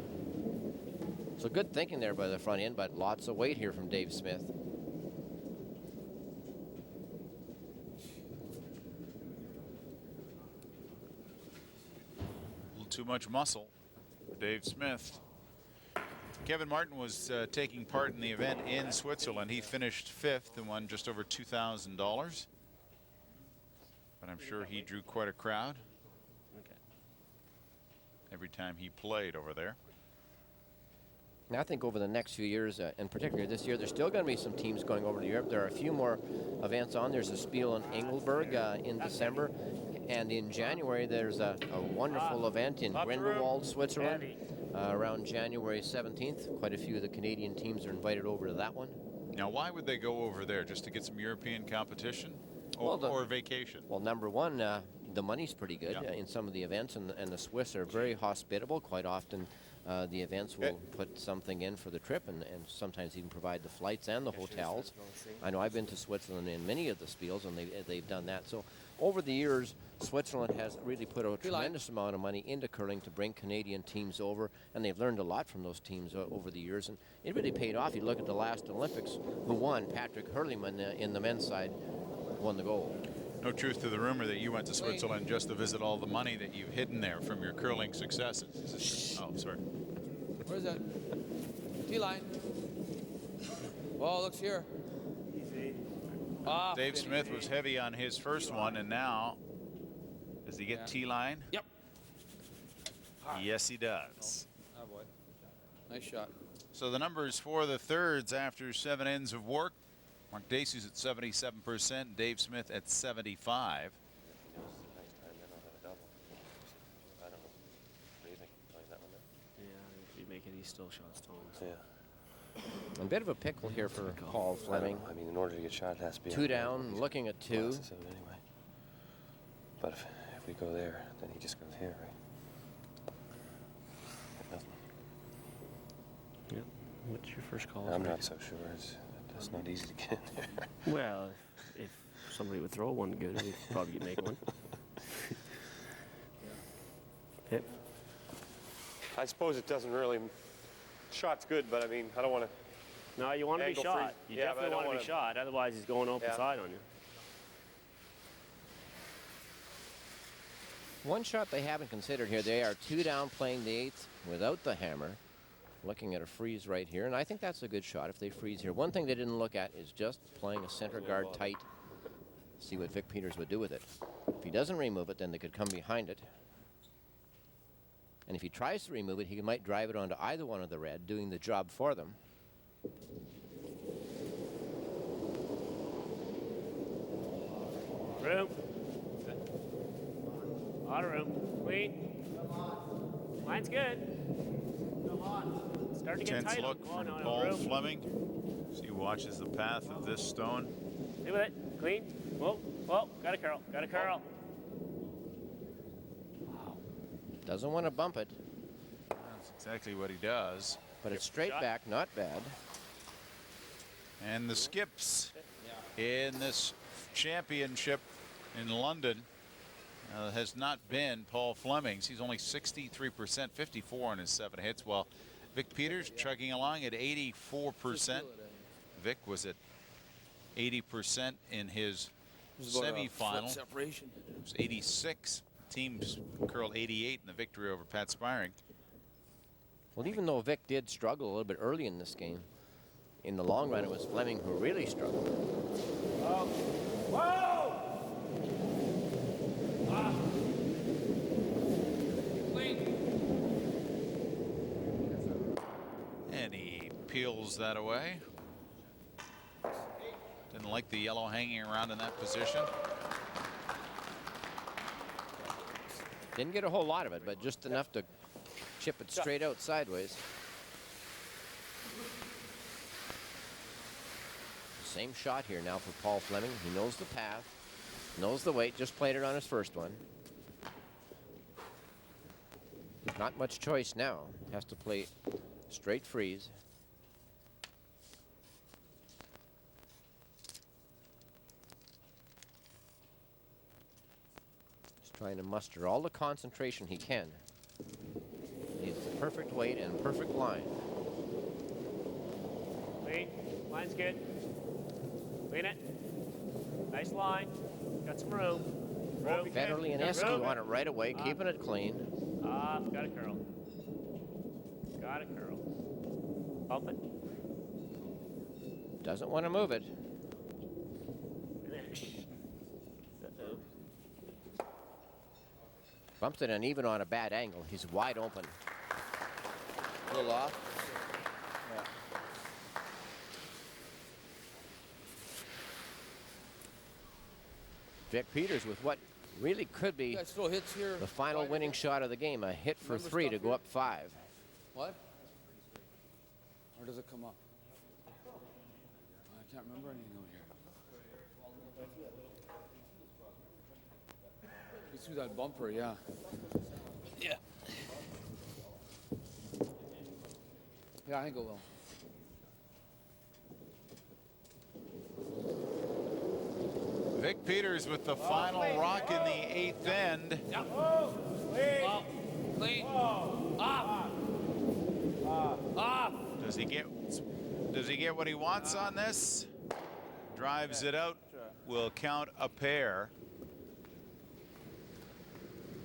So good thinking there by the front end, but lots of weight here from Dave Smith. A little too much muscle for Dave Smith. Kevin Martin was taking part in the event in Switzerland. He finished 5th and won just over $2,000. But I'm sure he drew quite a crowd every time he played over there. Now, I think over the next few years, and particularly this year, there's still going to be some teams going over to Europe. There are a few more events on. There's a Spiel in Engelberg in December. And in January, there's a wonderful event in Grindelwald, Switzerland, around January 17th. Quite a few of the Canadian teams are invited over to that one. Now, why would they go over there? Just to get some European competition? Or vacation? Well, number one, the money's pretty good in some of the events, and the Swiss are very hospitable. Quite often, the events will put something in for the trip, and sometimes even provide the flights and the hotels. I know I've been to Switzerland in many of the Spiels, and they've done that. So over the years, Switzerland has really put a tremendous amount of money into curling to bring Canadian teams over, and they've learned a lot from those teams over the years, and it really paid off. You look at the last Olympics, who won? Patrick Hurleman in the men's side won the gold. No truth to the rumor that you went to Switzerland just to visit all the money that you've hidden there from your curling successes. Oh, sorry. Where's that? T-line. Oh, looks here. Easy. Dave Smith was heavy on his first one, and now, does he get T-line? Yep. Yes, he does. Oh, boy. Nice shot. So the numbers for the thirds after 7 ends of work. Mark Dacey's at 77%, Dave Smith at 75. If you make it, he's still shot stones. Yeah. A bit of a pickle here for Paul Flemming. I mean, in order to get shot, it has to be 2 down, looking at 2. Anyway. But if we go there, then he just goes here, right? Nothing. Yeah. What's your first call? I'm not so sure. It's not easy to get in there. Well, if somebody would throw one good, we'd probably make one. Yep. I suppose it doesn't really. Shot's good, but I mean, I don't want to. No, you want to be shot. Free. You definitely want to be shot. Otherwise, he's going open side on you. One shot they haven't considered here. They are 2 down playing the 8th without the hammer. Looking at a freeze right here, and I think that's a good shot if they freeze here. One thing they didn't look at is just playing a center guard tight. See what Vic Peters would do with it. If he doesn't remove it, then they could come behind it. And if he tries to remove it, he might drive it onto either one of the red, doing the job for them. Room. A lot of room. Clean. Line's good. Starting to get Tense tight. look from Paul Flemming. As he watches the path of this stone. Stay with it. Clean. Whoa. Whoa. Got a curl. Got a curl. Doesn't want to bump it. That's exactly what he does. But it's straight back, not bad. And the skips in this championship in London has not been Paul Flemming's. He's only 63%, 54 on his 7 hits, while Vic Peters chugging along at 84%. Vic was at 80% in his semifinal. Separation. It was 86. Teams curled 88 in the victory over Pat Spiring. Well, even though Vic did struggle a little bit early in this game, in the long run, it was Flemming who really struggled. Whoa! And he peels that away. Didn't like the yellow hanging around in that position. Didn't get a whole lot of it, but just enough to chip it straight out sideways. Same shot here now for Paul Flemming. He knows the path, knows the weight, just played it on his first one. Not much choice now. Has to play straight freeze. Just trying to muster all the concentration he can. Needs the perfect weight and perfect line. Clean. Line's good. Clean it. Nice line. Got some room. Federally and Eskew on it right away, keeping it clean. Got a curl. Got a curl. Bump it. Doesn't want to move it. Finish. Bumps it, and even on a bad angle, he's wide open. A little off. Vic Peters with what really could be Still hits here. the final winning shot of the game. A hit for 3 to go up 5. What? Or does it come up? I can't remember anything over here. It's through that bumper, yeah. Yeah. Yeah, I think it will. Vic Peters with the final rock in the 8th end. Clean. Up. Up. Does he get what he wants on this? Drives it out. Will count a pair.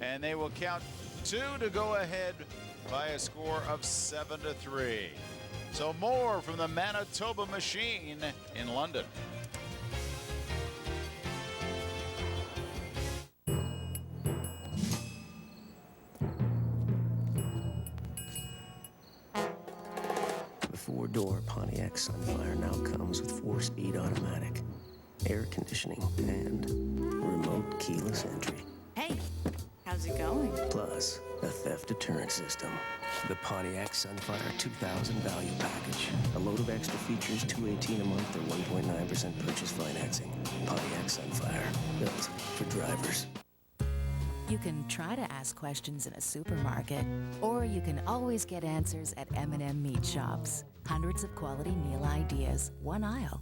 And they will count 2 to go ahead by a score of 7-3. So more from the Manitoba Machine in London. four-door Pontiac Sunfire now comes with 4-speed automatic, air conditioning, and remote keyless entry. Hey, how's it going? Plus, a theft deterrent system. The Pontiac Sunfire 2000 value package. A load of extra features, $218 a month or 1.9% purchase financing. Pontiac Sunfire, built for drivers. You can try to ask questions in a supermarket, or you can always get answers at M&M Meat Shops. Hundreds of quality meal ideas, one aisle.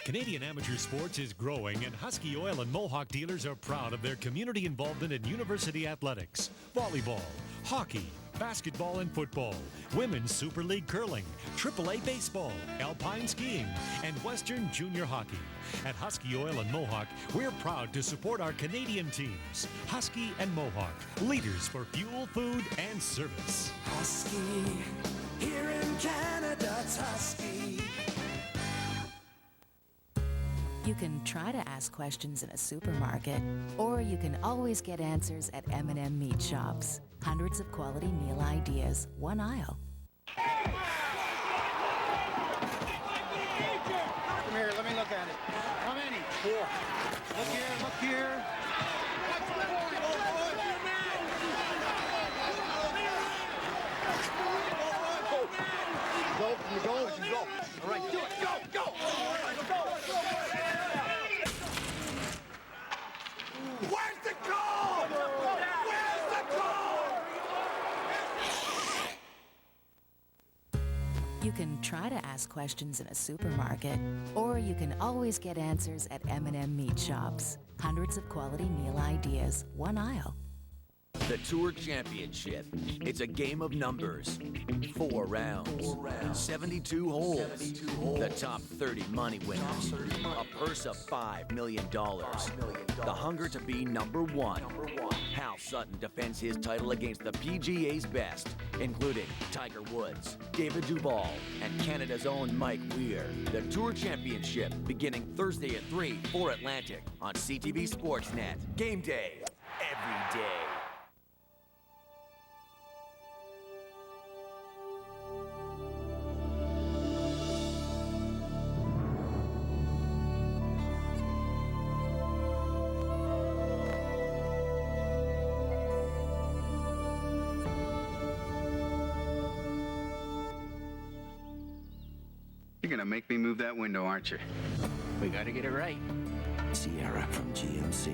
Canadian amateur sports is growing, and Husky Oil and Mohawk dealers are proud of their community involvement in university athletics, volleyball, hockey, basketball and football, women's Super League curling, AAA baseball, alpine skiing, and Western junior hockey. At Husky Oil and Mohawk, we're proud to support our Canadian teams. Husky and Mohawk, leaders for fuel, food, and service. Husky, here in Canada, it's Husky. You can try to ask questions in a supermarket, or you can always get answers at M&M Meat Shops. Hundreds of quality meal ideas, one aisle. Come here, let me look at it. How many? 4. Look here, look here. Go, you go, you go. All right, do it, go, go. All right, go. Where's the goal? Where's the goal? You can try to ask questions in a supermarket, or you can always get answers at M&M Meat Shops. Hundreds of quality meal ideas, one aisle. The Tour Championship. It's a game of numbers. 4 rounds. 72 holes. The top 30 money winners. A purse of $5 million. The hunger to be number one. Hal Sutton defends his title against the PGA's best, including Tiger Woods, David Duval, and Canada's own Mike Weir. The Tour Championship beginning Thursday at 3, 4 Atlantic on CTV Sportsnet. Game day, every day. You're gonna make me move that window, aren't you? We gotta get it right. Sierra from GMC.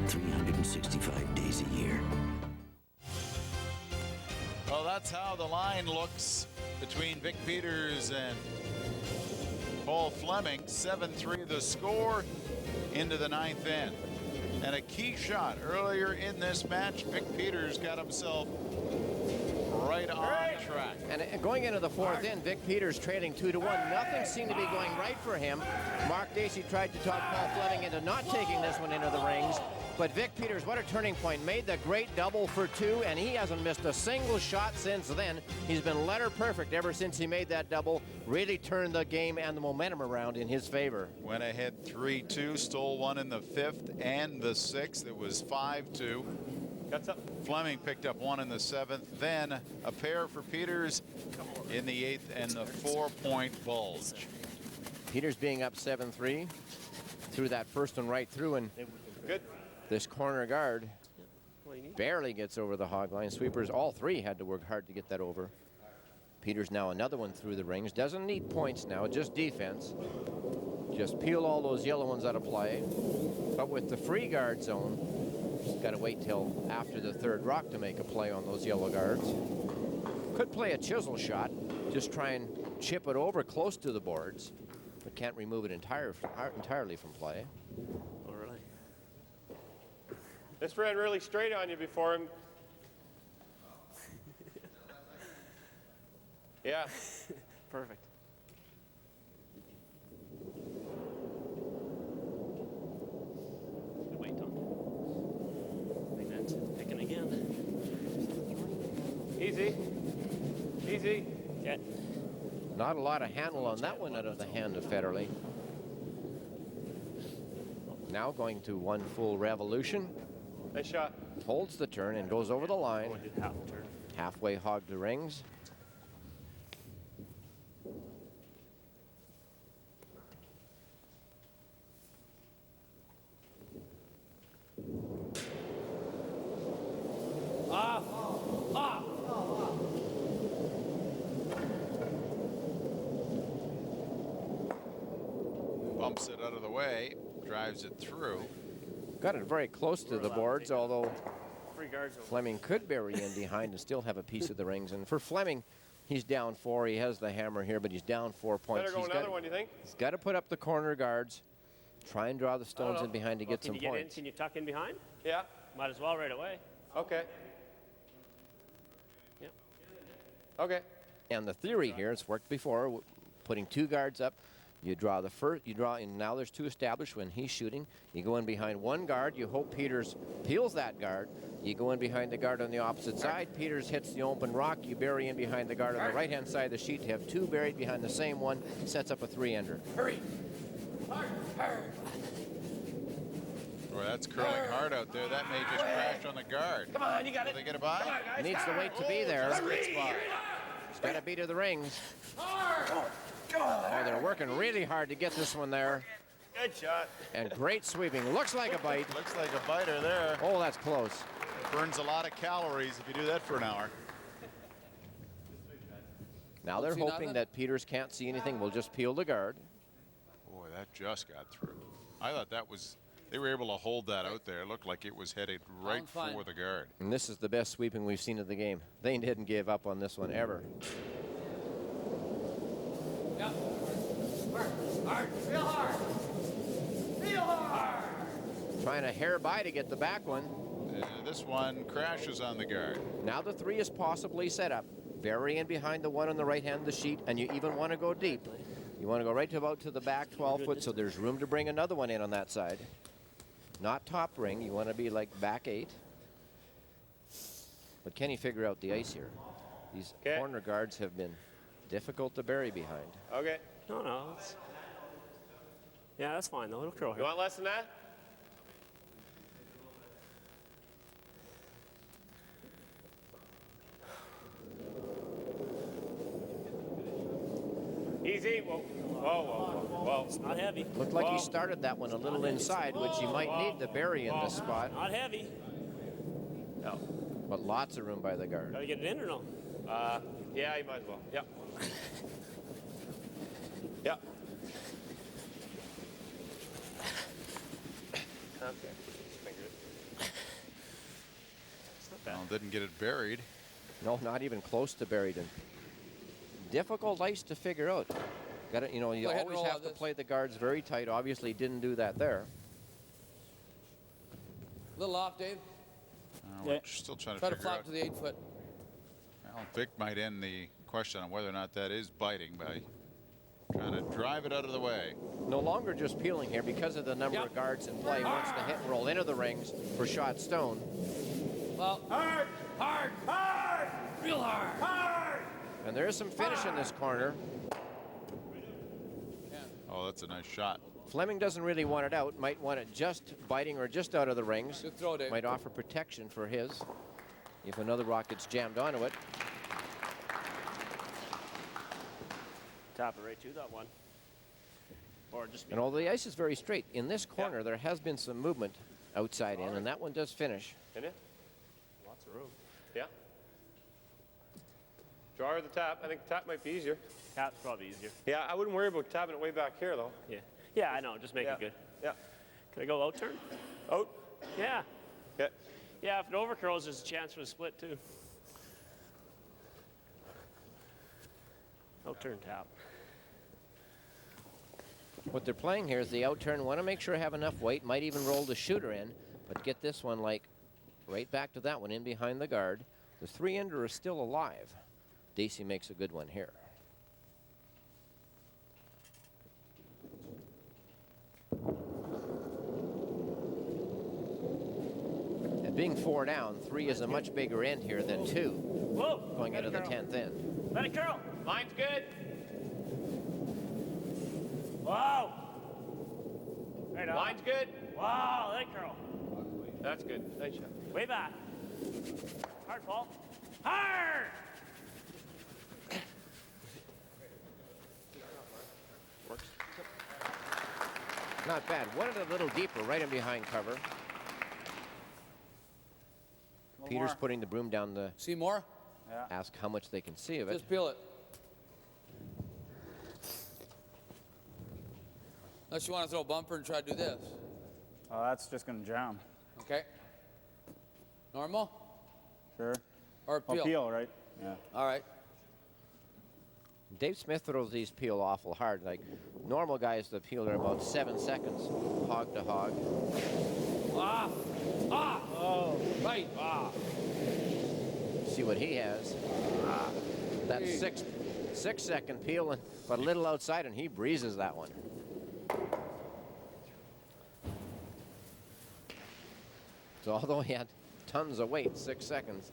365 days a year. Well, that's how the line looks between Vic Peters and Paul Flemming. 7-3 the score into the 9th inning. And a key shot earlier in this match. Vic Peters got himself right on track. And going into the 4th inning, Vic Peters trailing 2-1. Nothing seemed to be going right for him. Mark Dacey tried to talk Paul Flemming into not taking this one into the rings. But Vic Peters, what a turning point. Made the great double for 2, and he hasn't missed a single shot since then. He's been letter perfect ever since he made that double. Really turned the game and the momentum around in his favor. Went ahead 3-2, stole one in the 5th and the 6th. It was 5-2. Flemming picked up one in the 7th, then a pair for Peters in the 8th and the 4-point bulge. Peters being up 7-3, threw that first one right through, and this corner guard barely gets over the hog line. Sweepers, all 3 had to work hard to get that over. Peters now another one through the rings. Doesn't need points now, just defense. Just peel all those yellow ones out of play. But with the free guard zone, got to wait till after the 3rd rock to make a play on those yellow guards. Could play a chisel shot, just try and chip it over close to the boards, but can't remove it entirely from play. Oh, really? This ran really straight on you before him. Yeah. Perfect. Wait, Tom. I think that's picking again. Easy. Easy. Yeah. Not a lot of handle on that one out of the hand of Federley. Now going to one full revolution. Nice shot. Holds the turn and goes over the line. Half turn. Halfway hog the rings. away, drives it through. Got it very close to the boards, although Free guards over. Fleming could bury in behind and still have a piece of the rings. And for Fleming, he's down 4. He has the hammer here, but he's down 4 points. Better go another one, you think? He's got to put up the corner guards, try and draw the stones in behind to get some Can you get in? points. Can you tuck in behind? Yeah. Might as well right away. Okay. Yeah. Okay. And the theory here, it's worked before, putting 2 guards up. You draw the first, you draw, and now there's 2 established when he's shooting. You go in behind 1 guard. You hope Peters peels that guard. You go in behind the guard on the opposite side. Peters hits the open rock. You bury in behind the guard on the right-hand side of the sheet. You have 2 buried behind the same one. Sets up a 3-ender. Hurry. Hard. Hard. Boy, that's curling hard out there. That may just crash on the guard. Come on, you got it. Will they get it by? Come on, guys. Needs the weight to be there. It's by. He's got to be to the rings. Hard. Oh, they're working really hard to get this one there. Good shot. And great sweeping. Looks like a bite. Looks like a biter there. Oh, that's close. Burns a lot of calories if you do that for an hour. Now they're hoping that Peters can't see anything. We'll just peel the guard. Boy, that just got through. I thought that was, they were able to hold that out there. It looked like it was headed right for the guard. And this is the best sweeping we've seen of the game. They didn't give up on this one ever. Yeah. Hard. Real hard. Real hard. Trying to hair by to get the back one. This one crashes on the guard. Now the 3 is possibly set up. Bury in behind the one on the right hand of the sheet, and you even want to go deep. You want to go right to about to the back 12 foot, so there's room to bring another one in on that side. Not top ring. You want to be like back 8. But can you figure out the ice here? These corner guards have been difficult to bury behind. Okay. No. Yeah, that's fine, though. It'll curl here. You want less than that? Easy. Whoa. Whoa. It's not heavy. Looked like he started that one a little inside, which you might need to bury in this spot. Not heavy. No. But lots of room by the guard. Gotta get it in or no? Yeah, you might as well. Yep. Yep. Okay. Well, didn't get it buried. No, not even close to buried. And difficult ice to figure out. Got it. You know, you always have to play the guards very tight. Obviously, didn't do that there. A little off, Dave. We're still trying to Try to figure flop out. to the 8 foot. Well, Vic might end the question on whether or not that is biting by trying to drive it out of the way. No longer just peeling here because of the number of guards in play. Wants to hit and roll into the rings for shot stone. Well, hard. Real hard. And there is some finish in this corner. Oh, that's a nice shot. Fleming doesn't really want it out. Might want it just biting or just out of the rings. Good throw, Dave. Might offer protection for his if another rock gets jammed onto it. Tap it right to that one. Or just. And although the ice is very straight, in this corner there has been some movement outside in, and that one does finish. In it? Lots of room. Yeah. Draw or the tap. I think the tap might be easier. Tap's probably easier. Yeah, I wouldn't worry about tapping it way back here, though. Yeah. Yeah, I know. Just make it good. Yeah. Can I go out turn? Out? Yeah. Yeah. Yeah, if it overcurls, there's a chance for a split, too. Out turn tap. What they're playing here is the out turn. Want to make sure I have enough weight. Might even roll the shooter in, but get this one like right back to that one in behind the guard. The 3-ender is still alive. Dacey makes a good one here. And being 4 down, 3 is a much bigger end here than 2. Whoa! Going into the 10th end. Let it curl. Mine's good. Wow. Right on. Mine's good. Wow, let it curl. That's good. Nice shot. Way back. Hard, Paul. Hard! Works. Not bad. Wanted a little deeper, right in behind cover. Peters putting the broom down the... See more? Yeah. Ask how much they can see of it. Just peel it. Unless you want to throw a bumper and try to do this. Oh, that's just going to jam. Okay. Normal? Sure. Or peel? Oh, peel, right? Yeah. All right. Dave Smith throws these peel awful hard. Like normal guys, the peel are about 7 seconds, hog to hog. Off! Off! Oh, right, off. See what he has. That's 6 second peel, but a little outside, and he breezes that one. So although he had tons of weight, 6 seconds,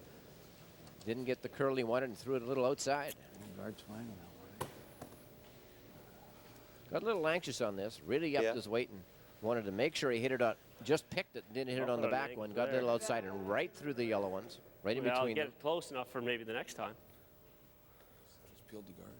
didn't get the curl he wanted and threw it a little outside. Guard twang on that one. Got a little anxious on this, really upped his weight and wanted to make sure he hit it on, just picked it, didn't hit it on the back one, got a little outside and right through the yellow ones, right in I'll between get them. it close enough for maybe the next time. Just peeled the guard.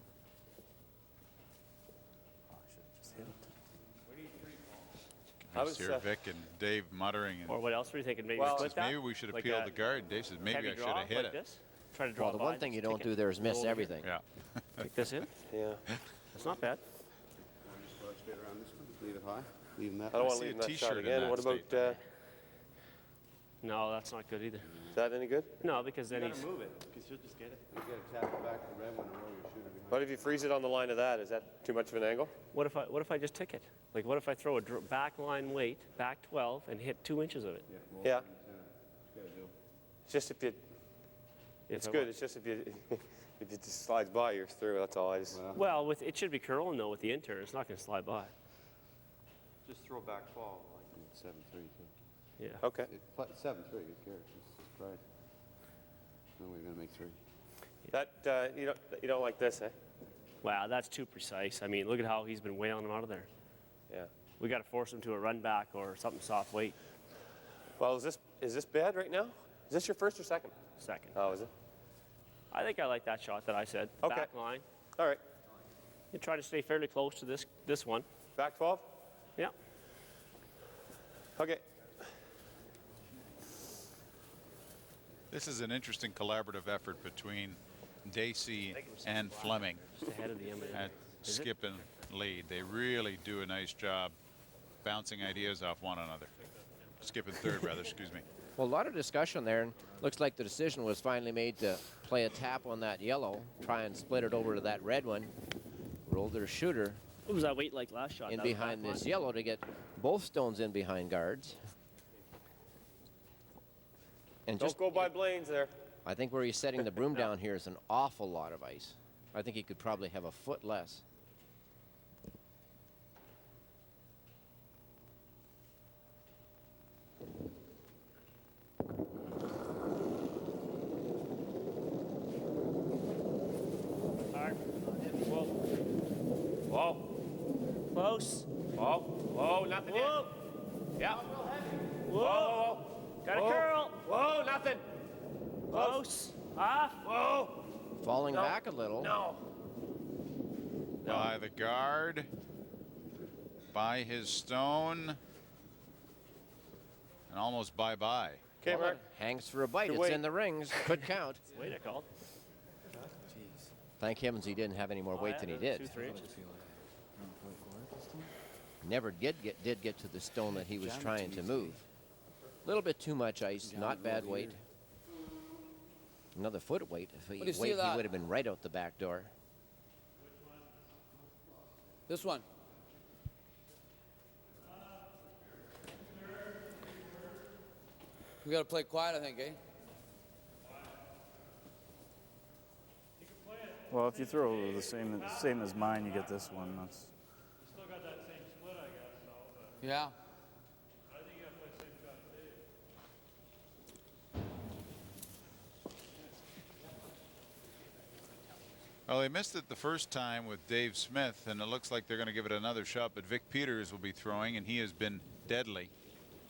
I was hear Vic and Dave muttering. And Or what else were you thinking? Maybe well, split that? maybe we should have Like peeled a the guard. Dave says maybe heavy I should draw have hit like it. This? Try to draw Well, the by, one thing you don't kick do it, there is miss roll it. everything. Yeah. Kick this in? Yeah. That's not bad. Straight around this one. Leave it high. Leave him that. I don't high. want to leave him that shot again. What about... No, that's not good either. Is that any good? No, because then You he's... gotta move it, because you'll just get it. You gotta tap it back to the red one and roll your shooter behind. What if you freeze it on the line of that? Is that too much of an angle? What if I just tick it? Like, what if I throw a back line weight, back 12, and hit 2 inches of it? Yeah. It's just if you... It's I good. what? It's just if you... If it just slides by, you're through. That's all. I just... Well, it should be curling, though, with the inter. It's not going to slide by. Just throw back 12, like 7-3 too. Yeah. Okay. 7-3, who cares? Just try it. No, we're gonna make 3. That you don't like this, eh? Wow, that's too precise. I mean, look at how he's been wailing him out of there. Yeah. We got to force him to a run back or something soft weight. Well, is this bad right now? Is this your first or second? Second. Oh, is it? I think I like that shot that I said. Okay. Back line. All right. You try to stay fairly close to this one. Back 12? Yeah. Okay. This is an interesting collaborative effort between Dacey and Flemming Just ahead of the M&A. at skip and lead. They really do a nice job bouncing ideas off one another. Skip and third, rather, excuse me. Well, a lot of discussion there, and looks like the decision was finally made to play a tap on that yellow, try and split it over to that red one, roll their shooter What was that weight like last shot? in That was behind back this line? yellow to get both stones in behind guards. And Don't go by Blaine's there. I think where he's setting the broom down here is an awful lot of ice. I think he could probably have a foot less. Hard. Whoa. Whoa. Close. Whoa. Whoa. Nothing Whoa. yet. Yeah. Whoa. Whoa. Got a Whoa. curl. Whoa. Nothing. Close. Off. Whoa. Falling No. back a little. No. By the guard, by his stone, and almost bye-bye. Okay, Well, Mark. it hangs for a bite. Good It's weight. in the rings. Could count. Wait, I called. Thank heavens he didn't have any more weight than he did. 2-3 inches. Never did get to the stone that he was trying to move. A little bit too much ice, not bad weight. Another foot weight. If he What do you see weight, of he that? would have been right out the back door. This one. We got to play quiet, I think, eh? Well, if you throw the same as mine, you get this one. That's... Still got that same split, I guess, though. But Yeah. I think you got to play same shot today. Well, they missed it the first time with Dave Smith, and it looks like they're going to give it another shot, but Vic Peters will be throwing, and he has been deadly.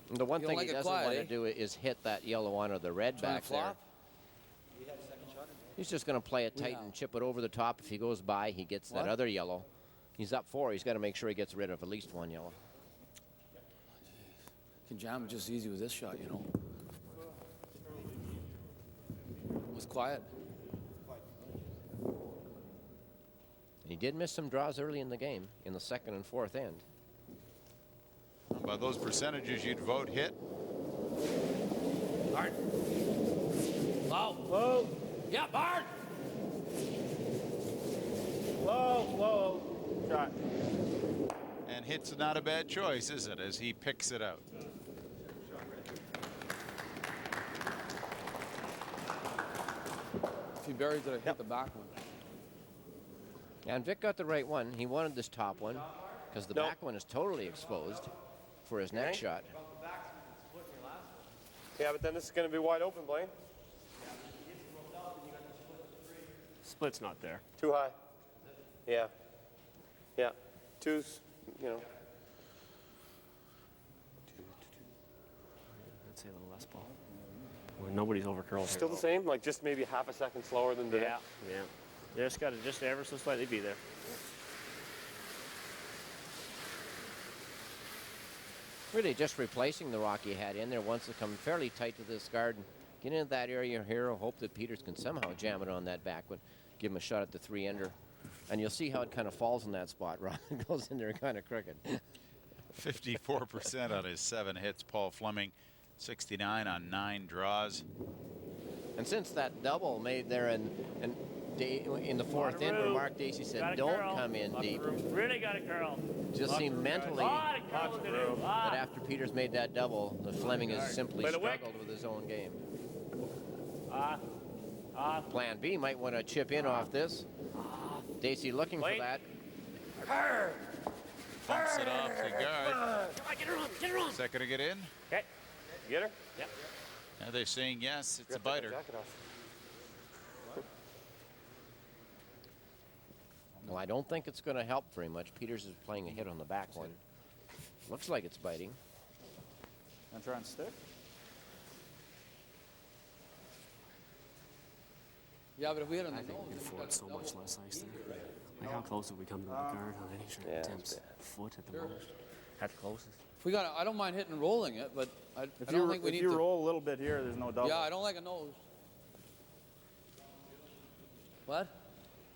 And the one You thing don't he like it doesn't quiet, want eh? to do is hit that yellow one or the red Trying back to there. flop? He's just going to play it tight Yeah. and chip it over the top. If he goes by, he gets that What? other yellow. He's up 4. He's got to make sure he gets rid of at least one yellow. You can jam it just easy with this shot, you know. It was quiet. And he did miss some draws early in the game, in the second and fourth end. By those percentages, you'd vote hit. Hard. Low. Low. Yep, hard. Low. Shot. And hit's not a bad choice, is it, as he picks it out. If he buries it, I hit the back one. And Vic got the right one. He wanted this top one because the back one is totally exposed for his next shot. Yeah, but then this is going to be wide open, Blaine. Split's not there. Too high. Yeah. Yeah. Two's, you know. I'd say a little less ball. Well, nobody's over curled. Still the same? Like just maybe half a second slower than today? Yeah. Just got to just ever so slightly be there. Really just replacing the rock he had in there wants to come fairly tight to this guard and get into that area here. Hope that Peters can somehow jam it on that back one. Give him a shot at the 3-ender. And you'll see how it kind of falls in that spot. Ron goes in there kind of crooked. 54% on his 7 hits, Paul Flemming. 69 on 9 draws. And since that double made there in the 4th inning where Mark Dacey said, don't come in deep. Really got a curl. Just seemed mentally that after Peters made that double, the Flemming has simply struggled with his own game. Plan B might want to chip in off this. Dacey looking for that. Bumps it off the guard. Come on, get her on. Second to get in. Okay. You get her? Yep. Now they're saying yes, it's a biter. Well, I don't think it's going to help very much. Peters is playing a hit on the back one. Looks like it's biting. And try and stick. Yeah, but if we had on the I think we could afford so much less ice there. Like how close have we come to the guard on any short attempts? Foot at the most. At the closest. If we got, I don't mind hitting and rolling it, but I If don't you, think we if need you to roll a little bit here, there's no double. Yeah, I don't like a nose. What?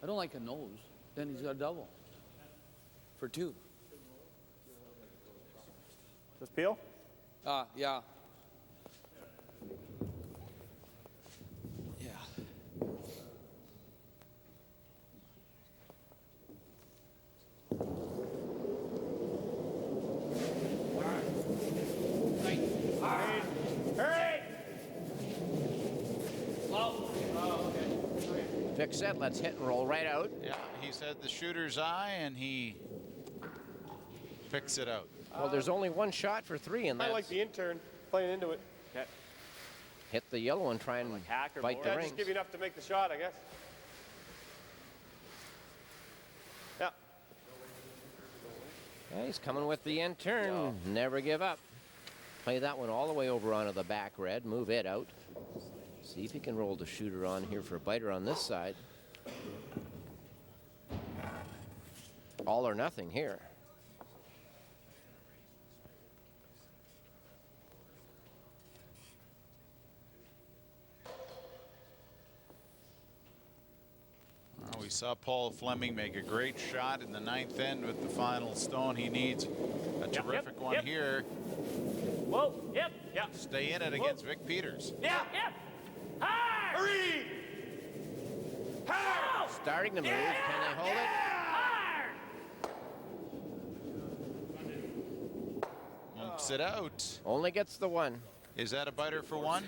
I don't like a nose. Then he's got a double. For 2. Just peel? Yeah. Yeah. Vic said, let's hit and roll right out. Yeah, he said the shooter's eye, and he picks it out. Well, there's only one shot for 3, and I that's like the intern playing into it. Okay. hit the yellow and try and bite the Yeah, rings. just give you enough to make the shot, I guess. Yeah. Yeah, he's coming with the end turn. Never give up. Play that one all the way over onto the back red. Move it out. See if he can roll the shooter on here for a biter on this side. All or nothing here. Well, we saw Paul Flemming make a great shot in the 9th end with the final stone. He needs a terrific one here. Whoa, yep. Stay in it against Vic Peters. Yep. Hard! Hurry! Hard! Starting to move. Can they hold it? Bumps it out. Only gets the one. Is that a biter for one?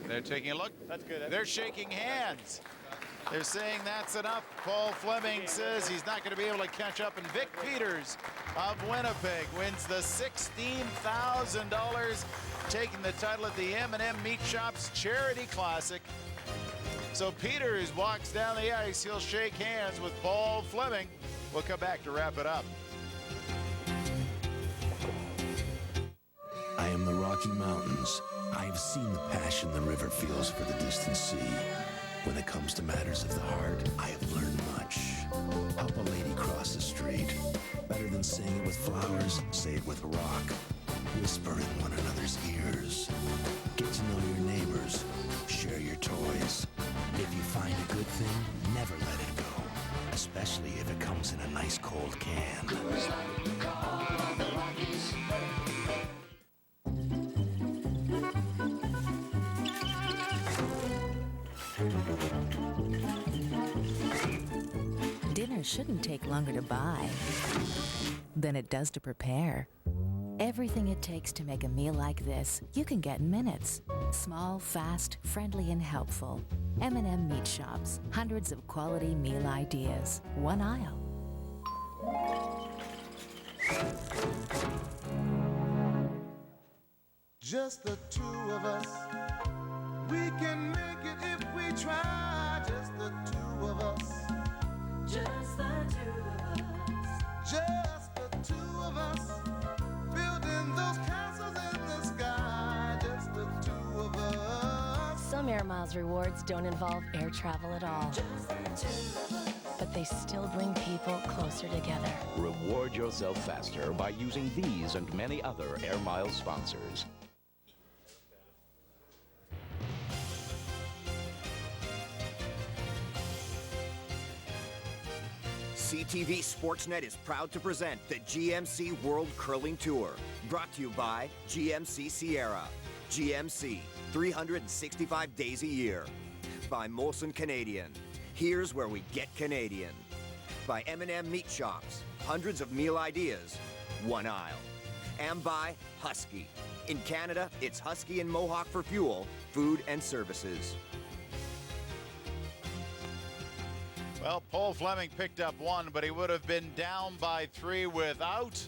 They're taking a look. That's good. They're shaking hands. They're saying that's enough. Paul Flemming says he's not going to be able to catch up. And Vic Peters of Winnipeg wins the $16,000, taking the title at the M&M Meat Shop's Charity Classic. So Peters walks down the ice. He'll shake hands with Paul Flemming. We'll come back to wrap it up. I am the Rocky Mountains. I have seen the passion the river feels for the distant sea. When it comes to matters of the heart, I have learned much. Help a lady cross the street. Better than saying it with flowers, say it with a rock. Whisper in one another's ears. Get to know your neighbors. Share your toys. If you find a good thing, never let it go. Especially if it comes in a nice cold can. Dinner shouldn't take longer to buy than it does to prepare. Everything it takes to make a meal like this, you can get in minutes. Small, fast, friendly, and helpful. M&M Meat Shops. Hundreds of quality meal ideas. One aisle. Just the two of us. We can make it if we try. Just the two of us. Just the two of us. Just the two of us. Building those castles in the sky. Just the two of us. Some Air Miles rewards don't involve air travel at all. Just the two of us. But they still bring people closer together. Reward yourself faster by using these and many other Air Miles sponsors. CTV Sportsnet is proud to present the GMC World Curling Tour, brought to you by GMC Sierra. GMC, 365 days a year. By Molson Canadian. Here's where we get Canadian. By M&M Meat Shops. Hundreds of meal ideas. One aisle. And by Husky. In Canada, it's Husky and Mohawk for fuel, food, and services. Well, Paul Flemming picked up one, but he would have been down by 3 without.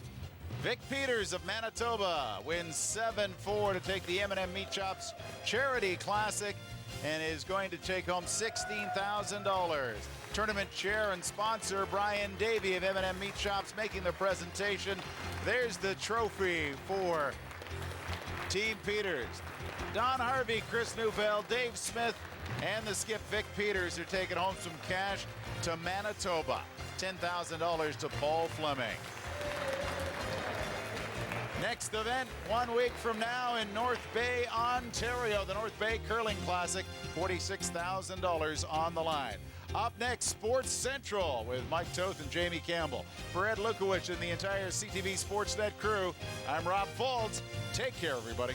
Vic Peters of Manitoba wins 7-4 to take the M&M Meat Shops Charity Classic and is going to take home $16,000. Tournament chair and sponsor Brian Davey of M&M Meat Shops making the presentation. There's the trophy for Team Peters. Don Harvey, Chris Neufeld, Dave Smith, and the skip Vic Peters are taking home some cash to Manitoba. $10,000 to Paul Flemming. Next event, 1 week from now in North Bay, Ontario, the North Bay Curling Classic, $46,000 on the line. Up next, Sports Central with Mike Toth and Jamie Campbell. For Ed Lukowich and the entire CTV Sportsnet crew, I'm Rob Faulds. Take care, everybody.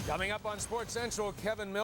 Coming up on Sports Central, Kevin Miller.